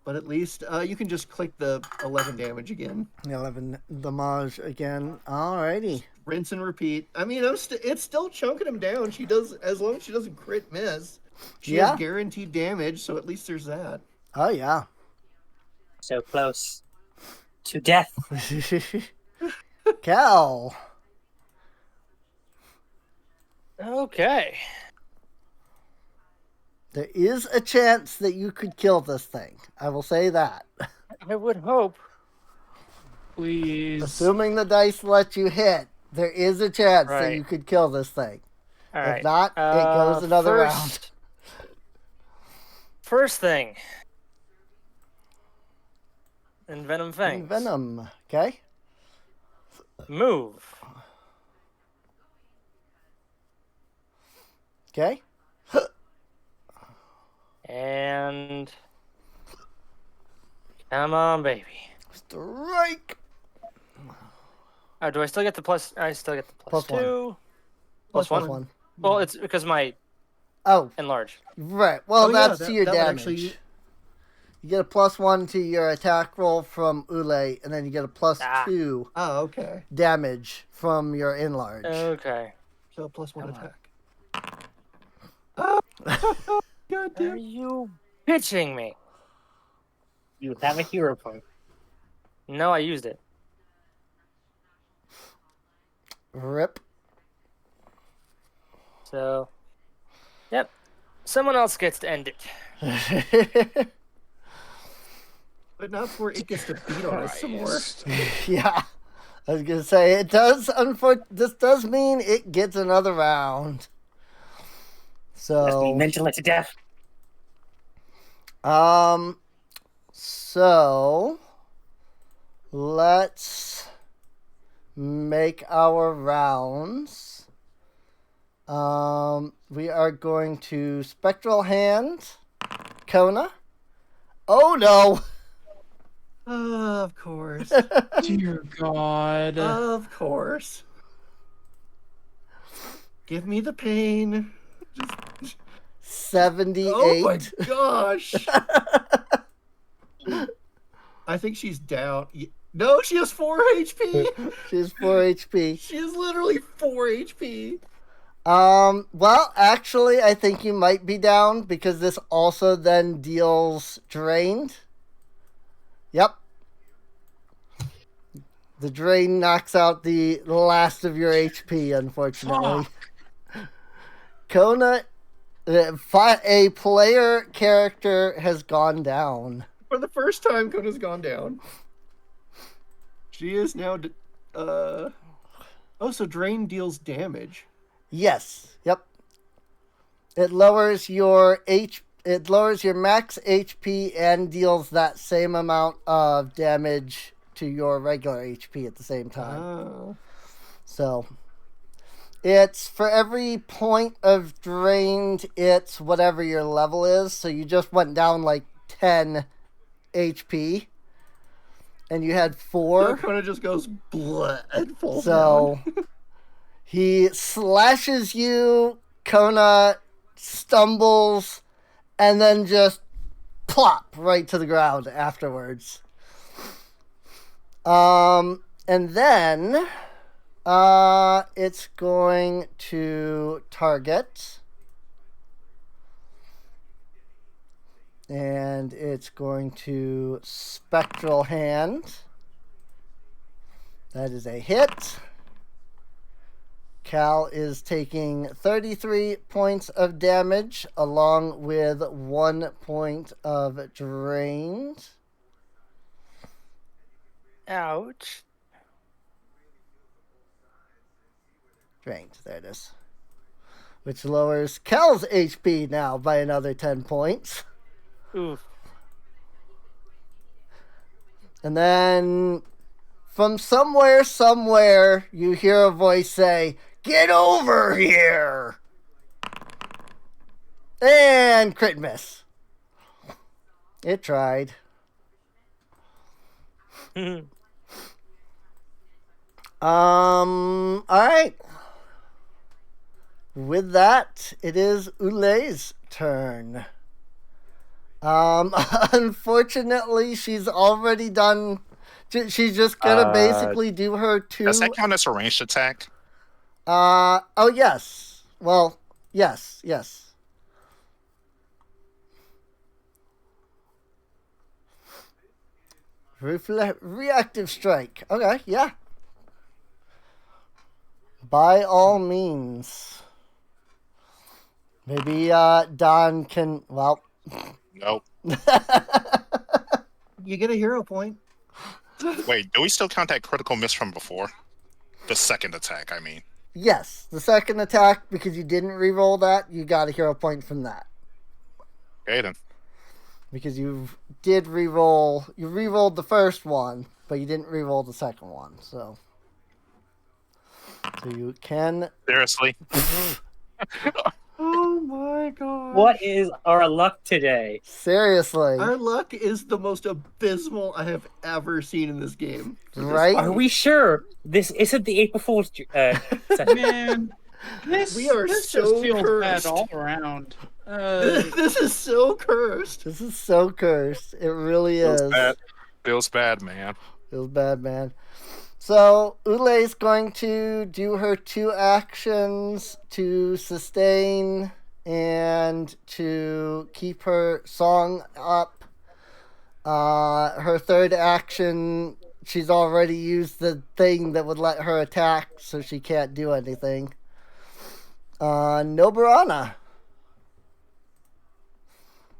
But at least you can just click the 11 damage again. 11 damage again. Alrighty. Rinse and repeat. I mean, it's still chunking him down. She does, as long as she doesn't crit miss. She Yeah. has guaranteed damage, so at least there's that. Oh, yeah. So close to death. Cal. Okay. There is a chance that you could kill this thing. I will say that. I would hope. Please. Assuming the dice let you hit, there is a chance that Right. you could kill this thing. All If right. not, it goes another round. First thing. Envenom Fangs. Venom. Okay. Move. Okay. And come on, baby. Strike. Oh, do I still get the plus? I still get the Plus one. 2. Plus Plus one? one. Well, it's because my Oh, enlarge. right. Well, Oh, yeah, that's that- to your that would damage. actually- You get a +1 to your attack roll from Ule, and then you get a +2 Oh, okay. damage from your enlarge. Okay. So +1 Come on. attack. Oh, God Are damn. you pitching me? You have a hero point. No, I used it. Rip. So, yep. Someone else gets to end it. But not before it gets to beat on us some more. Yeah. I was gonna say it does. This does mean it gets another round. Must be So, mental to death. so let's make our rounds. We are going to Spectral Hand, Kona. Oh no! Of course. Dear God. Of course. Give me the pain. 78. Oh my gosh. I think she's down. No, she has 4 HP. She's 4 HP. She is literally 4 HP. Well, actually, I think you might be down because this also then deals drained. Yep. The drain knocks out the last of your HP, unfortunately. Kona, a player character has gone down. For the first time, Kona's gone down. She is now. Oh, so drain deals damage. Yes. Yep. It lowers your It lowers your max HP and deals that same amount of damage to your regular HP at the same time. Oh. So it's for every point of drained, it's whatever your level is. So you just went down like 10 HP. And you had 4. So Kona just goes bleh and falls So down. he slashes you, Kona stumbles, and then just plop right to the ground afterwards. And then it's going to target. And it's going to Spectral Hand. That is a hit. Cal is taking 33 points of damage along with 1 point of drained. Ouch. Drained, there it is. Which lowers Cal's HP now by another 10 points. Oof. And then from somewhere, you hear a voice say, "Get over here!" And crit miss. It tried. Alright. With that, it is Ule's turn. Unfortunately, she's already done. She's just gonna basically do her 2. Does that count as a ranged attack? Oh, yes. Well, yes. Reactive strike. Okay, yeah. By all means. Maybe Don can. Well. Nope. You get a hero point. Wait, do we still count that critical miss from before? The second attack, I mean. Yes, the second attack, because you didn't reroll that, you got a hero point from that. Okay, then. Because you did reroll. You rerolled the first one, but you didn't reroll the second one, so you can. Seriously? Oh my god. What is our luck today? Seriously. Our luck is the most abysmal I have ever seen in this game. Right? Are we sure this isn't the April Fool's session? Man, this So just feels cursed. bad all around. This is so cursed. This is so cursed. It really is. Feels bad, man. Feels bad, man. So, Ule's going to do her 2 actions to sustain and to keep her song up. Her third action, she's already used the thing that would let her attack, so she can't do anything. Noburana.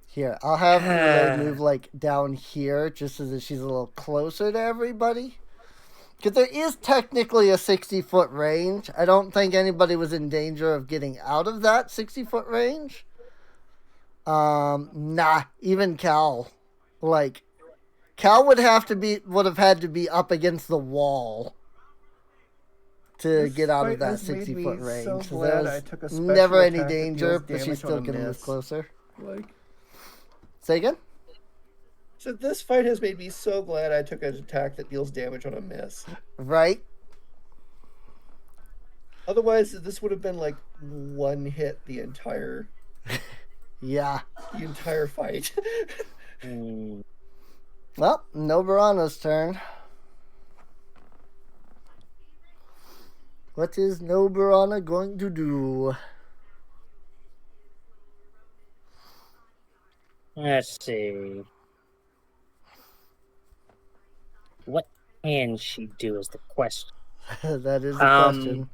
Here, I'll have Ule move, like, down here, just so that she's a little closer to everybody. Because there is technically a 60-foot range. I don't think anybody was in danger of getting out of that 60-foot range. Nah, even Cal. Like, Cal would have had to be up against the wall to This get out of fight that has made 60-foot me range. so So glad there I was took a special never any attack that danger, deals but she damage still on a can move miss. closer. Like, Say again? so this fight has made me so glad I took an attack that deals damage on a miss. Right? Otherwise, this would have been like one hit the entire Yeah. fight. Hmm. Well, Noburana's turn. What is Noburana going to do? Let's see. What can she do is the question. That is the question.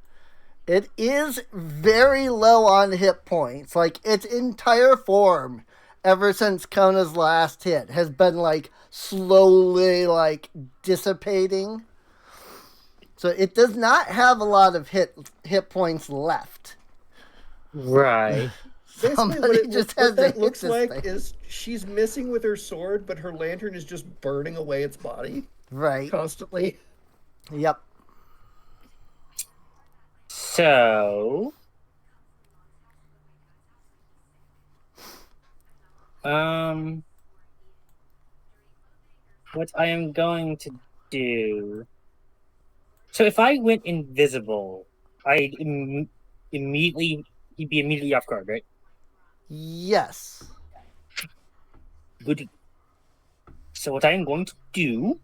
It is very low on hit points. Like, its entire form, ever since Kona's last hit, has been, like, slowly, like, dissipating. So it does not have a lot of hit points left. Right. Basically, just what has to that hit looks this like thing. is she's missing with her sword, but her lantern is just burning away its body Right. constantly. Yep. So, what I am going to do. So if I went invisible, I'd immediately he'd be immediately off guard, right? Yes. Good. So what I am going to do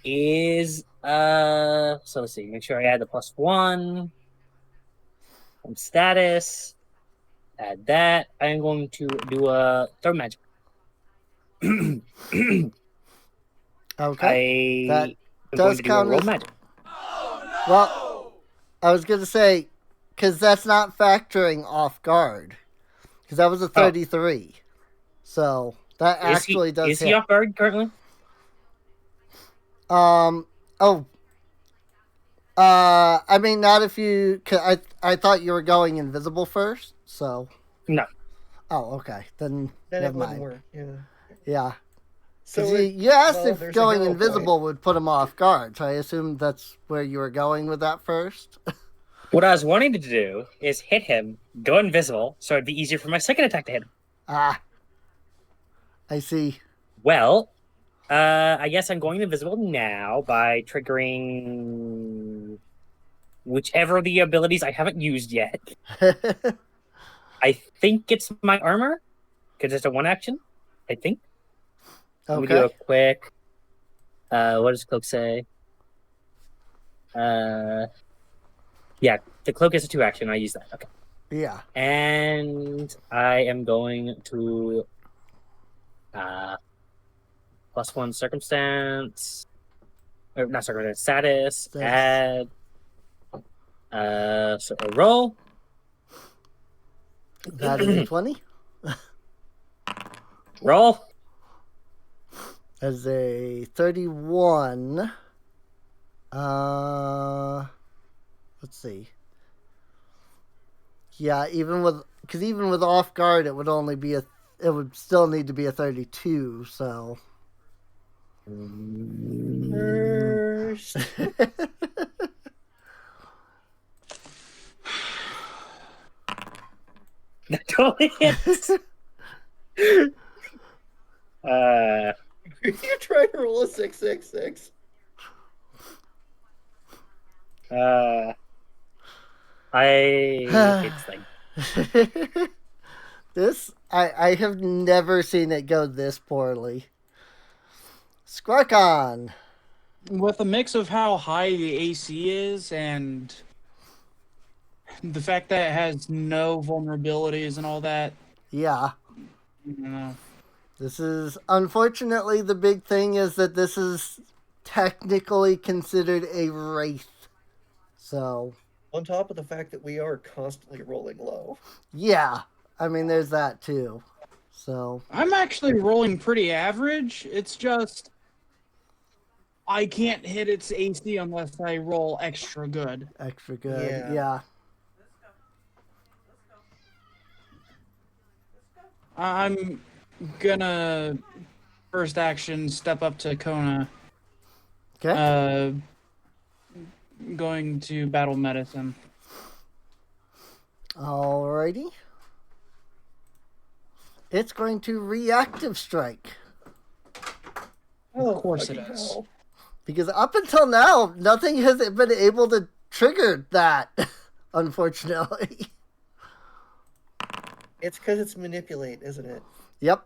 is so let's see, make sure I add the +1 from status. Add that. I am going to do a throw magic. Okay. That I'm does going to do a count roll as... magic. Well, I was going to say, because that's not factoring off guard. Because that was a 33. So, that actually does Is hit. he off guard currently? I mean, not if you... I thought you were going invisible first, so... No. Oh, okay. Then it never wouldn't mind. work. Yeah. Yeah. So you asked if there's a going hero invisible point. would put him off guard, so I assumed that's where you were going with that first. What I was wanting to do is hit him, go invisible, so it'd be easier for my second attack to hit him. Ah. I see. Well, I guess I'm going invisible now by triggering whichever of the abilities I haven't used yet. I think it's my armor, because it's a 1 action. I think. Let me do a quick. What does cloak say? Yeah, the cloak is a 2 action. I use that. Okay. Yeah. And I am going to +1 circumstance. Or not circumstance, status. Add. So a roll. That is a 20. Roll. As a 31. Let's see. Yeah, even with off guard, it would only be it would still need to be a 32. So. First. That totally hits. You try to roll a 666. It's like this. I have never seen it go this poorly. Squarkon. With a mix of how high the AC is and the fact that it has no vulnerabilities and all that. Yeah. You know. This is, unfortunately, the big thing is that this is technically considered a wraith. So. On top of the fact that we are constantly rolling low. Yeah. I mean, there's that too. So. I'm actually rolling pretty average. It's just I can't hit its AC unless I roll extra good. Extra good. Yeah. Yeah. I'm gonna first action step up to Kona. Okay. Going to battle medicine. Alrighty. It's going to reactive strike. Of course it fucking is. hell. Because up until now, nothing has been able to trigger that, unfortunately. It's because it's manipulate, isn't it? Yep.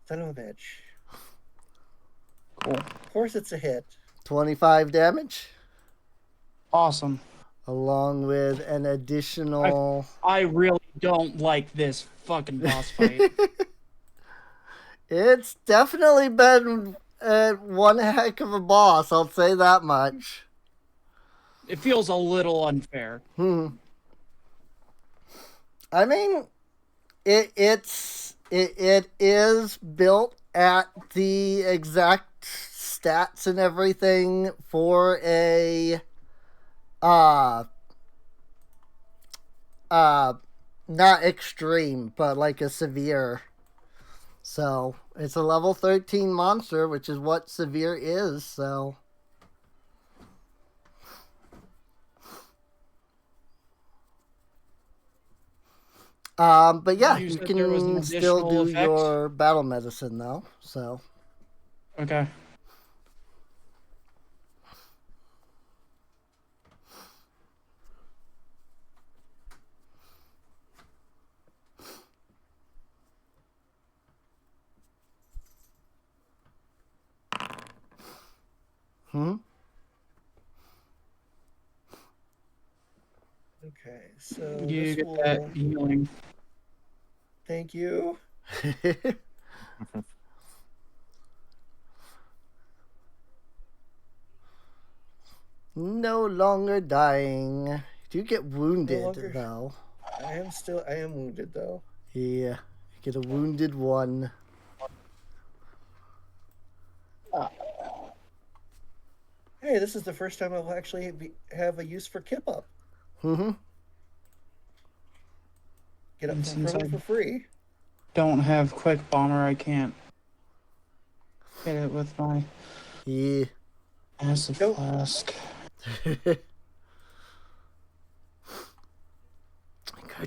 Son of a bitch. Cool. Of course it's a hit. 25 damage, Awesome. along with an additional... I really don't like this fucking boss fight. It's definitely been one heck of a boss, I'll say that much. It feels a little unfair. I mean, it is built at the exact stats and everything for a not extreme, but like a severe. So it's a level 13 monster, which is what severe is, so. But yeah, You you said there was an can still additional do effect? your battle medicine though, so. Okay. Okay, so You this get will... that healing. Thank you. No longer dying. You get wounded longer- though. I am wounded though. Yeah, you get a wounded one. Hey, this is the first time I'll actually have a use for Kip Up. Mm-hmm. Get up And from since Prone for free. Don't have quick bomber. I can't hit it with my Yeah. acid Nope. flask. Good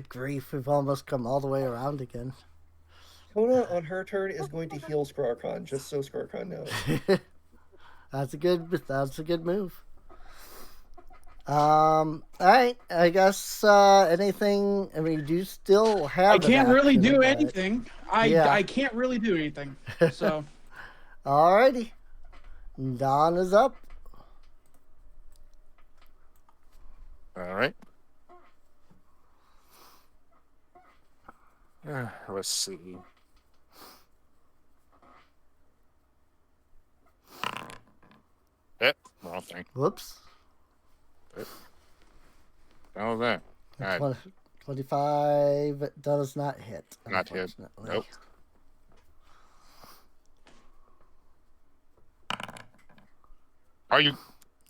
grief, we've almost come all the way around again. Kona on her turn is going to heal Scarcon, just so Scarcon knows. That's a good move. Alright, I guess anything, I mean, you do still have I can't really action, do but- anything. Yeah. I can't really do anything. So Alrighty. Dawn is up. All right. Let's see. Wrong thing. Whoops. How was that? All right. 25 does not hit. Not hit. Unfortunately. Nope. Are you?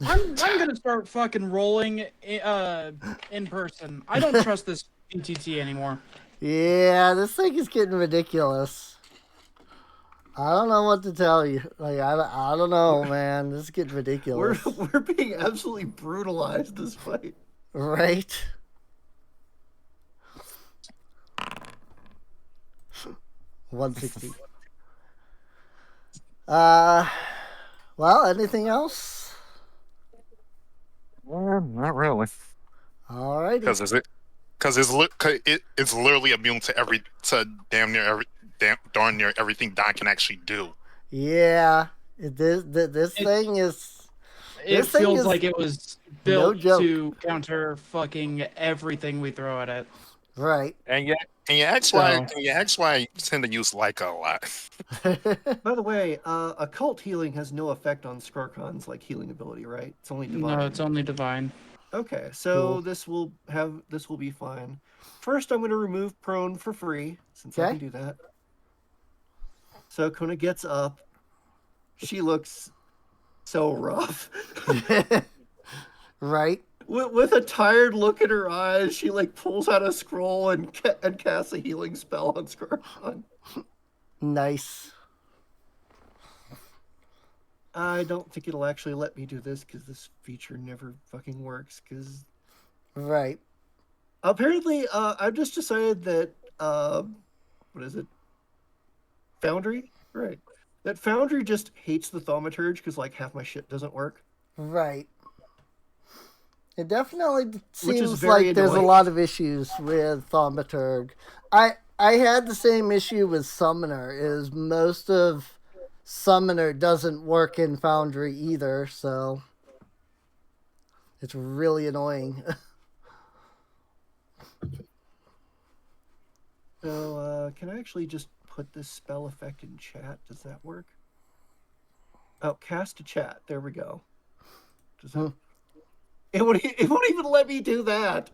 I'm gonna start fucking rolling in person. I don't trust this PTT anymore. Yeah, this thing is getting ridiculous. I don't know what to tell you. Like, I don't know, man. This is getting ridiculous. We're being absolutely brutalized this fight. Right? $160. Well, anything else? Not really. Alrighty. Because it's literally immune to damn near everything Don can actually do. Yeah. This thing is... It This thing feels is like it was no built joke. to counter fucking everything we throw at it. Right. And you ask why I tend to use Leica a lot. By the way, occult healing has no effect on Scarcon's healing ability, right? It's only divine. No, it's only divine. Okay, so Cool. this will be fine. First, I'm going to remove prone for free since I Okay. can do that. So Kona gets up. she looks so rough. Right? With a tired look in her eyes, she like pulls out a scroll and casts a healing spell on Scarfon. Nice. I don't think it'll actually let me do this because this feature never fucking works. Because Right. apparently, I've just decided that what is it? Foundry, right? That Foundry just hates the Thaumaturge because like half my shit doesn't work. Right. It definitely Which is seems very like there's a annoying. lot of issues with Thaumaturg. I had the same issue with Summoner, is most of Summoner doesn't work in Foundry either, so it's really annoying. So can I actually just put this spell effect in chat? Does that work? Oh, cast to chat. There we go. Does that... It won't even let me do that.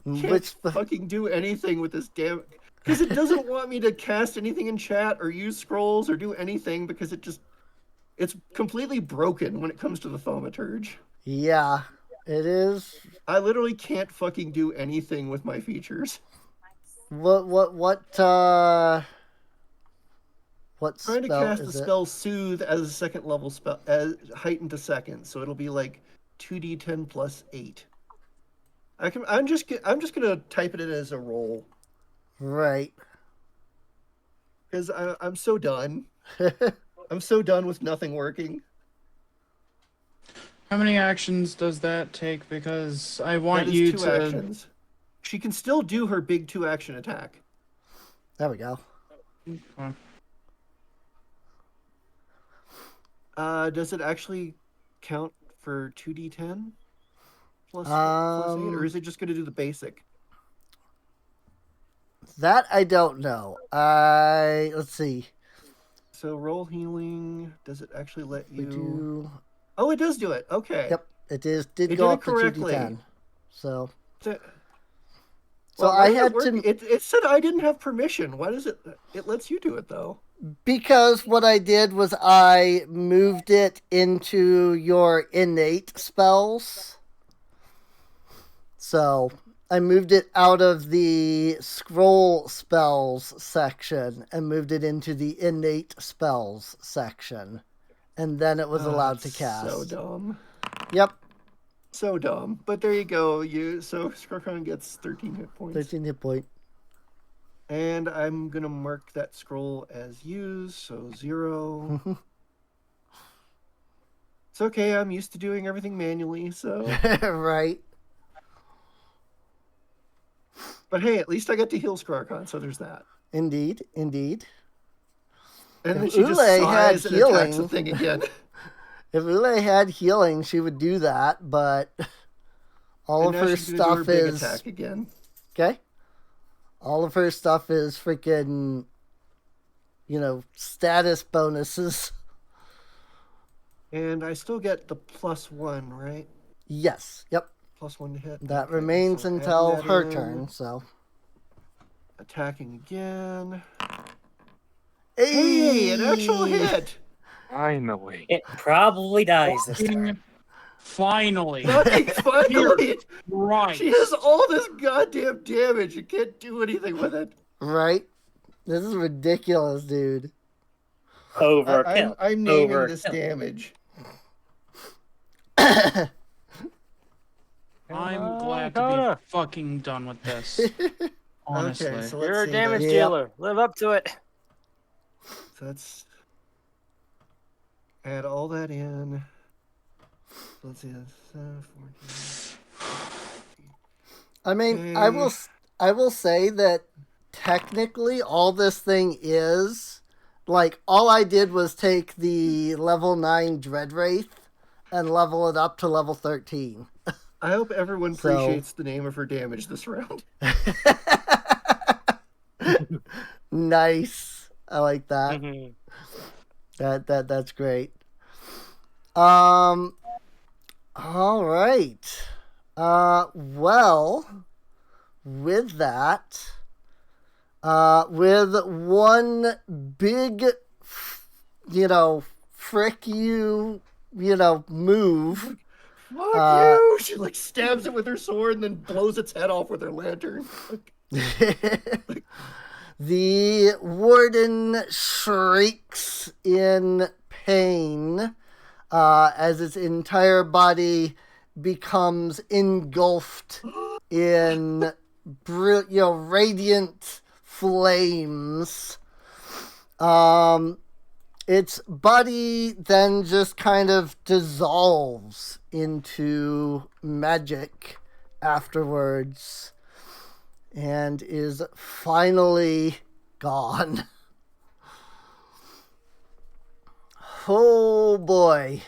Can't Which fucking do anything with this damn... Because it doesn't want me to cast anything in chat or use scrolls or do anything because it's completely broken when it comes to the Thaumaturge. yeah, it is. I literally can't fucking do anything with my features. What Trying to spell cast the is it? spell Soothe as a second level spell, as heightened to second, so it'll be like 2d10 plus 8. I'm just gonna type it in as a roll Right. because I'm so done. I'm so done with nothing working. How many actions does that take? Because I want That is you 2 to. actions. She can still do her big 2-action attack. There we go. Does it actually count for 2d10 plus 8, or is it just going to do the basic? That I don't know. Let's see. So roll healing. Does it actually let We you? do. Oh, it does do it. Okay. Yep, it did It go did up it to correctly. 2d10. So So So why I did it had work? to, It said I didn't have permission. Why does it? It lets you do it though. because what I did was I moved it into your innate spells. So I moved it out of the scroll spells section and moved it into the innate spells section. And then it was allowed to cast. So dumb. Yep, So dumb. But there you go. So Scarcon gets 13 hit points. 13 hit point. And I'm gonna mark that scroll as used, so 0. It's okay, I'm used to doing everything manually, so. Right. But hey, at least I get to heal Scarcon, so there's that. Indeed, indeed. And then If she just Ule had sighs and attacks the healing- thing again. If Ule had healing, she would do that, but all And of now her she's gonna do stuff her big is attack again. okay. All of her stuff is freaking, status bonuses. And I still get the +1, right? Yes. Yep. +1 to hit. That Okay, remains so add until that her in. turn. So. Attacking again. Hey, Hey, an actual hit! Finally. It probably dies this turn. Finally. Fucking finally! Right. She has all this goddamn damage. You can't do anything with it. Right? This is ridiculous, dude. Overkill. I'm naming Overkill. this damage. I'm glad to be fucking done with this. Honestly. Okay, so You're let's a see. damage Yep. dealer. Live up to it. So let's add all that in. So let's see. That's 14. I mean, Okay. I will say that technically all this thing is, like, all I did was take the level 9 Dreadwraith and level it up to level 13. I hope everyone So- appreciates the name of her damage this round. Nice. I like that. Mhm. That's great. All right. Well, with that, with one big frick you, move. Fuck you! She like stabs it with her sword and then blows its head off with her lantern. The warden shrieks in pain as its entire body becomes engulfed in radiant flames. Its body then just kind of dissolves into magic afterwards and is finally gone. Oh boy.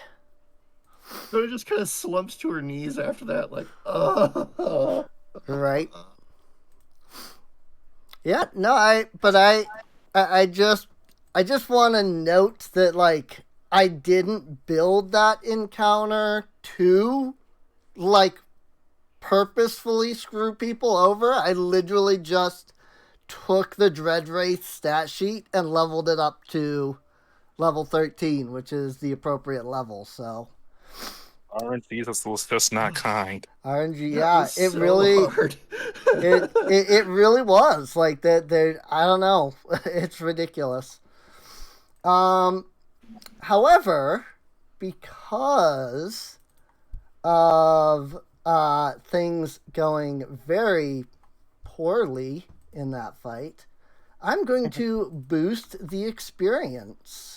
So it just kind of slumps to her knees after that, like, oh. Right. Yeah, no, I just want to note that, like, I didn't build that encounter to, like, purposefully screw people over. I literally just took the Dread Wraith stat sheet and leveled it up to level 13, which is the appropriate level, so. RNG was just not kind. RNG, That yeah, was it so really, hard. it really was. Like, that, I don't know. It's ridiculous. However, because of things going very poorly in that fight, I'm going to boost the experience.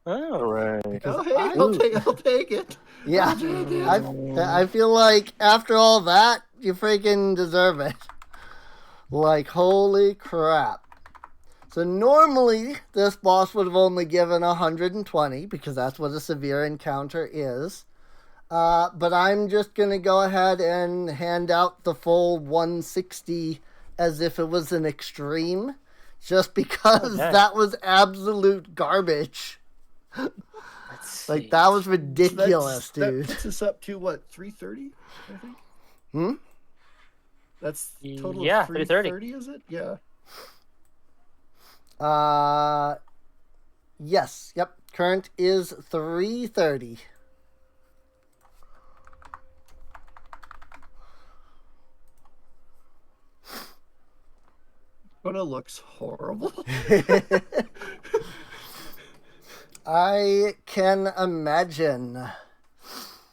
Oh, Right. Oh, hey, I'll take it. Yeah, I'll take it. I feel like after all that, you freaking deserve it. Like, holy crap. So normally, this boss would have only given 120, because that's what a severe encounter is. But I'm just going to go ahead and hand out the full 160 as if it was an extreme, just because that was absolute garbage. Like, that was ridiculous, dude. That puts us up to, what, 330, I think? That's total of 330, is it? Yeah. Yes. Yep. Current is 330. Kona looks horrible. I can imagine.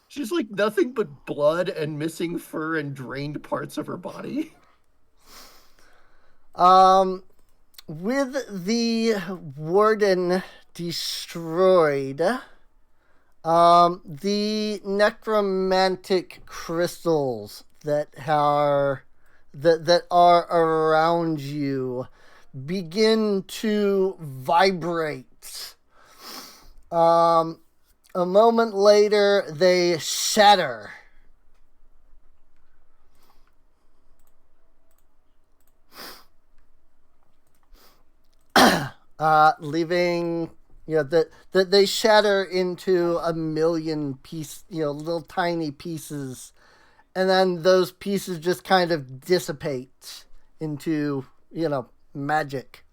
She's like nothing but blood and missing fur and drained parts of her body. With the Warden destroyed, the necromantic crystals that are around you begin to vibrate. A moment later, they shatter. Leaving, that they shatter into a million little tiny pieces, and then those pieces just kind of dissipate into, magic.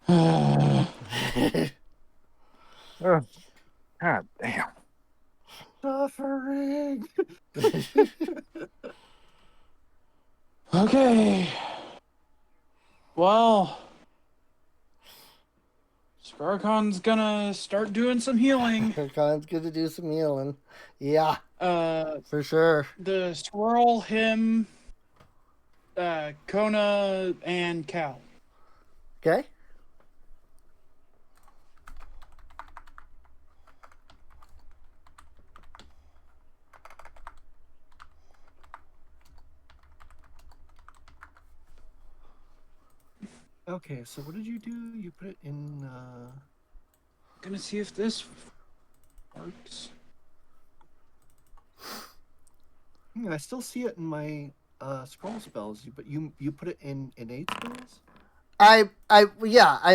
Oh, God damn. Suffering. Okay. Well, Scarcon's gonna start doing some healing. Scarcon's gonna do some healing. Yeah. For sure. The swirl, him, Kona, and Cal. Okay. Okay, so what did you do? You put it in, Gonna see if this works. I still see it in my scroll spells, but you put it in innate spells? I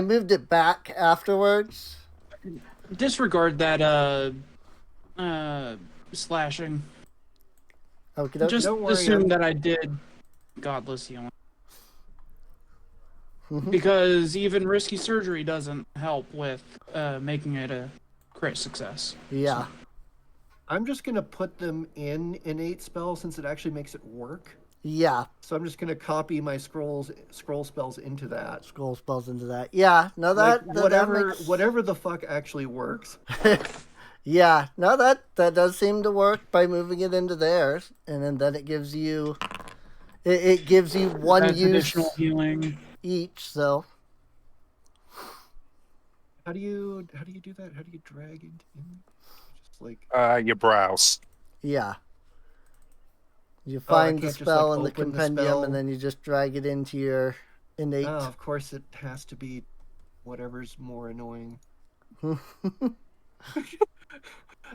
moved it back afterwards. Disregard that slashing. Okay, Just Don't worry, assume that I did godless healing. Because even risky surgery doesn't help with making it a crit success. Yeah. I'm just gonna put them in innate spell since it actually makes it work. Yeah. So I'm just gonna copy my scroll spells into that. Scroll spells into that. Yeah. No, Like that whatever makes... whatever the fuck actually works. Yeah. No, that does seem to work by moving it into theirs, and then it gives you it gives you one That's use additional healing. each. So How do you do that? How do you drag into in? Just like Your browse. yeah. You Oh, I find the can't just, spell like, in the open the compendium, spell? and then you just drag it into your innate. oh, of course it has to be whatever's more annoying.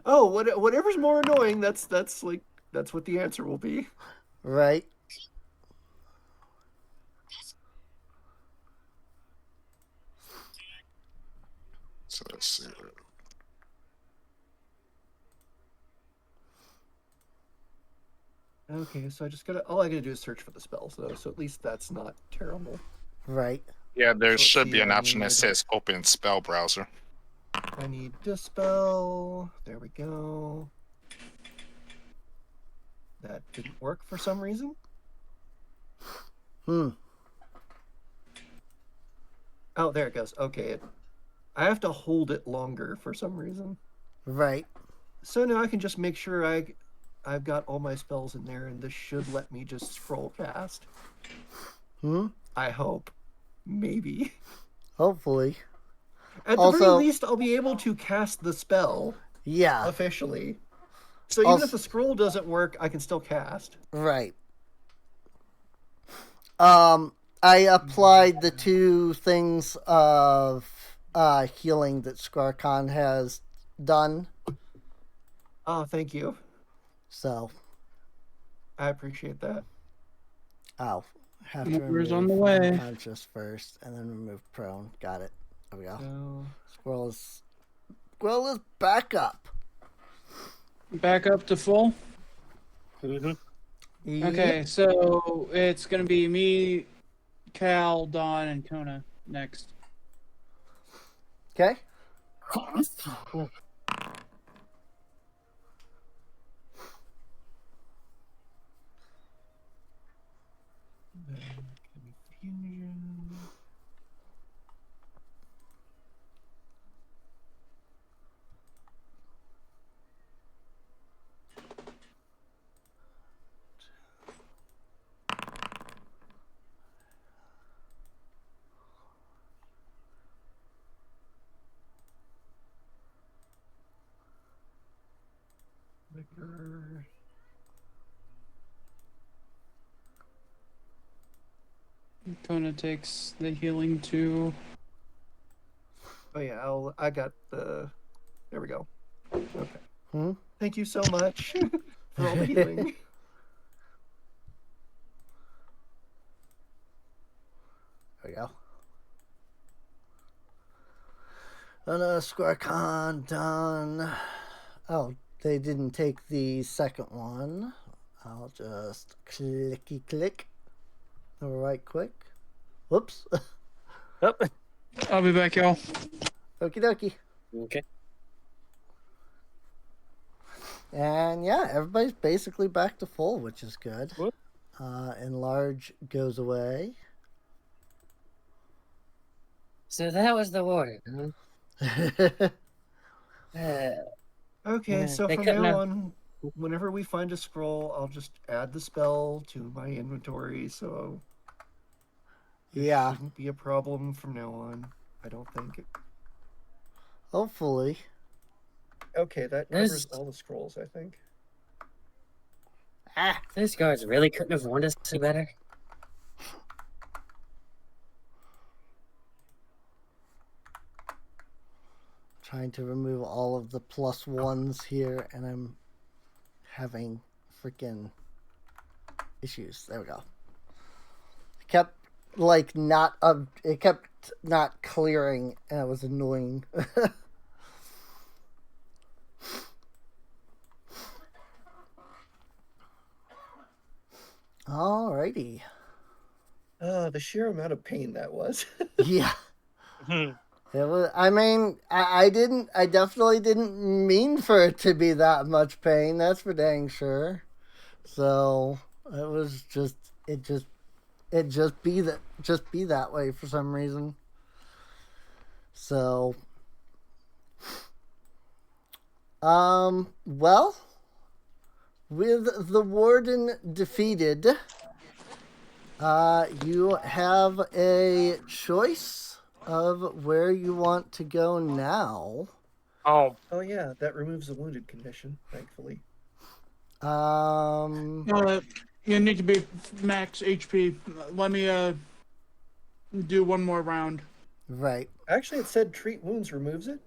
Oh, whatever's more annoying. That's what the answer will be. Right. So let's see. Okay, so all I gotta do is search for the spells though, so at least that's not terrible. Right. Yeah, there Let's should see, be an I option that need- says open spell browser. I need dispel. There we go. That didn't work for some reason. Hmm. Oh, there it goes. Okay, I have to hold it longer for some reason. Right. So now I can just make sure I've got all my spells in there, and this should let me just scroll cast. Hmm. I hope. Maybe. Hopefully. At the very least, I'll be able to cast the spell Yeah. officially. So even if the scroll doesn't work, I can still cast. Right. I applied the 2 things of healing that Skarkan has done. Oh, thank you. So, I appreciate that. have to Mover's remove on the way. unconscious first, and then remove prone. Got it. There we go. So, Squirrel is back up. Back up to full. Mm-hmm. Okay, so it's gonna be me, Cal, Dawn, and Kona next. Okay. confusion. Vigor. Kona takes the healing 2. Oh yeah, I got the. There we go. Okay. Hmm? Thank you so much for all the healing. There we go. Squarcon done. Oh, they didn't take the second one. I'll just clicky click. Right quick. Whoops. Yep. I'll be back, y'all. Okie dokie. Okay. And yeah, everybody's basically back to full, which is good. Whoop. Enlarge goes away. So that was the warden, huh? Okay, Yeah, so they from couldn't now have- on, whenever we find a scroll, I'll just add the spell to my inventory, so it Yeah, shouldn't be a problem from now on. I don't think. hopefully. Okay, that This- covers all the scrolls, I think. Those guards really couldn't have warned us better. Trying to remove all of the +1s here, and I'm having freaking issues. There we go. It kept it kept not clearing, and it was annoying. Alrighty. The sheer amount of pain that was. Yeah. Mhm. It was, I mean, I definitely didn't mean for it to be that much pain. That's for dang sure. So it was just, it just be that way for some reason. So, well, with the Warden defeated, you have a choice of where you want to go now. Oh, Oh yeah, that removes the wounded condition, thankfully. You need to be max HP. Let me do one more round. Right. Actually, it said treat wounds removes it.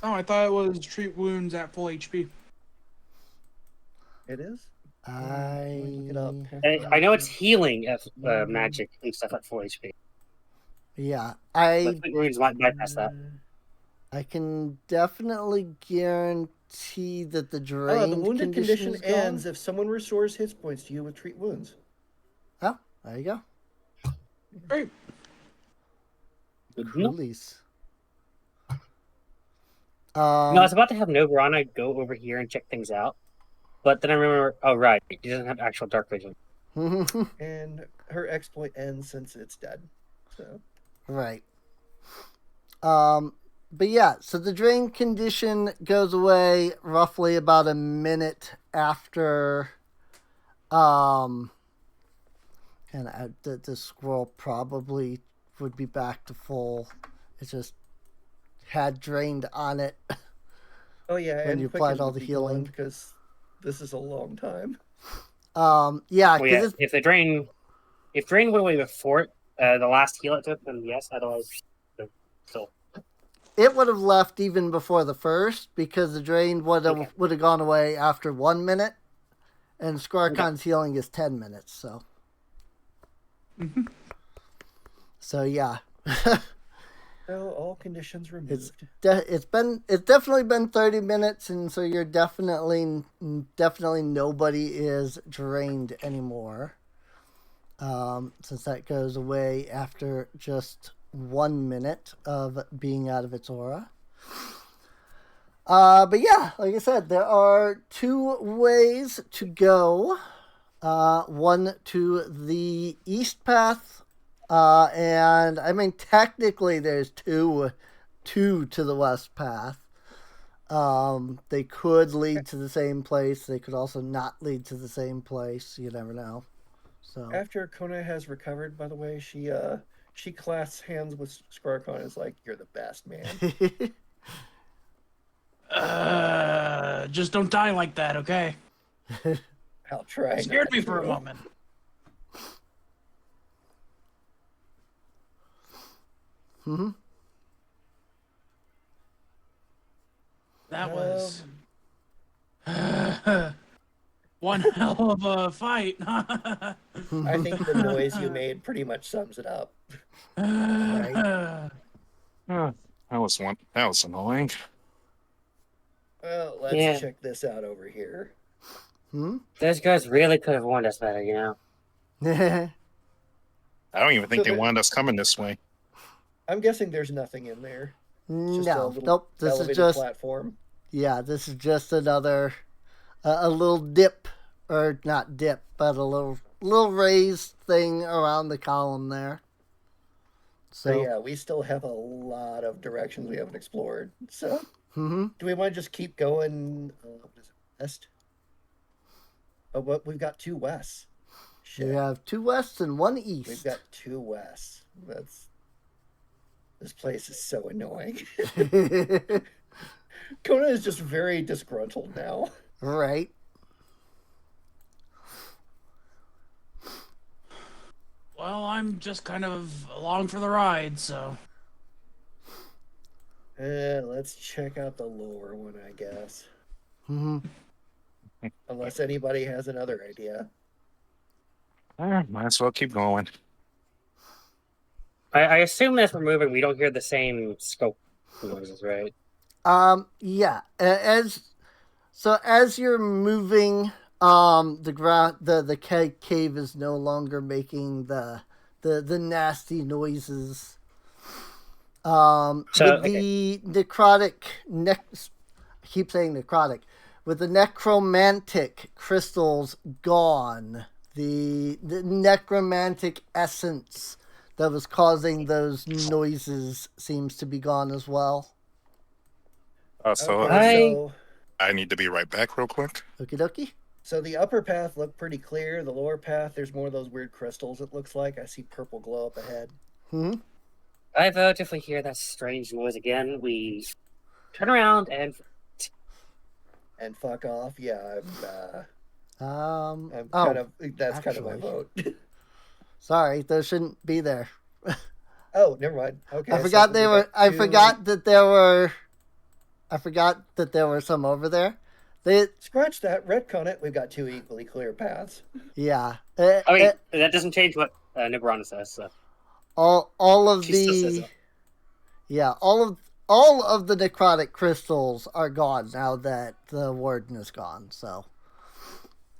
Oh, I thought it was treat wounds at full HP. It is. I Look it up. I know it's healing magic and stuff at full HP. Yeah, But Sweet Runes might bypass that. I can definitely guarantee that the The drained wounded condition is gone. ends if someone restores hit points to you with treat wounds. Oh, there you go. Great. Coolies. No, I was about to have Nobrana go over here and check things out. But then I remember, oh, right, he doesn't have actual dark vision. And her exploit ends since it's dead. So Right. But yeah, so the drain condition goes away roughly about a minute after, and the squirrel probably would be back to full. It just had drained on it. Oh yeah, When and you Quicken applied all would the be healing. gone because this is a long time. Yeah, Well, yeah, because if drain went away before it, the last heal it took, then yes, otherwise, still. it would have left even before the first, because the drain would have gone away after 1 minute, and Skorkon's healing is 10 minutes. So, so yeah, So all conditions removed. it's definitely been 30 minutes, and so you're definitely nobody is drained anymore. Since that goes away after just 1 minute of being out of its aura. But yeah, like I said, there are 2 ways to go. One to the east path, and I mean technically there's two to the west path. They could lead to the same place. They could also not lead to the same place. You never know. So After Kona has recovered, by the way, she clasps hands with Skorkon and is like, "You're the best, man." Just don't die like that, okay? I'll try. Scared not me for a to. moment. That was one hell of a fight. I think the noise you made pretty much sums it up. Right. That was annoying. Well, let's Yeah. check this out over here. Those guys really could have warned us better, you know? I don't even think So they wanted us coming this way. I'm guessing there's nothing in there. It's just a No, little nope. This is elevated just platform. this is just another a little dip, or not dip, but a little raised thing around the column there. So yeah, we still have a lot of directions we haven't explored. So do we want to just keep going? What is it, west? Oh, but we've got 2 wests. We Shit, have 2 wests and 1 we've east. got 2 wests. This place is so annoying. Kona is just very disgruntled now. Right. Well, I'm just kind of along for the ride, so. Let's check out the lower one, I guess. Unless anybody has another idea. Might as well keep going. I assume as we're moving, we don't hear the same scope noises, right? Yeah. As you're moving, the cave is no longer making the nasty noises. With the necrotic I keep saying necrotic. With the necromantic crystals gone, the necromantic essence that was causing those noises seems to be gone as well. So Okay, so I need to be right back real quick. Okie dokie. so the upper path looked pretty clear. The lower path, there's more of those weird crystals. It looks like I see purple glow up ahead. I vote if we hear that strange noise again, we turn around and fuck off. Yeah, I'm Oh, kind of. That's kind of my actually. vote. Sorry, those shouldn't be there. Oh, never mind. Okay, I forgot so they we were. got I two- forgot that there were. I forgot that there were some over there. They, Scratch that. Retcon it. We've got two equally clear paths. yeah. I mean, that doesn't change what Nibrana says. So. All of She still says the. it. Yeah, all of the necrotic crystals are gone now that the warden is gone. So,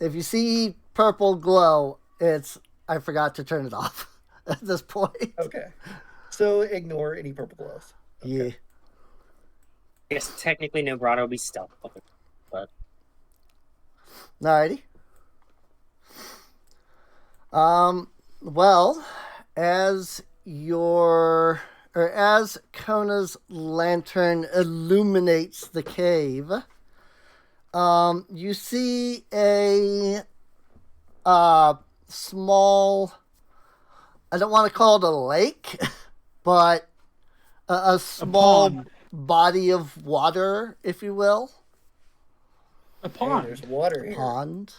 if you see purple glow, it's I forgot to turn it off at this point. Okay. So ignore any purple glows. Yeah. I guess technically Nibrana would be stealth, but Alrighty. Well, as as Kona's lantern illuminates the cave, you see a small, I don't want to call it a lake, but a small pond. body of water, if you will. A Hey, pond. there's water here. Pond.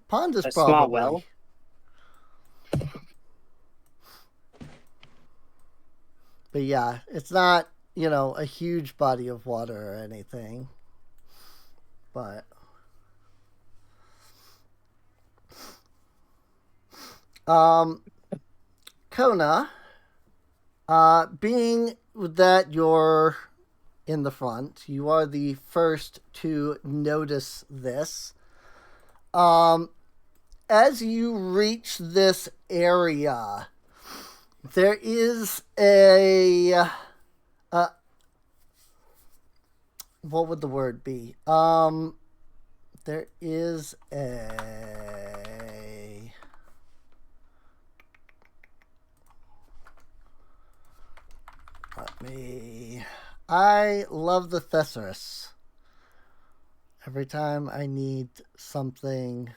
Pond is a probably small well. But yeah, it's not, a huge body of water or anything. But Kona, being that you're in the front, you are the first to notice this. As you reach this area, there is a what would the word be? There is a I love the thesaurus. Every time I need something,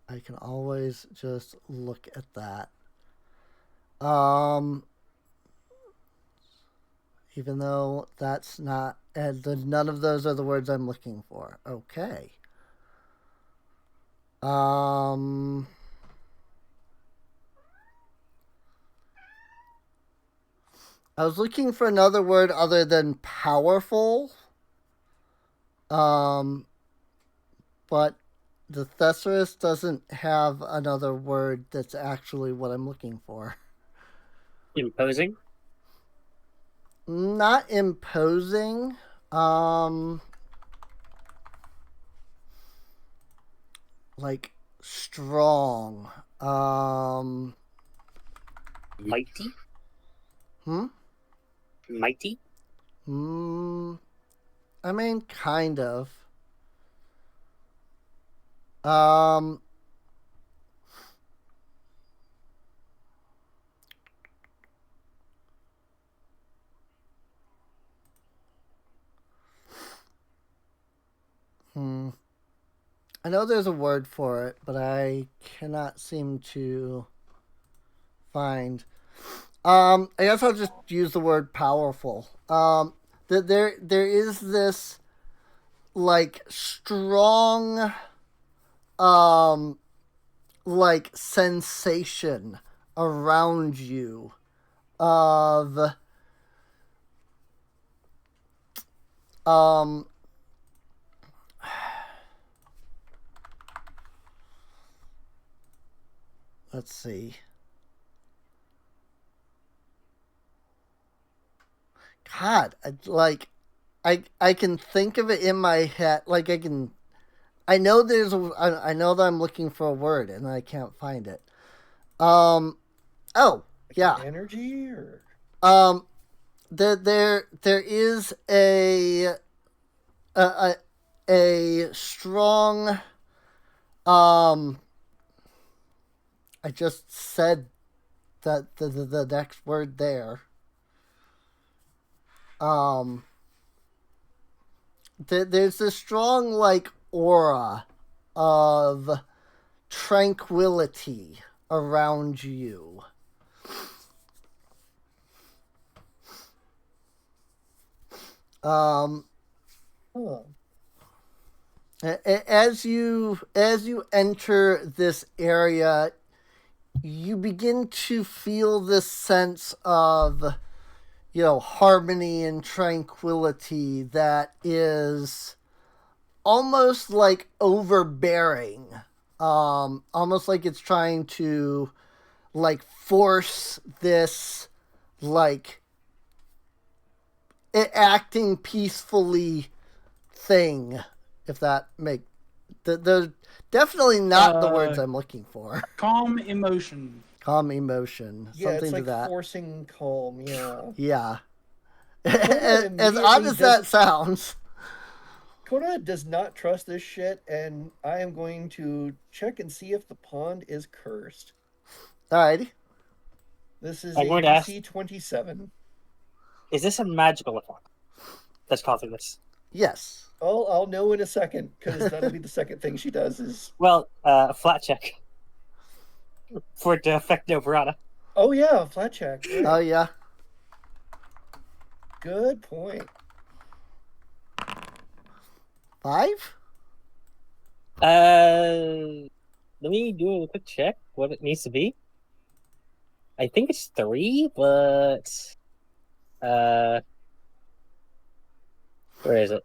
I can always just look at that. Even though that's not, and none of those are the words I'm looking for. Okay. I was looking for another word other than powerful. But the thesaurus doesn't have another word that's actually what I'm looking for. Imposing. Not imposing. Like strong. Mighty. Hmm? Mighty. I mean, kind of. Um. I know there's a word for it, but I cannot seem to find. I guess I'll just use the word powerful. There is this like strong like sensation around you of let's see. God, I can think of it in my head. Like I I know I know that I'm looking for a word and I can't find it. Oh, yeah. Energy or There is a strong I just said that the next word there. There's a strong like aura of tranquility around you. huh. As you enter this area, you begin to feel this sense of, harmony and tranquility that is almost like overbearing. Almost like it's trying to like force this like acting peacefully thing, if that make the definitely not the words I'm looking for. Calm emotion. Calm emotion, Yeah, something it's like to that. forcing calm. Yeah. Yeah. Conrad As odd as that sounds. Conrad does not trust this shit, and I am going to check and see if the pond is cursed. Alrighty. This is I'm a going to ask- DC 27. Is this a magical effect that's causing this? Yes. Oh, I'll know in a second, because that'll be the second thing she does is... Well, a flat check for it to affect Nobrata. Oh, yeah, flat check. Right. Oh yeah. Good point. 5? Let me do a quick check what it needs to be. I think it's 3, but where is it?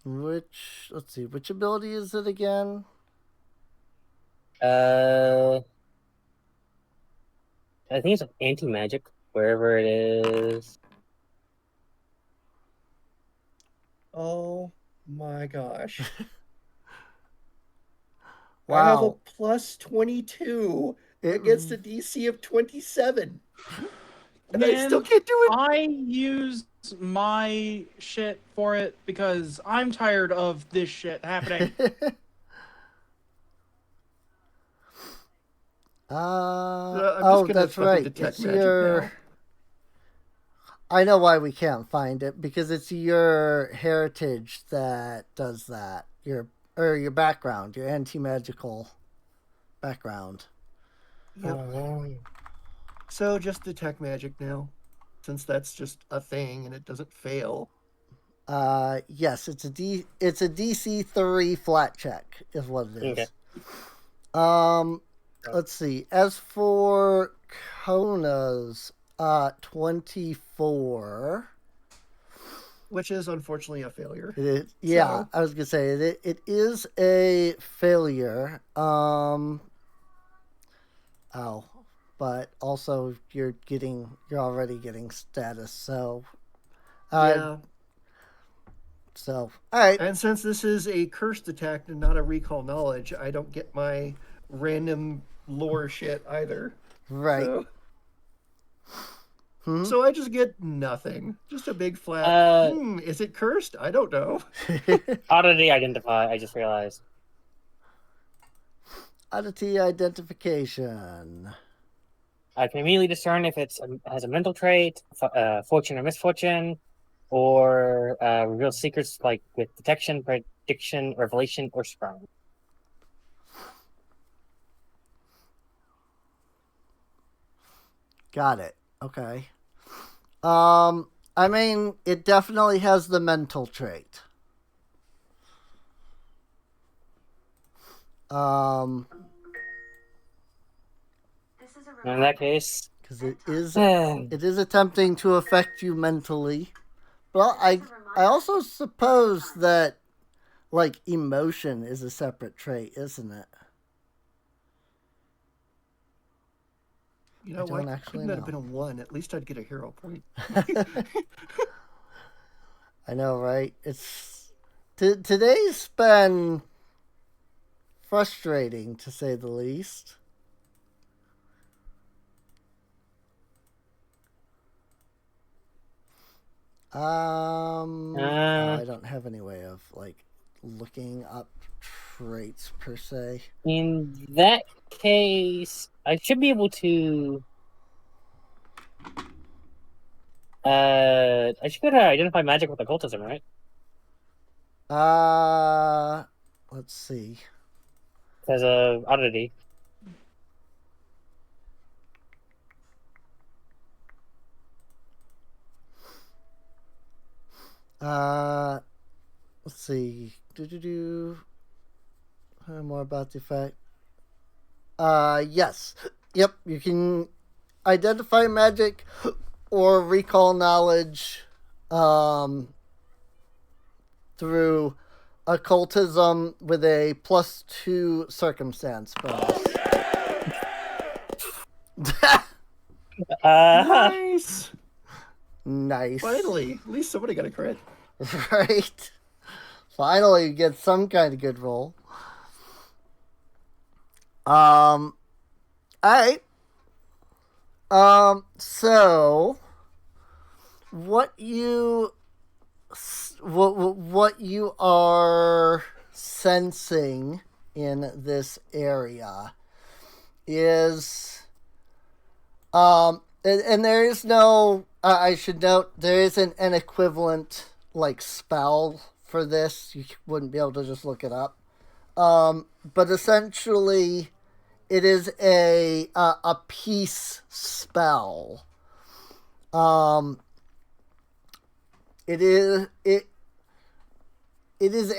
Let's see, which ability is it again? I think it's anti-magic, wherever it is. Oh my gosh. Wow. I have a plus 22 against a DC of 27. And I still can't do it. I used my shit for it because I'm tired of this shit happening. I'm just gonna that's fucking right. detect It's magic your. now. I know why we can't find it, because it's your heritage that does that. Your background, your anti-magical background. Yep. So just detect magic now, since that's just a thing and it doesn't fail. Yes, it's a DC 3 flat check is what it is. Okay. Let's see. As for Kona's 24, Which is unfortunately a failure. it is, yeah, So- I was gonna say it is a failure. But also you're already getting status, so Yeah. so all right. And since this is a cursed attack and not a recall knowledge, I don't get my random lore shit either. Right. So I just get nothing. Just a big flat. Is it cursed? I don't know. Oddity identify, I just realized. Oddity identification. I can immediately discern if it has a mental trait, fortune or misfortune, or reveal secrets like with detection, prediction, revelation, or surprise. Got it. Okay. I mean, it definitely has the mental trait. In that case, because it is attempting to affect you mentally. But I also suppose that like emotion is a separate trait, isn't it? You know I what? don't actually Couldn't that know. have been a 1? At least I'd get a hero point. I know, right? It's today's been frustrating, to say the least. I don't have any way of, like, looking up traits, per se. In that case, I should be able to... I should be able to identify magic with occultism, right? Let's see. As a oddity. Let's see. More about the effect. Yes. Yep, you can identify magic or recall knowledge through occultism with a +2 circumstance bonus. Nice. Nice. Finally, at least somebody got a crit. Right? Finally, you get some kind of good roll. Alright. So what you are sensing in this area is and there is no I should note there isn't an equivalent like spell for this. You wouldn't be able to just look it up. But essentially it is a peace spell. It is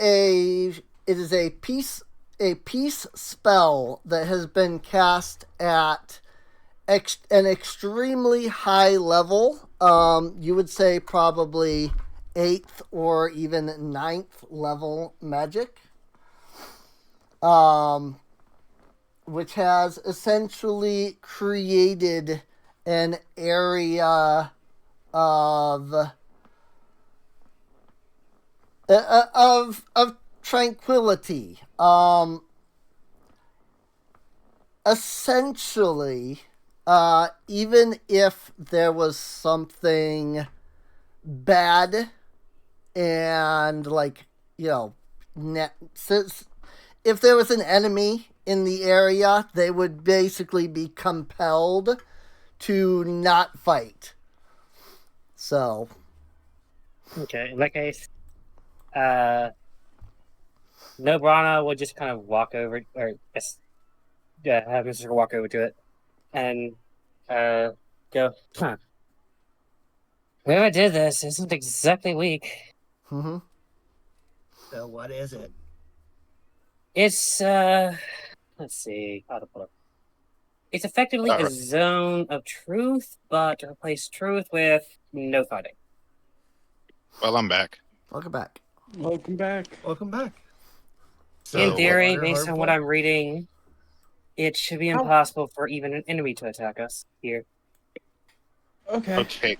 a peace spell that has been cast at an extremely high level. You would say probably 8th or even 9th level magic. Which has essentially created an area of tranquility. Essentially, even if there was something bad and, like, you know, if there was an enemy in the area, they would basically be compelled to not fight. So. Okay, in that case, Nobrana will just kind of walk over, or have Mr. walk over to it, and go, huh. Whoever did this isn't exactly weak. Mm-hmm. So what is it? It's, let's see, how to put it. It's effectively a zone of truth, but replace truth with no fighting. Well, I'm back. Welcome back. Welcome back. Welcome back. So, In theory, what- based on what I'm reading, it should be impossible for even an enemy to attack us here. Okay.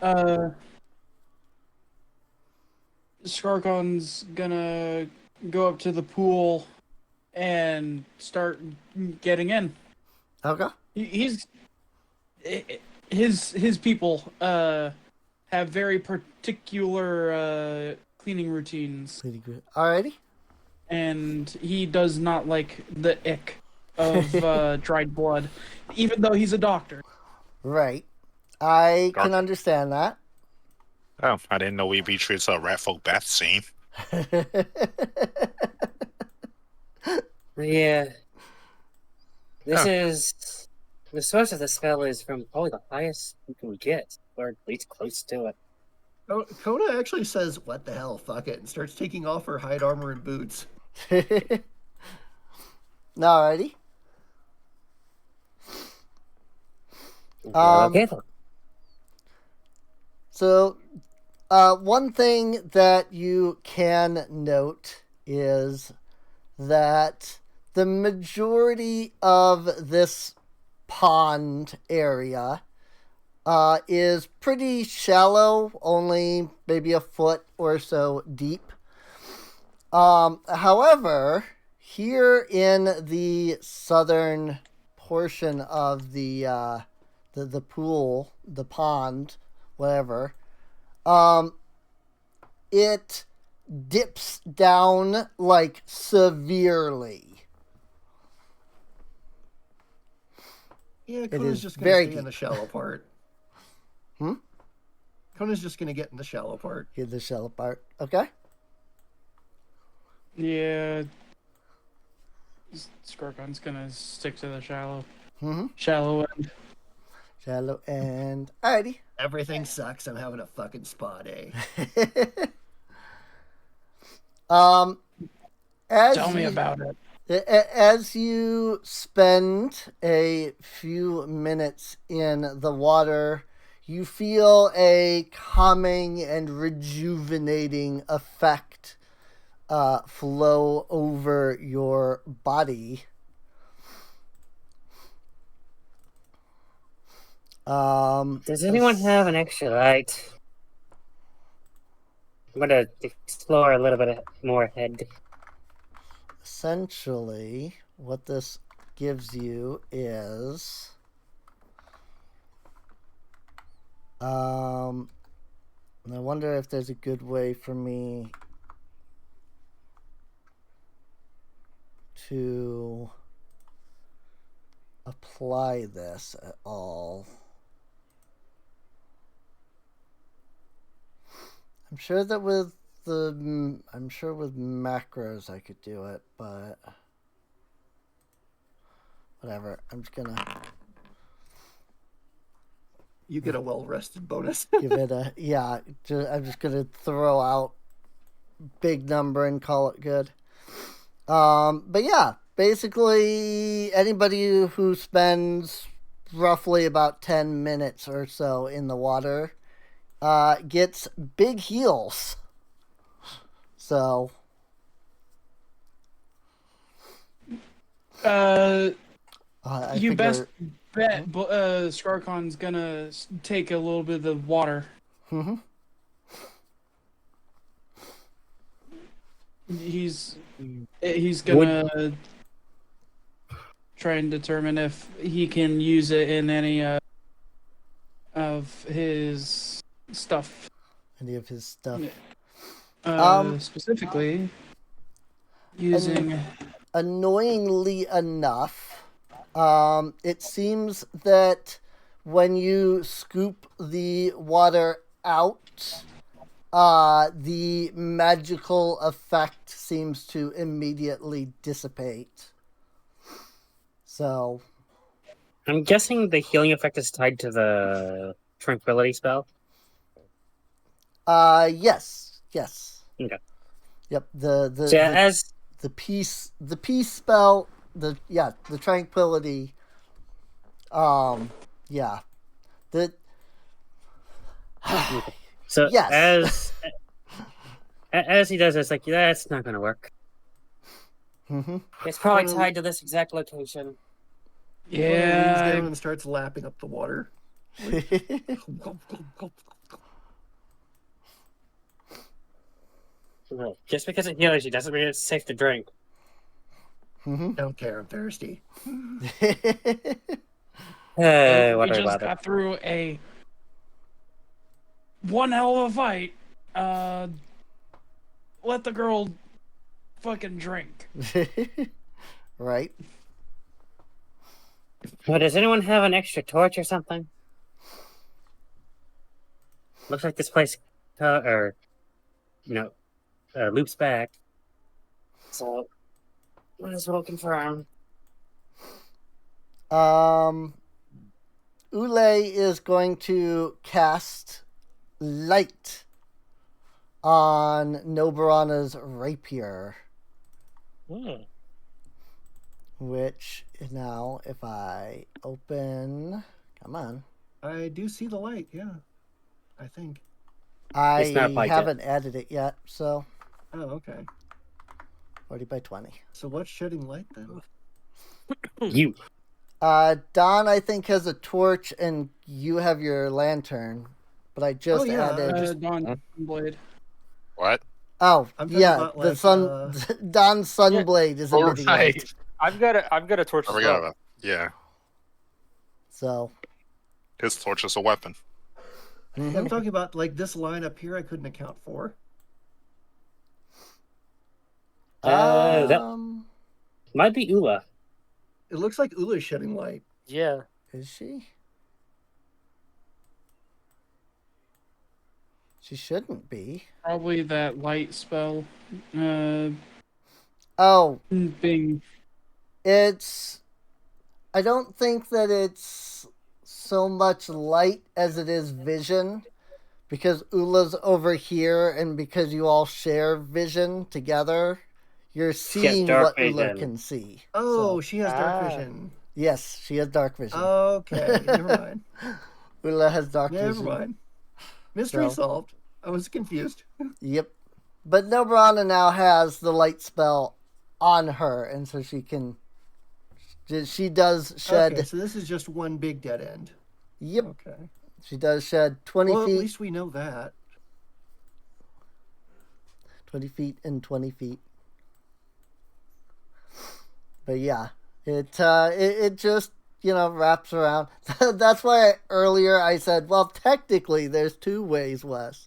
Skarkon's gonna go up to the pool and start getting in. Okay. His people have very particular cleaning routines. Pretty good. Alrighty. And he does not like the ick of dried blood, even though he's a doctor. Right. I can understand that. Oh, I didn't know we'd be treated to a rat folk bath scene. Yeah. This is... The source of the spell is from probably the highest you can get, or at least close to it. Oh, Kona actually says, "What the hell, fuck it," and starts taking off her hide armor and boots. Alrighty. So, one thing that you can note is that the majority of this pond area is pretty shallow, only maybe a foot or so deep. However, here in the southern portion of the pool, the pond, whatever, it dips down like severely. Yeah, It Kona's is just very gonna stay in the deep. shallow part. Kona's just gonna get in the shallow part. Get the shallow part. Okay. Yeah. Scorpon's gonna stick to the shallow Mm-hmm. end. Shallow end. Alrighty. Everything sucks. I'm having a fucking spa day. As Tell me you- about it. As you spend a few minutes in the water, you feel a calming and rejuvenating effect flow over your body. Does anyone have an extra light? I'm gonna explore a little bit more ahead. Essentially, what this gives you is and I wonder if there's a good way for me to apply this at all. I'm sure with macros I could do it, but whatever. I'm just gonna You get a well-rested bonus. give it a I'm just gonna throw out big number and call it good. But yeah, basically anybody who spends roughly about 10 minutes or so in the water gets big heals. So I You figure- best bet Scarcon's gonna take a little bit of the water. Mm-hmm. He's gonna try and determine if he can use it in any of his stuff. Any of his stuff. Specifically using Annoyingly enough, it seems that when you scoop the water out, the magical effect seems to immediately dissipate. So, I'm guessing the healing effect is tied to the tranquility spell. yes. Okay. Yep. So yeah, as The peace spell, the tranquility. Yeah. so Yes. as he does, it's like that's not gonna work. Mm-hmm. It's probably tied to this exact location. Kona yeah. leans down and starts lapping up the water. Just because it heals you doesn't mean it's safe to drink. Mm-hmm. Don't care. I'm thirsty. Hey, We what just about it? got through one hell of a fight. Let the girl fucking drink. Right. Well, does anyone have an extra torch or something? Looks like this place, loops back. So, might as well confirm. Ule is going to cast light on Noborana's rapier, which now, if I open, come on, I do see the light. Yeah, I think. I It's not light yet. haven't added it yet, so Oh, okay. 40 by 20. So what's shedding light then? You. Don, I think, has a torch, and you have your lantern, but I just Oh, yeah, added. Dawn Blade. What? Oh, I'm talking yeah, about, the like, sun. Don's sunblade is emitting Right. light. I've got a torch I as forgot well. about. Yeah, So, his torch is a weapon. I'm talking about, like, this line up here I couldn't account for. That might be Ula. It looks like Ula's shedding light. Yeah. is she? She shouldn't be. Probably that light spell. Oh, Being it's. I don't think that it's so much light as it is vision, because Ula's over here, and because you all share vision together, you're seeing dark what Ula vision. can see. Oh, So, she has dark vision. yes, she has dark vision. Okay, never mind. Ula has dark Never vision. mind. Mystery So- solved. I was confused. Yep. But Nobrana now has the light spell on her, and so she can. She does shed. Okay, so this is just one big dead end. Yep. Okay. She does shed 20 Well, at feet, least we know that. 20 feet, and 20 feet. But yeah, it just, wraps around. That's why earlier I said, well, technically there's two ways west.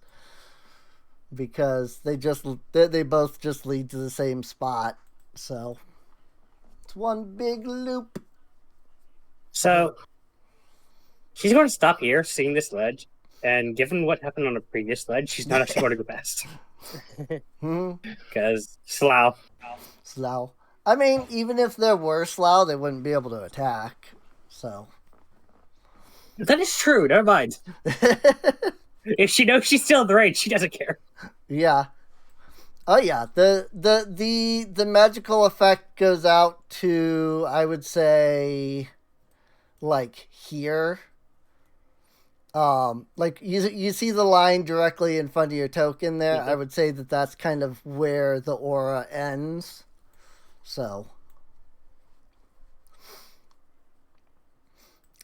Because they both just lead to the same spot. So it's one big loop. So she's going to stop here, seeing this ledge, and given what happened on a previous ledge, she's not actually going to go past. Because Slough. Slough. I mean, even if there were Slough, they wouldn't be able to attack. So. That is true. Never mind. If she knows she's still in the range, she doesn't care. Yeah. Oh yeah. The magical effect goes out to, I would say, like here. Like you see the line directly in front of your token there. I would say that that's kind of where the aura ends. So.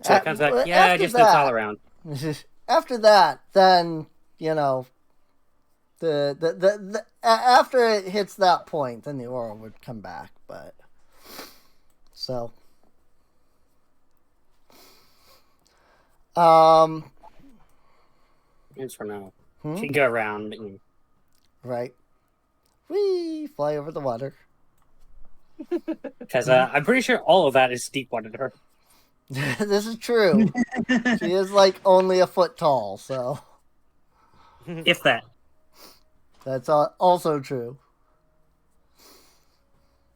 So it comes back, yeah, just looks all around. After that, then, the after it hits that point, then the aura would come back, but so It's for now. She can go around. right. We fly over the water. Because I'm pretty sure all of that is deep water to her. This is true. She is like only a foot tall, so If that. that's also true.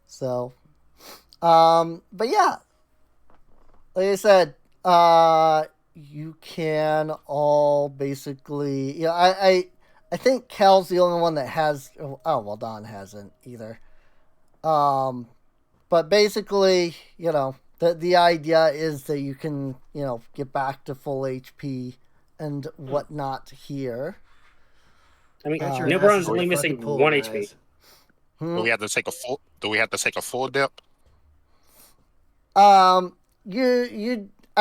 So, but yeah, like I said, you can all basically, I think Cal's the only one that has. Oh well, Don hasn't either. But basically, the idea is that you can, get back to full HP and whatnot here. I mean, Get your Nilbron's asses only fucking missing pulled, 1 guys. HP. Do we have to take a full? Do we have to take a full dip? I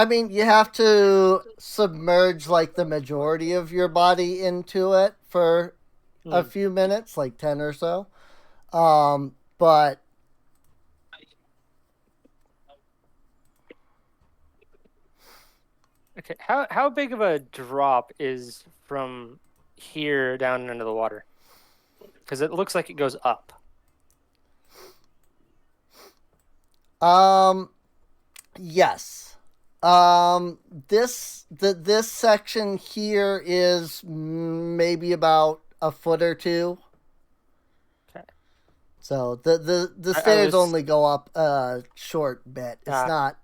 mean, you have to submerge like the majority of your body into it for a few minutes, like 10 or so. But Okay, how big of a drop is from here down into the water? Because it looks like it goes up. Yes. This section here is maybe about a foot or two. Okay. So the I stairs was- only go up a short bit. It's not,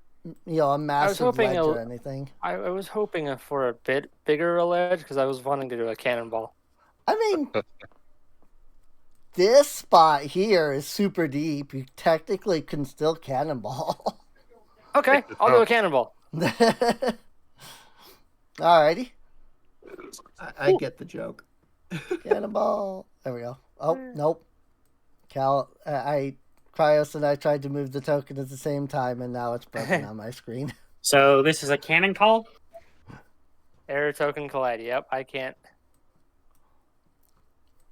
a massive hoping ledge a- or anything. I was hoping for a bit bigger a ledge because I was wanting to do a cannonball. I mean, this spot here is super deep. You technically can still cannonball. Okay, I'll do a cannonball. Alrighty. I get the joke. Cannonball. There we go. Oh, nope. Cryos and I tried to move the token at the same time, and now it's broken on my screen. So this is a cannon call? Error token collide. Yep, I can't.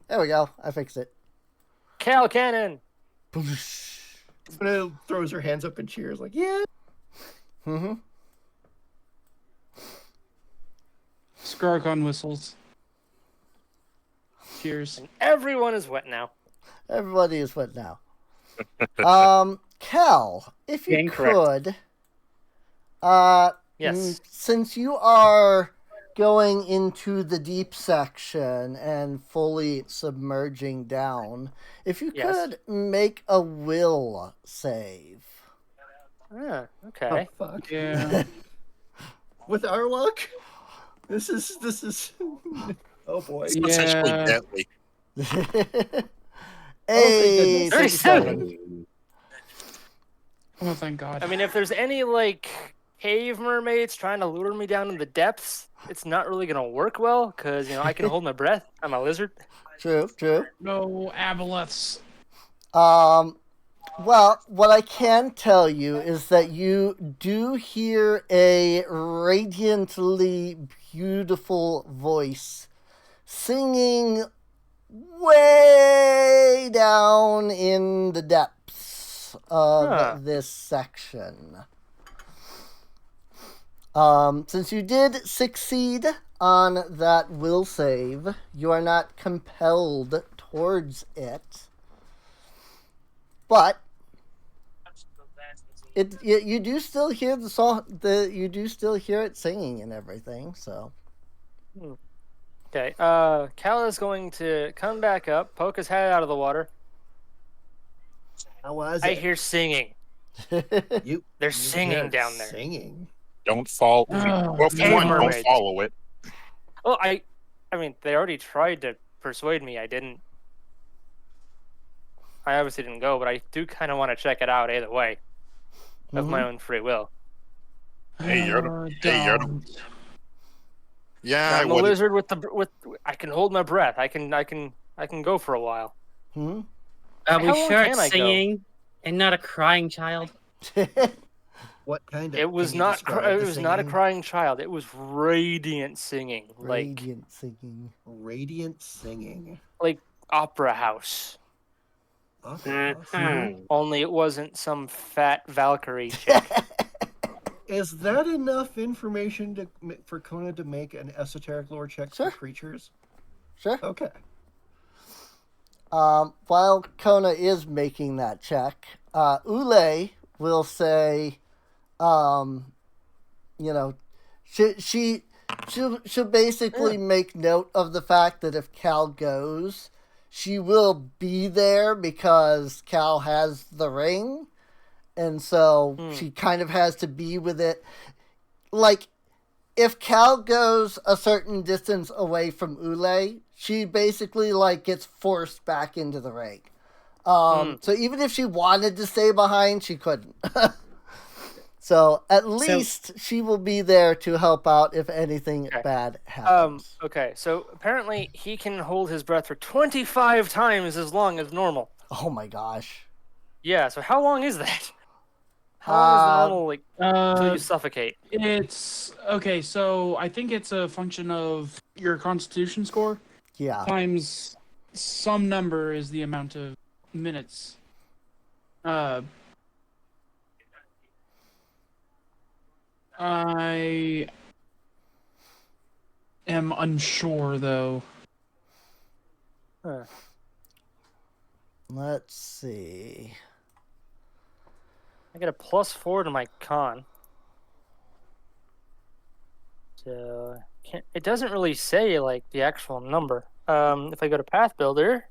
There we go. I fixed it. Cal Cannon. Una throws her hands up and cheers, like, yeah. Mm-hmm. Scarcon whistles. Cheers. And everyone is wet now. Everybody is wet now. Cal, if you Incorrect. could, Yes. since you are going into the deep section and fully submerging down, if you Yes. could make a will save. Ah, okay. Oh, fuck. Yeah. With our luck, this is. Oh boy. It's potentially Yeah. deadly. Hey, 37. Oh, thank God. I mean, if there's any like cave mermaids trying to lure me down in the depths, it's not really gonna work well because I can hold my breath. I'm a lizard. True. No aboleths. Well, what I can tell you is that you do hear a radiantly beautiful voice singing way down in the depths of this section. Since you did succeed on that will save, you are not compelled towards it. But you do still hear the song. You do still hear it singing and everything. So. Okay. Cal is going to come back up, poke his head out of the water. How was I it? hear singing. You. They're you singing heard down there. Singing. Don't fall. Oh, Well, for Cave one, don't mermaids. follow it. Well, I mean, they already tried to persuade me. I didn't. I obviously didn't go, but I do kind of want to check it out either way, of my own free will. Hey, you're the- Yeah, I'm a lizard with I can hold my breath. I can go for a while. Hmm? Are we How long sure can it's I go? singing and not a crying child? What kind of? It was can you not. describe It the was not a singing? crying child. It was radiant singing, Radiant singing. Radiant singing. like opera house. Okay. Mhm. Only it wasn't some fat Valkyrie chick. Is that enough information for Kona to make an esoteric lore check Sure. for creatures? Sure. Okay. While Kona is making that check, Ule will say, she'll basically make note of the fact that if Cal goes, she will be there because Cal has the ring, and so she kind of has to be with it. Like, if Cal goes a certain distance away from Ule, she basically gets forced back into the ring. So even if she wanted to stay behind, she couldn't. So at least she will be there to help out if anything bad happens. Okay, so apparently he can hold his breath for 25 times as long as normal. Oh my gosh. Yeah, so how long is that? How long is the normal, until you suffocate? It's okay. So I think it's a function of your Constitution score Yeah. times some number is the amount of minutes. I am unsure though. Let's see. I get a +4 to my con. So it doesn't really say the actual number. If I go to Path Builder,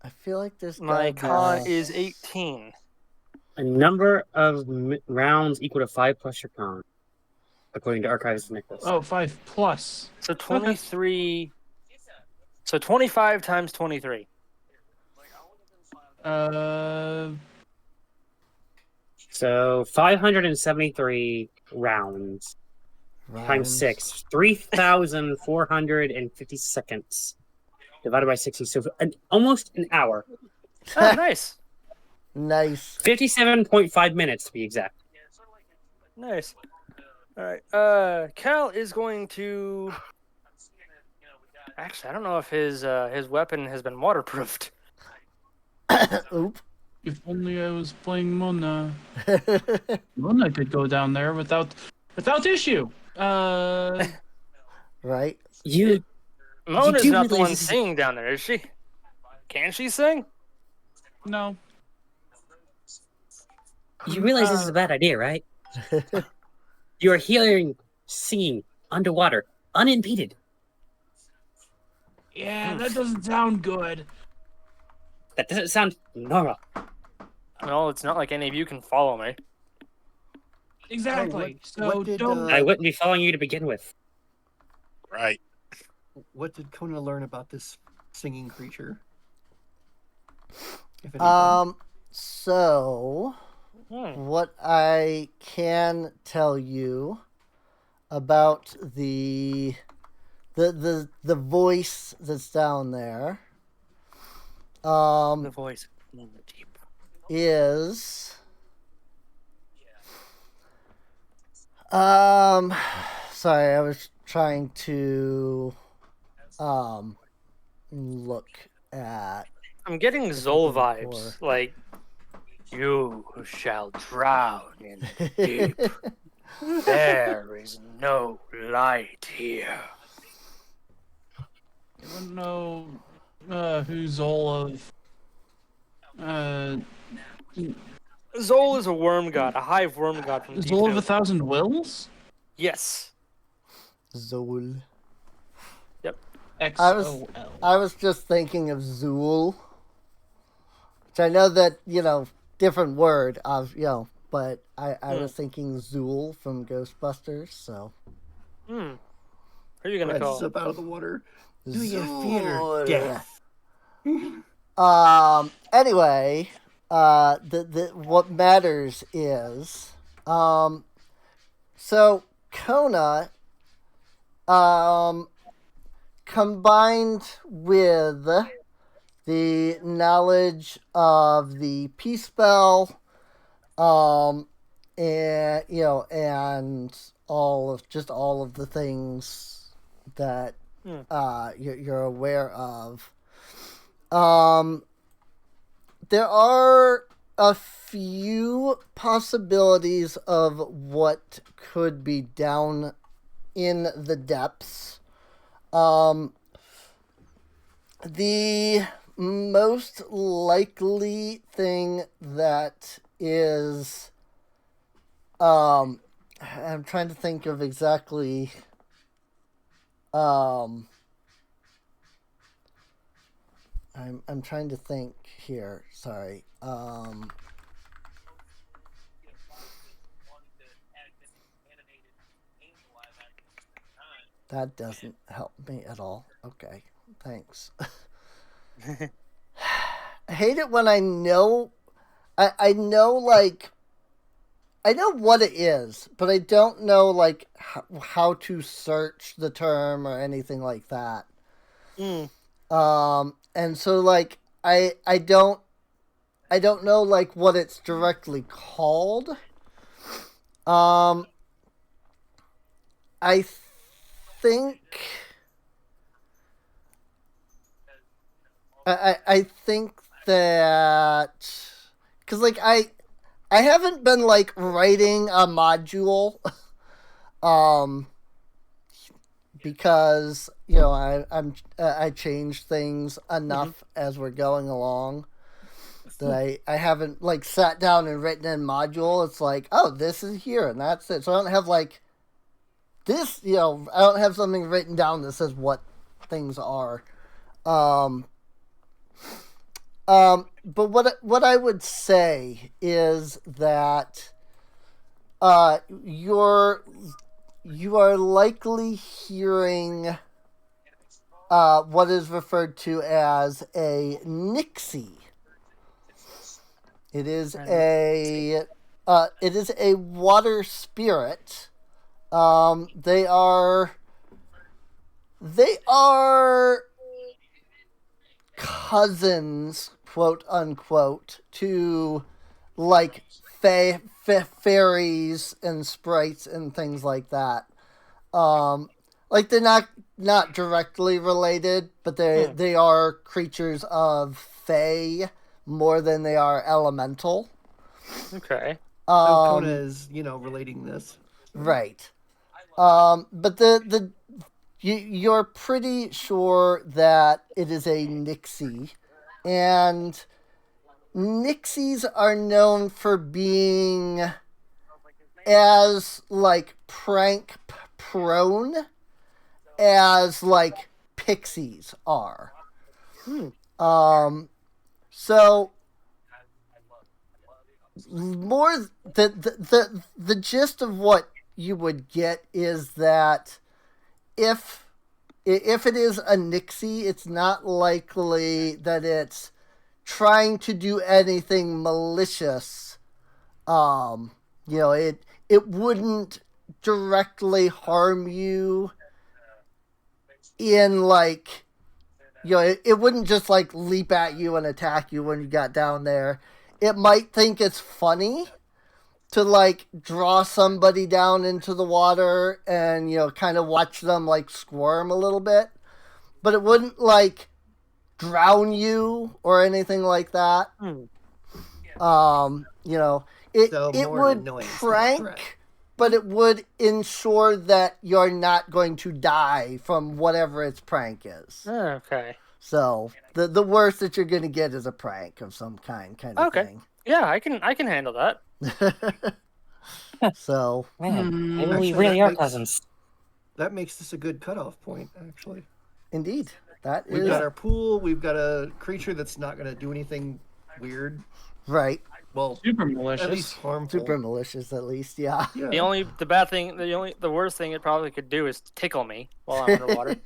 I feel like there's my gotta be con a- is 18. A number of rounds equal to 5 plus your con, according to Archives Nicholas. Oh, 5 plus. So 23. So 25 times 23. So 573 rounds times 6, 3,450 seconds divided by 60. So almost an hour. Oh, nice. Nice. 57.5 minutes to be exact. Nice. All right. Cal is going to. Actually, I don't know if his weapon has been waterproofed. Oop. If only I was playing Mona. Mona could go down there without issue. Right. You Mona's do not the realize one this is- singing down there, is she? Can she sing? No. You realize this is a bad idea, right? You are hearing singing underwater, unimpeded. Yeah, that doesn't sound good. That doesn't sound normal. Well, it's not like any of you can follow me. Exactly. what So did, don't. I wouldn't be following you to begin with. Right. What did Kona learn about this singing creature? If anything? So what I can tell you about the voice that's down there The voice in the deep. is sorry, I was trying to look at I'm getting Zol before. vibes. Like, you shall drown in the deep. There is no light here. I wouldn't know who's all of. Zol is a worm god, a hive worm god from Is Deep all of Hill. 1,000 Wills? Yes. Zol. XOL. I was just thinking of Zool, which I know that, different word of, but I was thinking Zool from Ghostbusters, so. Who are you gonna Rises call? up out of the water. Do you Zool. fear death? Anyway, what matters is, so Kona, combined with the knowledge of the peace spell, and and all of the things that you're aware of. There are a few possibilities of what could be down in the depths. The most likely thing that is, I'm trying to think of exactly, I'm trying to think here. Sorry. That doesn't help me at all. Okay, thanks. I hate it when I know, I know, like, I know what it is, but I don't know, like, how to search the term or anything like that. And so, like, I don't know, like, what it's directly called. I think I think that because, like, I haven't been, like, writing a module because I changed things enough as we're going along that I haven't, like, sat down and written in module. It's like, oh, this is here and that's it. So I don't have, like, this, I don't have something written down that says what things are. But what I would say is that you are likely hearing what is referred to as a Nixie. It is a water spirit. They are cousins, quote unquote, to, like, fairies and sprites and things like that. Like they're not directly related, but they are creatures of fae more than they are elemental. Okay. So Kona is, relating this. Right. But you're pretty sure that it is a Nixie, and Nixies are known for being as like prank prone as like pixies are. So more the gist of what you would get is that if it is a Nixie, it's not likely that it's trying to do anything malicious. It wouldn't directly harm you in like, it wouldn't just like leap at you and attack you when you got down there. It might think it's funny to like draw somebody down into the water and kind of watch them like squirm a little bit, but it wouldn't like drown you or anything like that. It So it more would annoyance than a prank, threat. but it would ensure that you're not going to die from whatever its prank is. Okay. So the worst that you're going to get is a prank of some kind of Okay. thing. Yeah, I can handle that. So Man, maybe we Actually, really that are makes- cousins. That makes this a good cutoff point, actually. indeed, that We've is got our pool. We've got a creature that's not going to do anything weird. right. Well, Super at least malicious. harmful. Super malicious, at least. Yeah. Yeah. The worst thing it probably could do is tickle me while I'm underwater,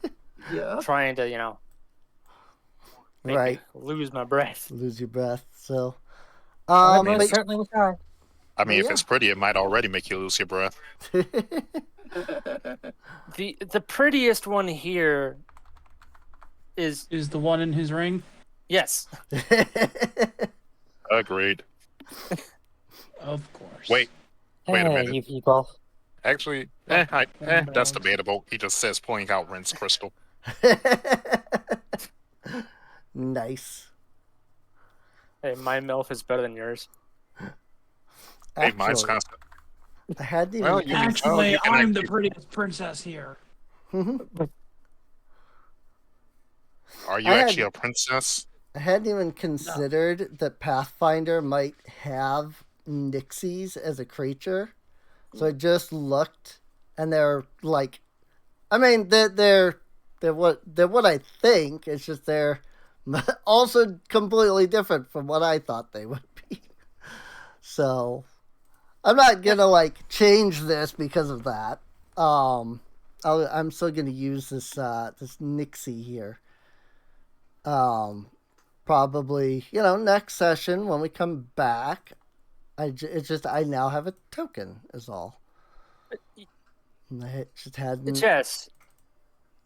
Yeah. trying to make Right. me lose my breath. Lose your breath. So, But but certainly will try. I mean, if Yeah. it's pretty, it might already make you lose your breath. The prettiest one here is Is the one in his ring? yes. Agreed. Of course. Wait a Hey, minute. you people. Actually, that's debatable. He just says pointing out Rinse Crystal. Nice. Hey, my MILF is better than yours. Hey, mine's Actually, constant. I had to. Well, you can- Actually, you can I'm the actually- prettiest princess here. Are you I had- actually a princess? I hadn't even considered that Pathfinder might have Nixies as a creature, so I just looked, and they're like, I mean, they're what I think. It's just they're also completely different from what I thought they would be. So I'm not gonna like change this because of that. I'm still gonna use this Nixie here. Probably next session when we come back. It's just I now have a token is all. I just hadn't. Chess.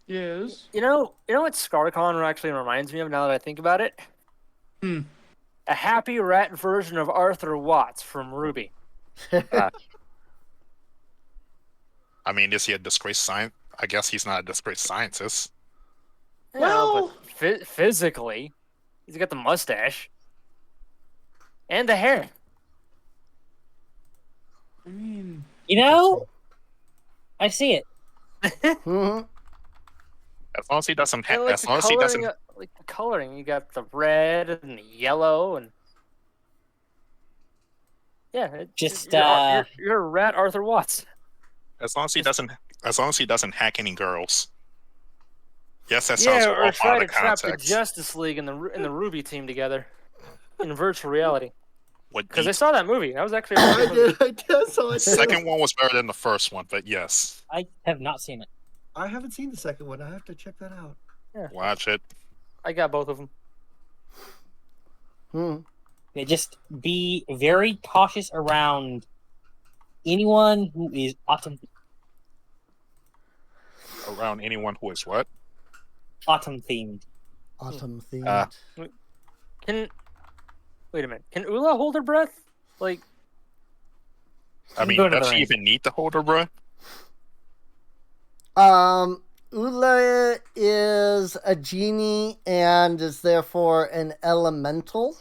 Yes. You know what ScarCon actually reminds me of now that I think about it? Hmm. A happy rat version of Arthur Watts from Ruby. I mean, is he a disgraced scientist? I guess he's not a disgraced scientist. Yeah, Well- but physically, he's got the mustache and the hair. I mean, I see it. Mhm. As long as he doesn't, And, like, as long as he doesn't, like the coloring, you got the red and the yellow, and yeah, Just, you're a rat, Arthur Watts. as long as he doesn't hack any girls. Yes, that sounds Yeah, all or try out to of trap the context. Justice League and the Ruby team together in virtual reality. What Because the I saw that movie. That was actually a I really good movie. did. I did. So I did. second one was better than the first one, but yes, I have not seen it. I haven't seen the second one. I have to check that out. watch it. I got both of them. Hmm. Just be very cautious around anyone who is autumn Around anyone who is what? themed. Autumn themed. Wait a minute. Can Ula hold her breath? Like, I mean, Go to does the she ring. even need to hold her breath? Ula is a genie and is therefore an elemental.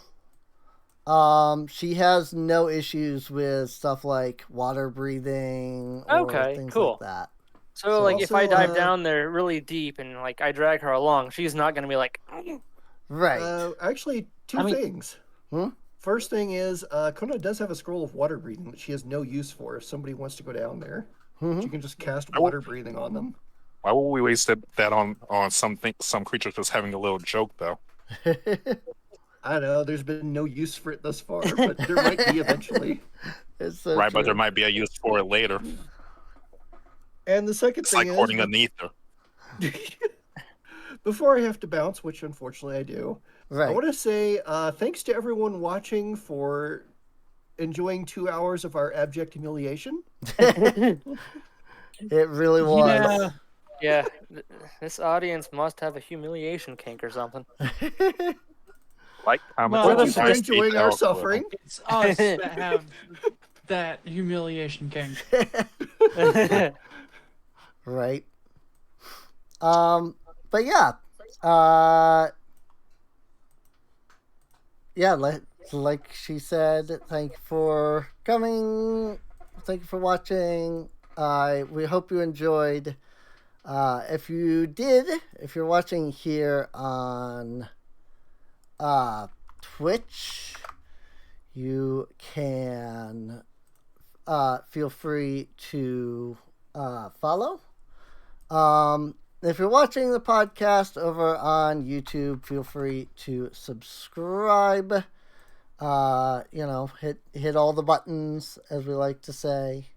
She has no issues with stuff like water breathing or Okay, things cool. like that. So, like, if I Also, dive down there really deep and like I drag her along, she's not gonna be like, Right. Actually, two I mean- things. Hmm? First thing is, Kona does have a scroll of water breathing that she has no use for. If somebody wants to go down there, she can just cast water breathing on them. Why would we waste that on some creatures just having a little joke though? I don't know. There's been no use for it thus far, but there might be eventually. It's so Right, but there true. might be a use for it later. And the second It's thing like is, hoarding an ether. before I have to bounce, which unfortunately I do, I Right. want to say thanks to everyone watching for enjoying 2 hours of our abject humiliation. It really was. yeah, this audience must have a humiliation kink or something. Like, comment, Well, Thank you it's for subscribe, enjoying feed our the suffering. It's us that have that humiliation king. Right. But yeah. Yeah, like she said, thank you for coming. Thank you for watching. We hope you enjoyed. If you did, if you're watching here on Twitch, you can feel free to follow. If you're watching the podcast over on YouTube, feel free to subscribe. Hit all the buttons, as we like to say.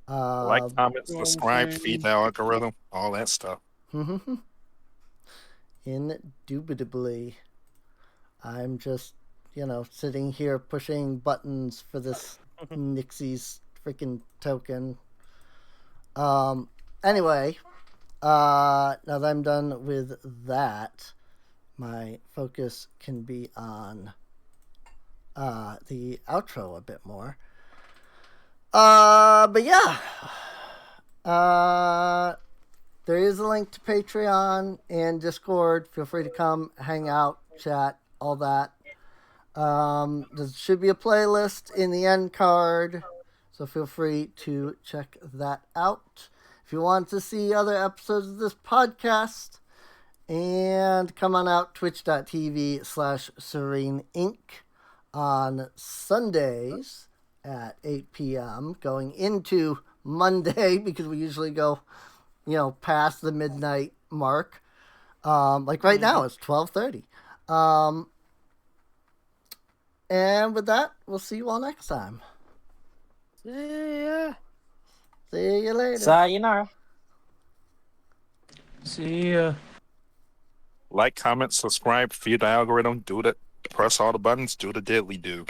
like, comment, subscribe, feed the algorithm, all that stuff. Indubitably. I'm just, sitting here pushing buttons for this Nixie's freaking token. Anyway, now that I'm done with that, my focus can be on the outro a bit more. But yeah, there is a link to Patreon and Discord. Feel free to come, hang out, chat, all that. There should be a playlist in the end card, so feel free to check that out. If you want to see other episodes of this podcast, and come on out, twitch.tv/Serene Inc. on Sundays at 8 p.m. going into Monday, because we usually go, past the midnight mark. Like right now, it's 12:30. And with that, we'll see you all next time. See ya. See you later. Sayonara. See ya. Like, comment, subscribe, feed the algorithm, press all the buttons, do the diddly do.